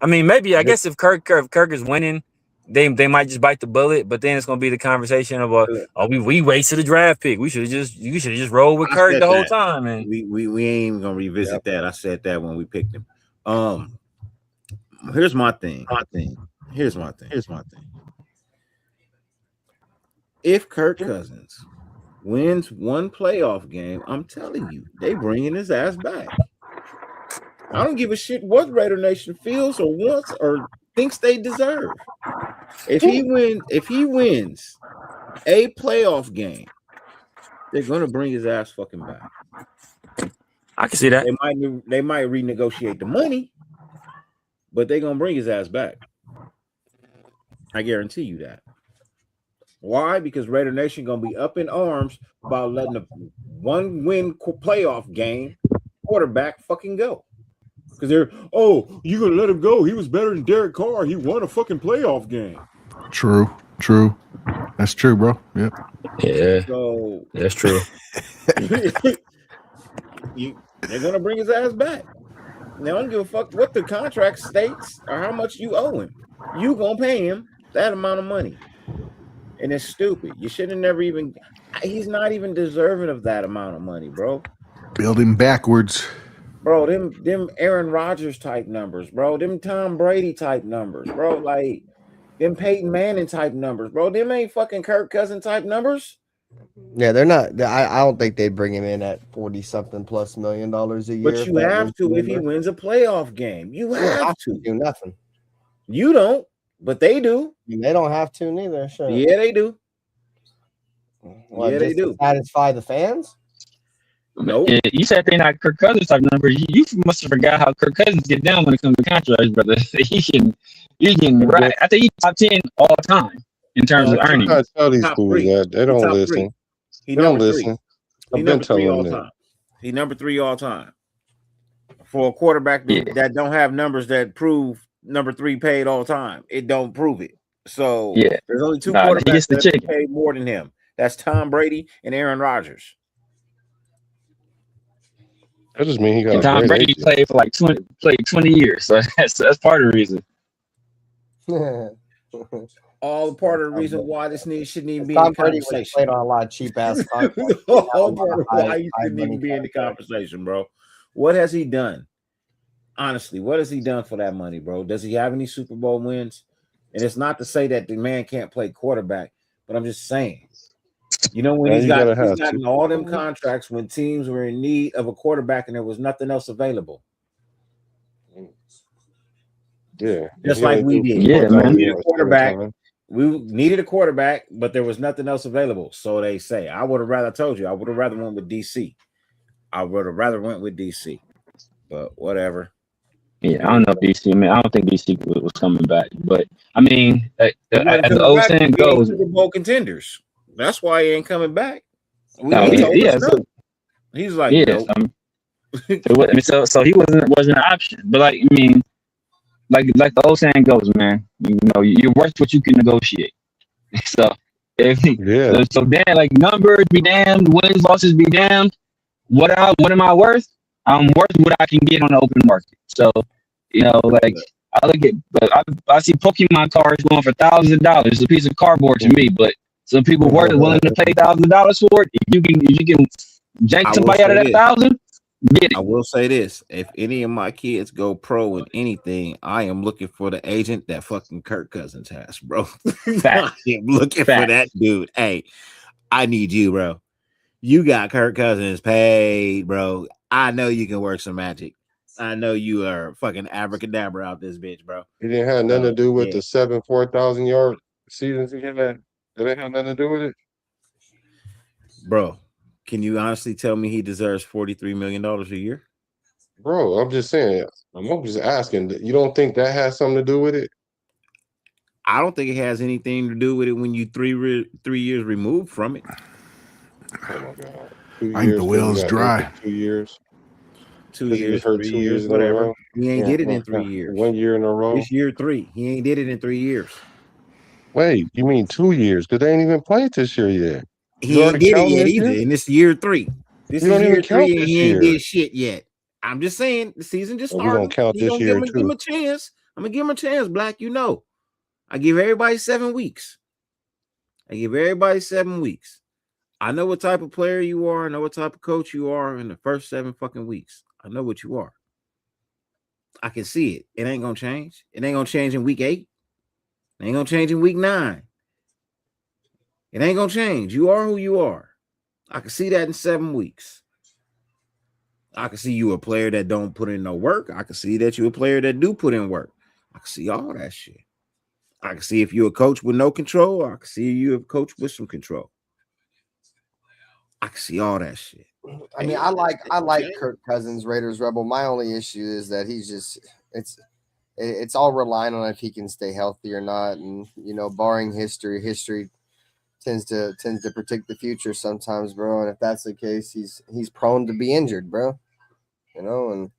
I mean, maybe I guess if Kirk is winning, they might just bite the bullet, but then it's gonna be the conversation about, oh, we wasted a draft pick. You should have just rolled with Kirk the whole time. And we ain't even gonna revisit that. I said that when we picked him. Here's my thing. Here's my thing. If Kirk Cousins wins one playoff game, I'm telling you, they bringing his ass back. I don't give a shit what Raider Nation feels or wants or thinks they deserve. If he wins a playoff game, they're gonna bring his ass fucking back. I can see that. They might renegotiate the money, but they're gonna bring his ass back. I guarantee you that. Why? Because Raider Nation gonna be up in arms about letting a one-win playoff game quarterback fucking go. Because you gonna let him go? He was better than Derek Carr. He won a fucking playoff game. True. That's true, bro. Yep. Yeah. So that's true. They're gonna bring his ass back. They don't give a fuck what the contract states or how much you owe him. You gonna pay him that amount of money, and it's stupid. You should have never even. He's not even deserving of that amount of money, bro. Building backwards. Bro, them Aaron Rodgers type numbers, bro. Them Tom Brady type numbers, bro. Like them Peyton Manning type numbers, bro. Them ain't fucking Kirk Cousins type numbers. Yeah, they're not. I don't think they'd bring him in at $40-something plus million a year. But you have to if he wins a playoff game. You have to do nothing. You don't, but they do. And they don't have to neither. Sure. Yeah, they do. Well, yeah, they do. Satisfy the fans. Nope. You said they're not Kirk Cousins type numbers. You must have forgot how Kirk Cousins get down when it comes to contracts, brother. He can right. I think he's top 10 all time in terms of earnings. I tell these fools that they don't listen. They don't listen. I've been telling them that. He's number 3 all time for a quarterback that don't have numbers that prove number 3 paid all time. It don't prove it. So there's only 2 quarterbacks that paid more than him. That's Tom Brady and Aaron Rodgers. That just means he got. And Tom Brady played for like 20 years, so that's part of the reason. All part of the reason why this nigga shouldn't even be Tom in the conversation. Brady played on a lot of cheap ass contracts. All part of why he shouldn't even be in the conversation, bro. What has he done? Honestly, what has he done for that money, bro? Does he have any Super Bowl wins? And it's not to say that the man can't play quarterback, but I'm just saying. You know, when he's gotten all them contracts when teams were in need of a quarterback and there was nothing else available. Yeah. Just like we did. Yeah, man. We needed a quarterback. We needed a quarterback, but there was nothing else available. So they say. I would have rather told you. I would have rather went with DC. I would have rather went with DC. But whatever. Yeah, I don't know BC. I mean, I don't think BC was coming back, but I mean, as the old saying goes, Super Bowl contenders. That's why he ain't coming back. He yeah, told us no. He's like, yeah, no. So he wasn't an option. But like, I mean, like the old saying goes, man. You know, you're worth what you can negotiate. So so damn, like numbers be damned, wins, losses be damned. What am I worth? I'm worth what I can get on the open market. So, you know, like I look at, I see Pokemon cards going for thousands of dollars. It's a piece of cardboard to me, but some people were willing to pay $1,000 for it. If you can jank somebody out of that $1,000, get it. I will say this: if any of my kids go pro in anything, I am looking for the agent that fucking Kirk Cousins has, bro. I am looking for that dude. Hey, I need you, bro. You got Kirk Cousins paid, bro. I know you can work some magic. I know you are fucking abracadabra out this bitch, bro. It didn't have nothing to do with the 4,000 yard seasons he had. It didn't have nothing to do with it, bro. Can you honestly tell me he deserves $43 million a year? Bro, I'm just saying. I'm just asking. You don't think that has something to do with it? I don't think it has anything to do with it when you 3 years removed from it. Oh my god! I think the well's dry. 2 years. 2 years, hurt 3 2 years, whatever. He ain't did it in 3 years. 1 year in a row. This year 3. He ain't did it in 3 years. Wait, you mean 2 years? Because they ain't even played this year yet. He ain't did it yet either. And this year 3. This is year 3, and he ain't did shit yet. I'm just saying the season just started. We don't count this year too. Give him a chance. I'm gonna give him a chance, Black. You know, I give everybody 7 weeks. I know what type of player you are. I know what type of coach you are in the first 7 fucking weeks. I know what you are. I can see it. It ain't gonna change. It ain't gonna change in week 8. It ain't gonna change in week 9. It ain't gonna change. You are who you are. I can see that in 7 weeks. I can see you a player that don't put in no work. I can see that you a player that do put in work. I can see all that shit. I can see if you're a coach with no control. I can see you a coach with some control. I can see all that shit. I mean, I like Kirk Cousins, Raiders Rebel. My only issue is that he's just it's all relying on if he can stay healthy or not. And you know, barring history tends to predict the future sometimes, bro. And if that's the case, he's prone to be injured, bro. You know, and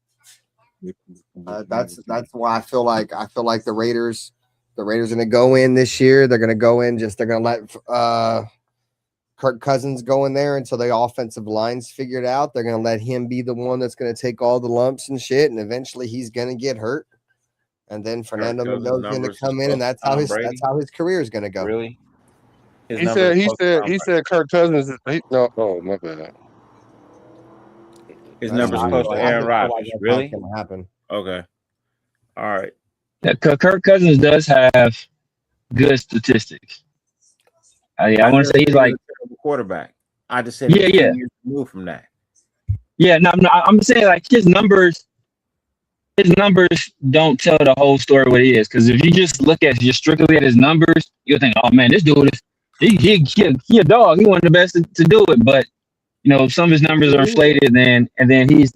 that's why I feel like the Raiders are gonna go in this year. They're gonna go in they're gonna let Kirk Cousins go in there until the offensive line's figured out. They're gonna let him be the one that's gonna take all the lumps and shit, and eventually he's gonna get hurt. And then Fernando Mendoza's gonna come in, and that's how his career is gonna go. Really? He said Kirk Cousins. No, my bad. His number's close to Aaron Rodgers. Really? That's gonna happen. Okay. All right. Yeah, Kirk Cousins does have good statistics. I want to say he's like a quarterback. I just said years removed from that. Yeah, no, I'm saying like his numbers don't tell the whole story what he is. Because if you just look at strictly at his numbers, you'll think, oh man, this dude is he a dog. He one of the best to do it. But you know, some of his numbers are inflated, and then he's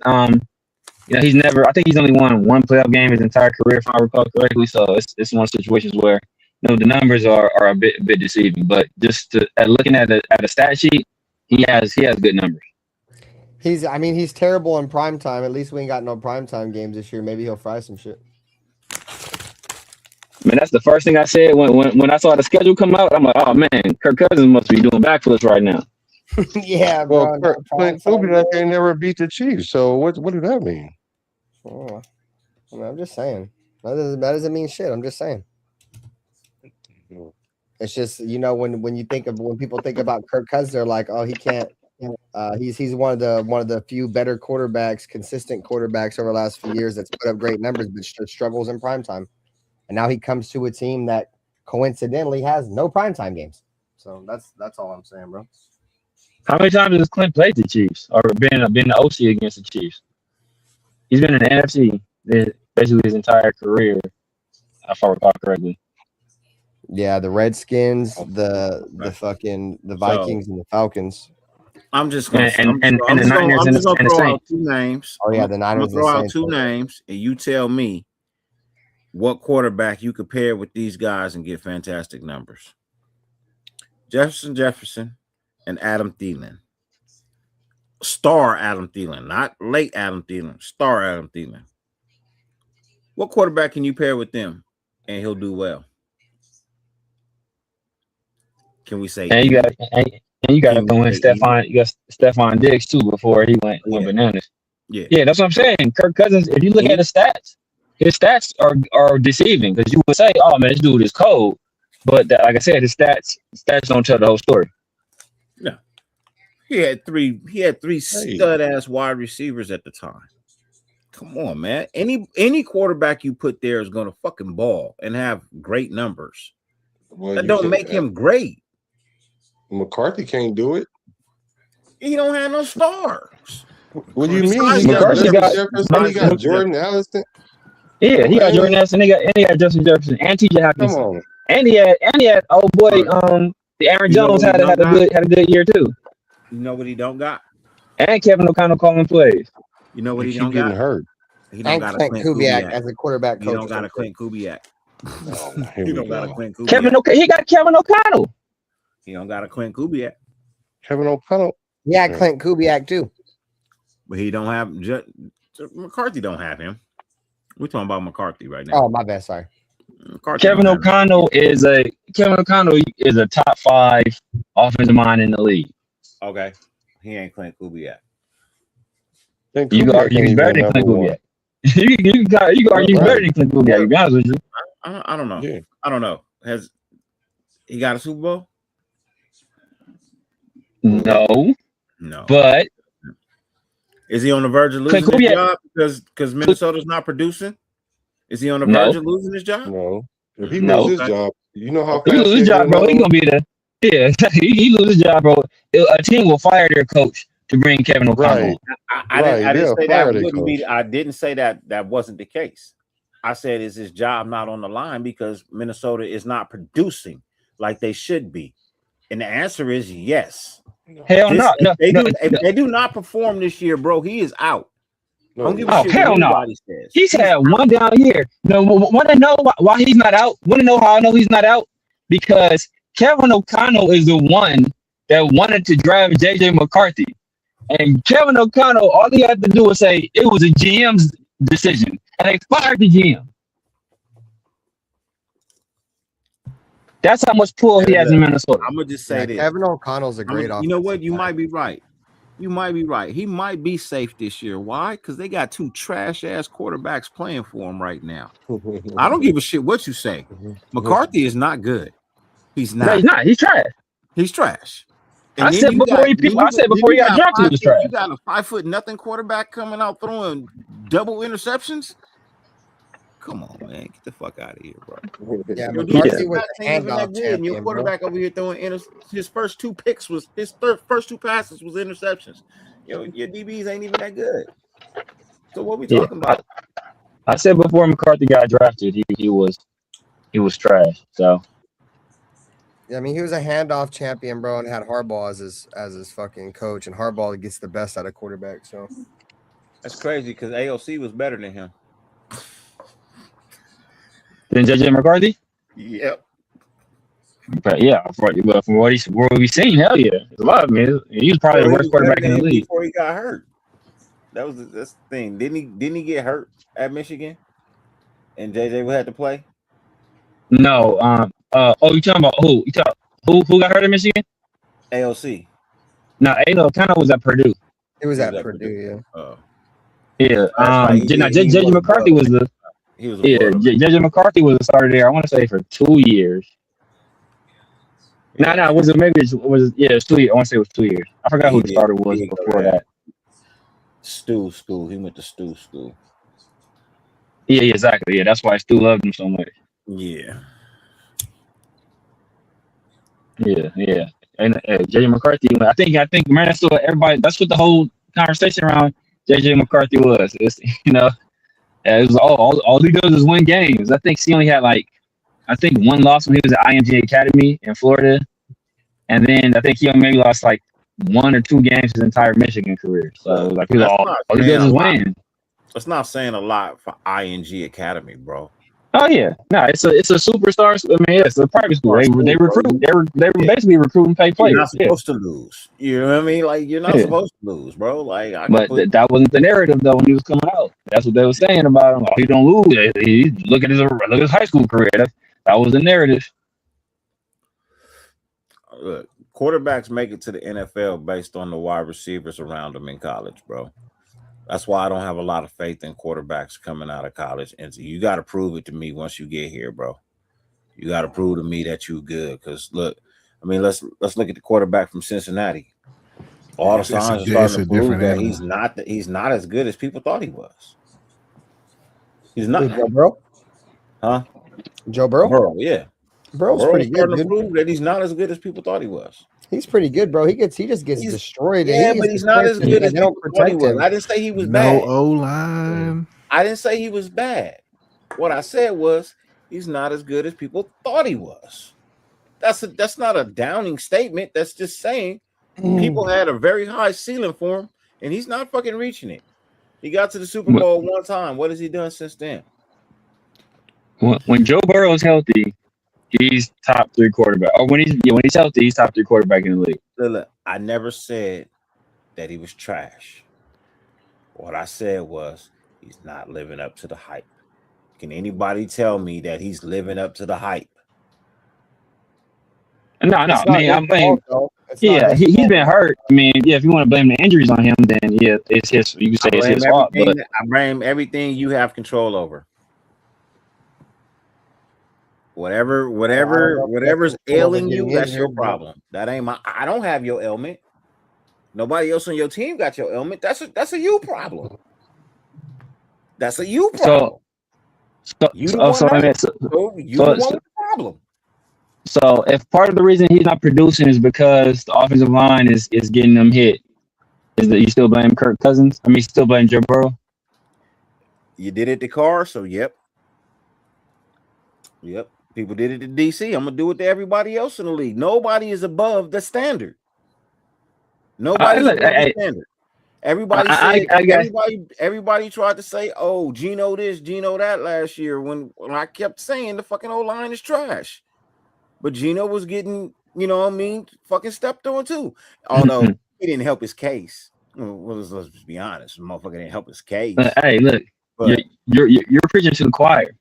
he's never. I think he's only won one playoff game his entire career, if I recall correctly. So it's one of the situations where the numbers are a bit deceiving. But just looking at a stat sheet, he has good numbers. He's terrible in prime time. At least we ain't got no primetime games this year. Maybe he'll fry some shit. I mean, that's the first thing I said when I saw the schedule come out. I'm like, oh man, Kirk Cousins must be doing backflips right now. Yeah, bro. Clint Kubiak never beat the Chiefs. So what does that mean? Oh, I mean, I'm just saying. That doesn't mean shit. I'm just saying. It's just, when people think about Kirk Cousins, they're like, oh, he can't. He's one of the few better quarterbacks, consistent quarterbacks over the last few years that's put up great numbers, but struggles in primetime. And now he comes to a team that coincidentally has no primetime games. So that's all I'm saying, bro. How many times has Clint played the Chiefs or been the OC against the Chiefs? He's been in the NFC basically his entire career, if I recall correctly. Yeah, the Redskins, the Vikings, and the Falcons. I'm just gonna and the Niners and the throw out Saints. two names. Oh yeah, the I'm Niners. gonna throw out Saints. two names, and you tell me what quarterback you compare with these guys and get fantastic numbers. Jefferson and Adam Thielen. Star Adam Thielen, not late Adam Thielen. Star Adam Thielen. What quarterback can you pair with them and he'll do well? Can we say? And you got to go in Stephon. You got Stephon Diggs too before he went bananas. Yeah, that's what I'm saying. Kirk Cousins. If you look at his stats are deceiving because you would say, "Oh man, this dude is cold," but like I said, his stats don't tell the whole story. No, he had three stud ass wide receivers at the time. Come on, man. Any quarterback you put there is gonna fucking ball and have great numbers. Well, that don't make him great. McCarthy can't do it. He don't have no stars. What do you mean? Besides He got McCarthy got- Jefferson. He got Jordan Allison. Yeah, he got Jordan Nelson. He got Justin Jefferson and T.J. Come Hopkins. on. And he had old boy the Aaron Jones had a good year too. You know what he don't got? And Kevin O'Connell calling plays. You know what he keep don't getting got? hurt. He don't And got a Clint Clint Kubiak Kubiak as a quarterback coach. He don't got a Clint Kubiak. Here He we don't got a go. Clint Kubiak. He got Kevin O'Connell. He don't got a Clint Kubiak. Kevin O'Connell. Yeah, Clint Kubiak too. But he don't have McCarthy. Don't have him. We're talking about McCarthy right now. Oh, my bad. Sorry. McCarthy Kevin don't have him. O'Connell is a top 5 offensive mind in the league. Okay, he ain't Clint Kubiak. Clint You can Kubiak argue ain't he's even better than Clint number one. Kubiak. you can argue he's better than Clint Kubiak. To be honest with you. I don't know. Yeah. I don't know. Has he got a Super Bowl? No, but is he on the verge of losing Clint his Kubiak- job because Minnesota's not producing? Is he on the verge of losing his job? No. If he No. loses his job, you know how he fast lose his job, bro. He gonna be he lose his job, bro. A team will fire their coach to bring Kevin O'Connell. Right. I didn't say that their wouldn't be. coach. I didn't say that wasn't the case. I said, is his job not on the line because Minnesota is not producing like they should be? And the answer is yes. Hell no. If they do not perform this year, bro, he is out. Don't give a shit hell what no. anybody says. He's had one down year. Want to know why he's not out? Want to know how I know he's not out? Because Kevin O'Connell is the one that wanted to draft J.J. McCarthy. And Kevin O'Connell, all he had to do was say it was a GM's decision. And they fired the GM. That's how much pull he has in Minnesota. I'm going to just say this. Kevin O'Connell's a great You know what? You might be right. You might be right. He might be safe this year. Why? Because they got 2 trash-ass quarterbacks playing for him right now. I don't give a shit what you say. McCarthy is not good. He's not. No, he's not. He's trash. He's trash. I said before he got drafted, he was trash. You got a 5'0" quarterback coming out throwing double interceptions. Come on, man. Get the fuck out of here, bro. Yeah, Your McCarthy defense was not the even that handoff good, and your champion, quarterback over here throwing his first 2 picks was his first 2 passes was interceptions. Your DBs ain't even that good. So what we talking about? I said before McCarthy got drafted, he was trash. So Yeah, I mean, he was a handoff champion, bro, and had Harbaugh as his fucking coach, and Harbaugh gets the best out of quarterback. So That's crazy because AOC was better than him. then J.J. McCarthy. Yep. But yeah, from what we've seen, hell yeah, there's a lot of men. He was probably the worst quarterback in the league before he got hurt. That's the thing. Didn't he get hurt at Michigan? And JJ had to play? No. You talking about who? Who got hurt in Michigan? AOC. No, kind of was at Purdue. It was at Purdue, yeah. Oh. Yeah. JJ McCarthy was the. He was. JJ McCarthy was a starter there. I want to say for 2 years. No, it was 2 years. I want to say it was 2 years. I forgot who the starter was before that. Stu school. He went to Stu school. Yeah, exactly. Yeah, that's why Stu loved him so much. Yeah. Yeah. And JJ McCarthy, I think, man, that's what everybody. That's what the whole conversation around JJ McCarthy was. It's, it was all he does is win games. I think he only had one loss when he was at IMG Academy in Florida, and then I think he only maybe lost 1 or 2 games his entire Michigan career. So like he's all he does is win. That's not saying a lot for ING Academy, bro. Oh yeah, no, it's a superstar. I mean, it's a private school. They recruit. They were basically recruiting paid players. You're not supposed to lose. You know what I mean? Like you're not supposed to lose, bro. Like, that wasn't the narrative though when he was coming out. That's what they were saying about him. Oh, he don't lose. Look at his high school career. That was the narrative. Look, quarterbacks make it to the NFL based on the wide receivers around them in college, bro. That's why I don't have a lot of faith in quarterbacks coming out of college. And so you got to prove it to me once you get here, bro. You got to prove to me that you good. Because look, I mean, let's look at the quarterback from Cincinnati. All the signs are starting to prove that he's not as good as people thought he was. He's not. Joe Burrow? Huh? Joe Burrow? Burrow, yeah. Burrow's pretty good. To prove that he's not as good as people thought he was. He's pretty good, bro. He just gets destroyed. Yeah, but he's not as good as people thought he was. I didn't say he was bad. No O-line. I didn't say he was bad. What I said was he's not as good as people thought he was. That's not a downing statement. That's just saying people had a very high ceiling for him, and he's not fucking reaching it. He got to the Super Bowl one time. What has he done since then? When Joe Burrow is healthy, he's top 3 quarterback. Or when he's healthy, he's top 3 quarterback in the league. Look, I never said that he was trash. What I said was he's not living up to the hype. Can anybody tell me that he's living up to the hype? No. I mean, he's been hurt. I mean, yeah, if you want to blame the injuries on him, then yeah, it's his. You can say it's his fault. But I blame everything you have control over. Whatever's ailing you, that's your problem. That ain't my. I don't have your ailment. Nobody else on your team got your ailment. That's a you problem. That's a you problem. You the problem. So if part of the reason he's not producing is because the offensive line is getting them hit, is that you still blame Kirk Cousins? I mean, still blame Joe Burrow? You did it to Carr, so yep. People did it to DC. I'm gonna do it to everybody else in the league. Nobody is above the standard. Nobody's above the standard. Everybody tried to say, "Oh, Geno this, Geno that" last year when I kept saying the fucking O-line is trash. But Geno was getting, fucking stepped on too. Although he didn't help his case. Well, let's just be honest, the motherfucker didn't help his case. Hey, look, you're preaching to the choir.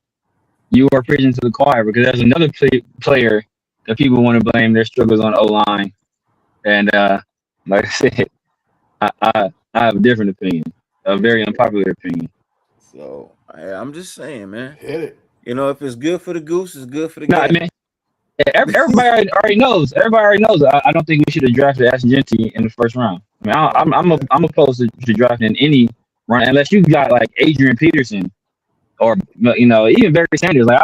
You are preaching to the choir because there's another player that people want to blame their struggles on O-line, and like I said, I have a different opinion, a very unpopular opinion. So I'm just saying, man. Hit it. If it's good for the goose, it's good for the game. I mean, everybody already knows. Everybody already knows. I don't think we should have drafted Ashton Genty in the first round. I mean, I'm opposed to drafting any run unless you got like Adrian Peterson or even Barry Sanders. Like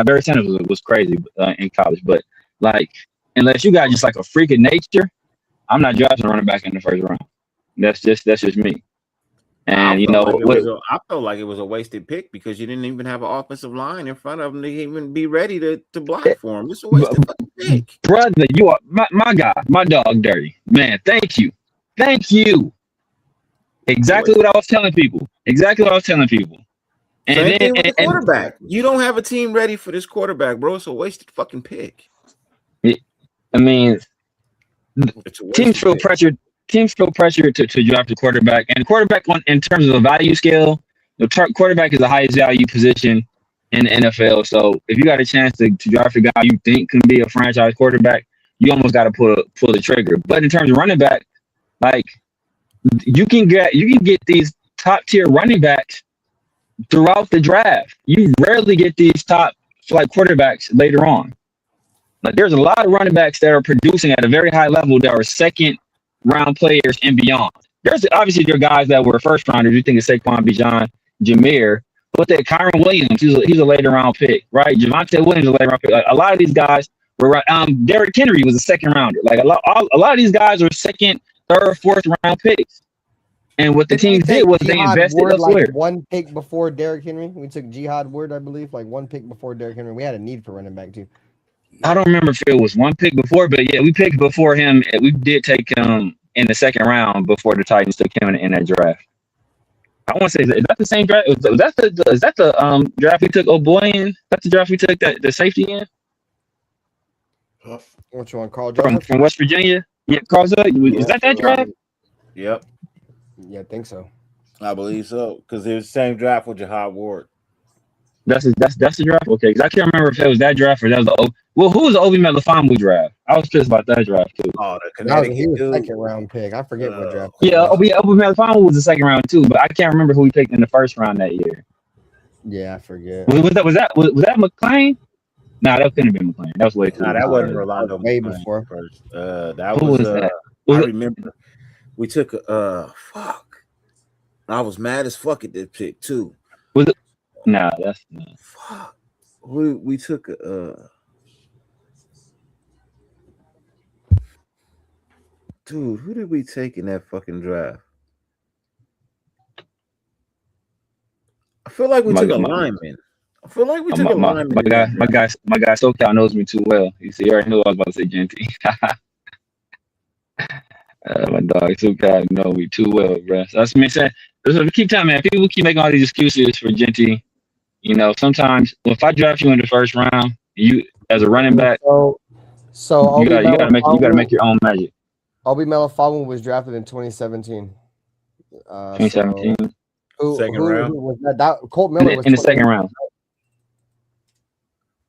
Barry Sanders was crazy in college, but like unless you got just like a freak of nature, I'm not drafting a running back in the first round. That's just me. And I felt like it was a wasted pick because you didn't even have an offensive line in front of him to even be ready to block for him. It's a wasted pick. Brother, you are my guy, my dog dirty. Man, thank you. Exactly what I was telling people. And Same thing with the quarterback. You don't have a team ready for this quarterback, bro. It's a wasted fucking pick. I mean, teams feel pressured. Teams feel pressure to draft a quarterback, and quarterback in terms of the value scale, the quarterback is the highest value position in the NFL. So if you got a chance to draft a guy you think can be a franchise quarterback, you almost got to pull the trigger. But in terms of running back, like you can get these top tier running backs throughout the draft. You rarely get these top flight quarterbacks later on. Like there's a lot of running backs that are producing at a very high level that are second round players and beyond. There's obviously your guys that were first rounders. You think of Saquon, Bijan, Jameer, but then Kyron Williams, he's a later round pick, right? Javonte Williams is a later round pick. Like, a lot of these guys were Derrick Henry was a second rounder. Like a lot of these guys are second, third, fourth round picks. And what the teams did was they invested elsewhere. Like one pick before Derrick Henry. We took Jihad Ward, I believe, like one pick before Derrick Henry. We had a need for running back too. I don't remember if it was one pick before, but yeah, we picked before him. We did take him in the second round before the Titans took him in that draft. I want to say, is that the same draft? Is that the draft we took O'Boy in? That's the draft we took the safety in? Which one, Carl Joseph? From West Virginia? Yeah, Carl Joseph. Is that draft? Yep. Yeah, I think so. I believe so, because it was the same draft with Jahad Ward. That's the draft? Okay, because I can't remember if it was that draft or that was the who was the Obi Melifonwu draft? I was pissed about that draft too. Oh, the Connecticut he was dude. second round pick. I forget what draft. Yeah, Obi Melifonwu was the second round too, but I can't remember who we picked in the first round that year. Yeah, I forget. Was that McClain? Nah, that couldn't have been McClain. That was way too. Nah, that wasn't Rolando. Way before. First. That Who was that? I remember we took fuck. I was mad as fuck at this pick too. Was it? Nah, that's not. Fuck. We took dude, who did we take in that fucking draft? I feel like we took a lineman. I feel like we took a lineman. My guy SoCal knows me too well. He already knew I was about to say Genty. My dog SoCal know me too well, bro. So that's me saying. Keep telling, man. People keep making all these excuses for Genty. You know, sometimes if I draft you in the first round, you as a running back, so you gotta make your own magic. Obi Melifonwu was drafted in 2017. 2017. Second round. Who was that? Colt Miller was in the second round.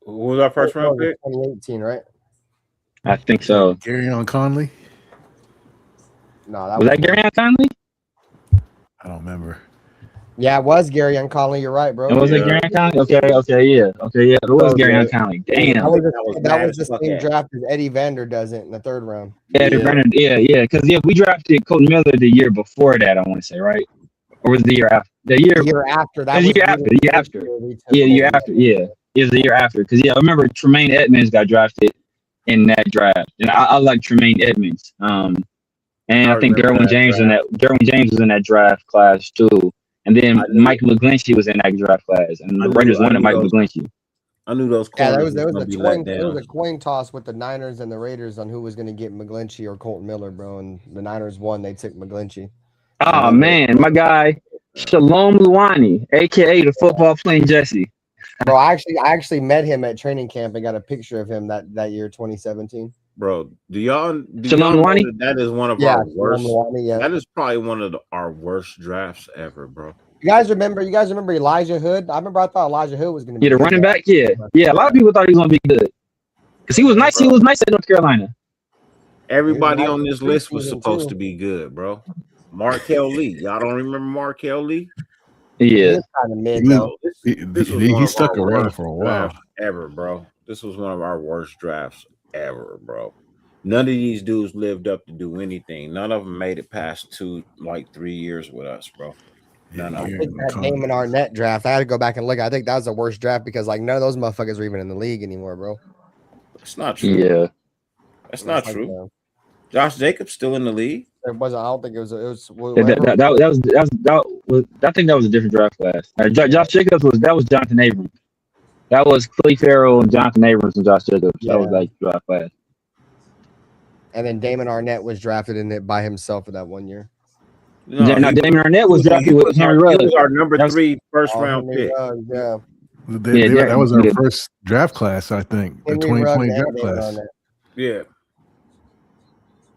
Who was our first round pick? 2018, right? I think so. Garrett Conley. No, was that Garrett Conley? I don't remember. Yeah, it was Gary Conley. You're right, bro. Was it Gary Conley? Okay, yeah. It was Gary Conley. Damn. That was the same draft as Eddie Vander does it in the third round. Yeah. Because we drafted Colt Miller the year before that, I want to say, right? Or was it the year after? The year after. That was the year after. Yeah, the year after. Yeah, it was the year after. Because I remember Tremaine Edmonds got drafted in that draft, and I like Tremaine Edmonds. And I think Derwin James was in that draft class too. And then Mike McGlinchey was in that draft class, and the Raiders wanted Mike McGlinchey. I knew those. Yeah, there was a coin toss with the Niners and the Raiders on who was going to get McGlinchey or Colton Miller, bro. And the Niners won; they took McGlinchey. Oh man, my guy Shalom Luani, aka the football playing Jesse. Bro, I actually met him at training camp and got a picture of him that year, 2017. Bro, do y'all know that is one of our worst? That is probably one of our worst drafts ever, bro. You guys remember Elijah Hood? I thought Elijah Hood was going to be the running back. Yeah. A lot of people thought he was going to be good because he was nice. Bro. He was nice at North Carolina. Everybody on this list was supposed to be good, bro. Markel Lee, y'all don't remember Markel Lee? Yeah, kind of mid though. He stuck around for a while. Ever, bro. This was one of our worst drafts ever, bro. None of these dudes lived up to do anything. None of them made it past 3 years with us, bro. None of them. That Damon Arnett draft, I had to go back and look. I think that was the worst draft because none of those motherfuckers are even in the league anymore, bro. That's not true. Yeah, that's not true. Josh Jacobs still in the league. It wasn't. I don't think it was. I think that was a different draft class. Josh Jacobs was Jonathan Abrams. That was Clay Farrell and Jonathan Abrams and Josh Jacobs. Yeah. That was like draft class. And then Damon Arnett was drafted in it by himself for that 1 year. No, Damon Arnett was drafted with Henry Ruggs. He was our number 3 first round pick. Yeah. That was our first draft class, I think. The 2020 draft class. Yeah.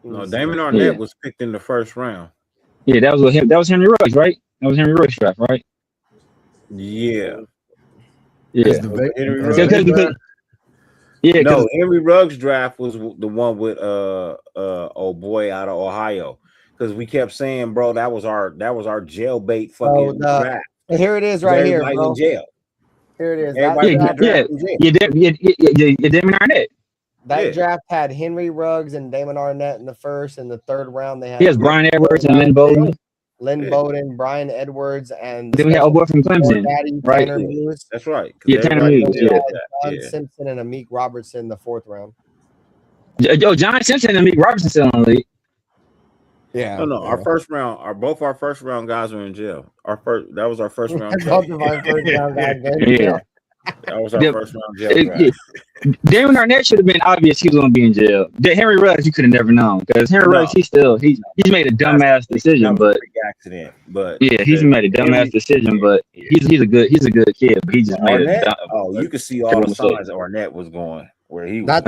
No, Damon Arnett was picked in the first round. Yeah, that was with him. That was Henry Ruggs, right? That was Henry Ruggs draft, right? Yeah. Yeah. Henry Ruggs draft was the one with old boy out of Ohio. Because we kept saying, bro, that was our jailbait fucking draft. Here it is, right here, bro. In jail. Here it is. Damon Arnett. That draft had Henry Ruggs and Damon Arnett in the first. In the third round, they had Brian Edwards and Lynn Bowden. Bowden, Brian Edwards, and then we had boy from Clemson, right? Tanner Lewis. That's right. Yeah, Tanner Lewis. John Simpson and Amik Robertson in the fourth round. John Simpson and Amik Robertson still in the league. Yeah. No. Our first round, both our first round guys were in jail. That was our first round. Both of our first round guys. Yeah. That was our first round jail draft. Damon Arnett should have been obvious he was going to be in jail. Henry Ruggs, you could have never known because Henry Ruggs, he's made a dumbass decision, but accident. But yeah, he's made a dumbass decision, but he's a good kid, but he just made Arnett, a you could see all the signs Arnett was going where he was. That's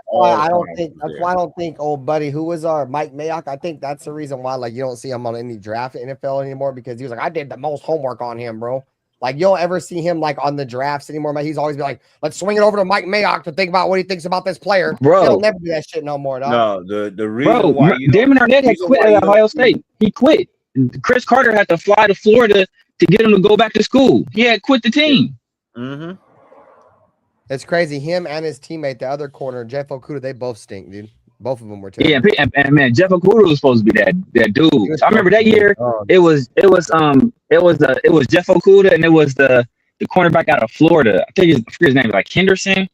why I don't think old buddy who was our Mike Mayock. I think that's the reason why you don't see him on any draft in NFL anymore because he was like, I did the most homework on him, bro. Like, you don't ever see him on the drafts anymore, but he's always be like, let's swing it over to Mike Mayock to think about what he thinks about this player. Bro, he'll never do that shit no more, dog. No, the reason why Damon Arnett had quit at Ohio State. He quit. Chris Carter had to fly to Florida to get him to go back to school. He had quit the team. Mm-hmm. It's crazy. Him and his teammate, the other corner, Jeff Okudah, they both stink, dude. Both of them were terrible. Yeah, and man, Jeff Okudah was supposed to be that dude. I remember that year. It was Jeff Okudah and it was the cornerback out of Florida. I think I forget his name, like Henderson.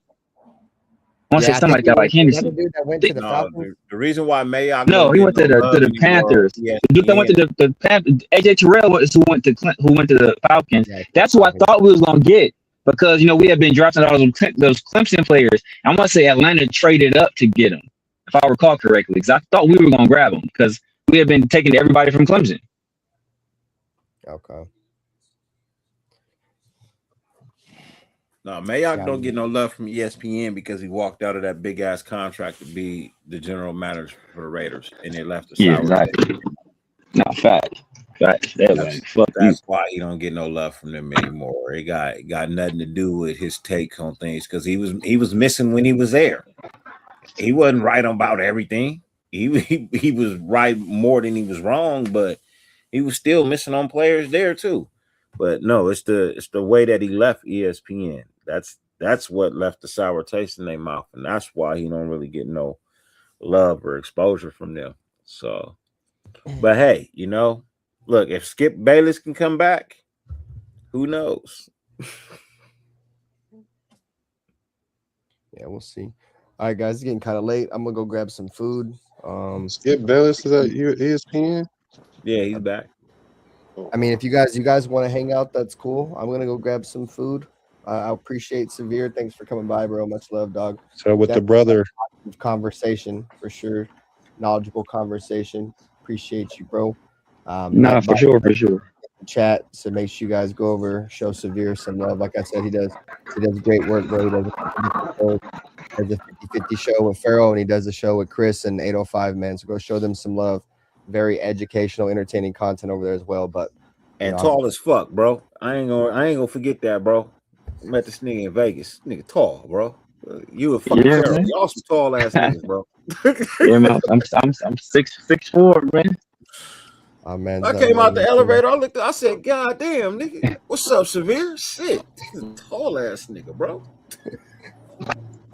I want to say something like that, like Henderson. The reason why Mayock he went to the Panthers. The dude that went to the Panthers. AJ Terrell who went to the Falcons. That's who I thought we was gonna get because we had been drafting all those Clemson players. I want to say Atlanta traded up to get him, if I recall correctly, because I thought we were gonna grab him because we had been taking everybody from Clemson. Okay. No, Mayock don't get no love from ESPN because he walked out of that big ass contract to be the general manager for the Raiders, and they left the exactly. No, fact. That's why he don't get no love from them anymore. It got nothing to do with his take on things because he was missing when he was there. He wasn't right about everything. He was right more than he was wrong, but he was still missing on players there too. But no, it's the way that he left ESPN. That's what left the sour taste in their mouth, and that's why he don't really get no love or exposure from them. So, but hey, look, if Skip Bayless can come back, who knows? Yeah, we'll see. All right, guys, it's getting kind of late. I'm gonna go grab some food. Skip Bayless is at ESPN. Yeah, he's back. I mean, if you guys want to hang out, that's cool. I'm gonna go grab some food. I appreciate Severe. Thanks for coming by, bro. Much love, dog. So with the brother conversation for sure, knowledgeable conversation. Appreciate you, bro. For sure. Chat. So make sure you guys go over, show Severe some love. Like I said, he does great work, bro. He does a 50-50 show with Pharaoh, and he does a show with Chris and 805, man. So go show them some love. Very educational, entertaining content over there as well. But tall as fuck, bro. I ain't gonna forget that, bro. I met this nigga in Vegas. Nigga tall, bro. You a fucking terrible. Y'all some tall ass niggas, bro. Yeah, man. I'm 6'4", man. Oh man. I came out the elevator. I said, God damn, nigga. What's up, Severe? Shit. He's a tall ass nigga, bro.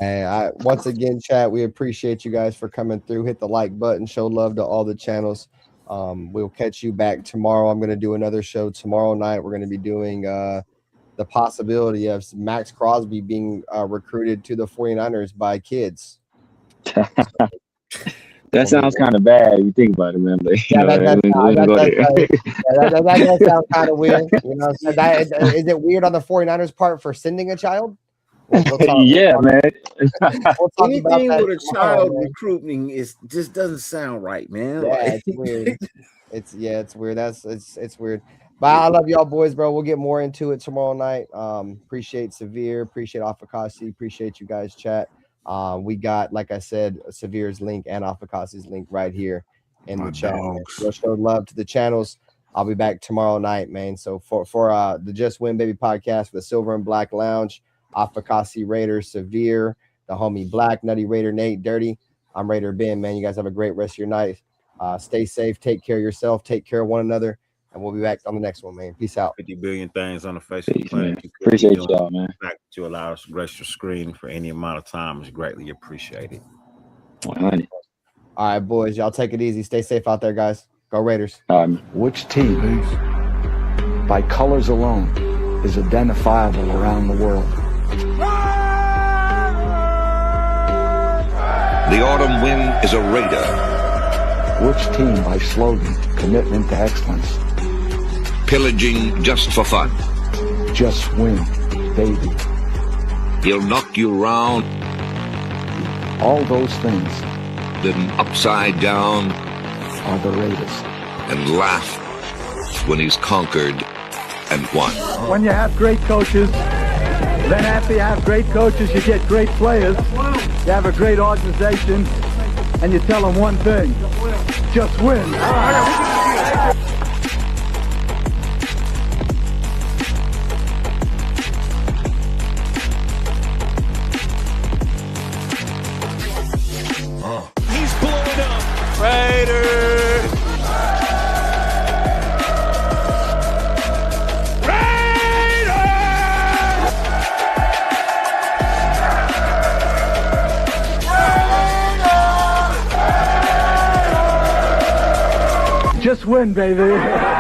And once again, chat, we appreciate you guys for coming through. Hit the like button, show love to all the channels. We'll catch you back tomorrow. I'm going to do another show tomorrow night. We're going to be doing the possibility of Maxx Crosby being recruited to the 49ers by kids. That sounds kind of bad. You think about it, man. But, that sounds kind of weird. So is it weird on the 49ers part for sending a child? Yeah, man. Anything with a child recruiting just doesn't sound right, man. Yeah, it's weird. It's weird. It's weird. But I love y'all boys, bro. We'll get more into it tomorrow night. Appreciate Severe, appreciate Afakasi, appreciate you guys, chat. We got, like I said, Severe's link and Afakasi's link right here in the chat. Go show love to the channels. I'll be back tomorrow night, man. So for the Just Win Baby podcast for the Silver and Black Lounge, Afakasi Raider, Severe, the homie Black, Nutty Raider, Nate, Dirty. I'm Raider Ben, man. You guys have a great rest of your night. Stay safe, take care of yourself, take care of one another, and we'll be back on the next one, man. Peace out. 50 billion things on the face of the planet. Appreciate y'all, man. The fact that you allow us to grace your screen for any amount of time is greatly appreciated. 100. All right, boys. Y'all take it easy. Stay safe out there, guys. Go Raiders. Which team, by colors alone, is identifiable around the world? The autumn wind is a Raider. Which team, by slogan, commitment to excellence? Pillaging just for fun. Just win, baby. He'll knock you around, All those things then upside down, are the Raiders. and laugh when he's conquered and won. When you have great coaches, then after you have great coaches, you get great players. You have a great organization, and you tell them one thing: just win. He's blowing up. Raiders. Just win, baby.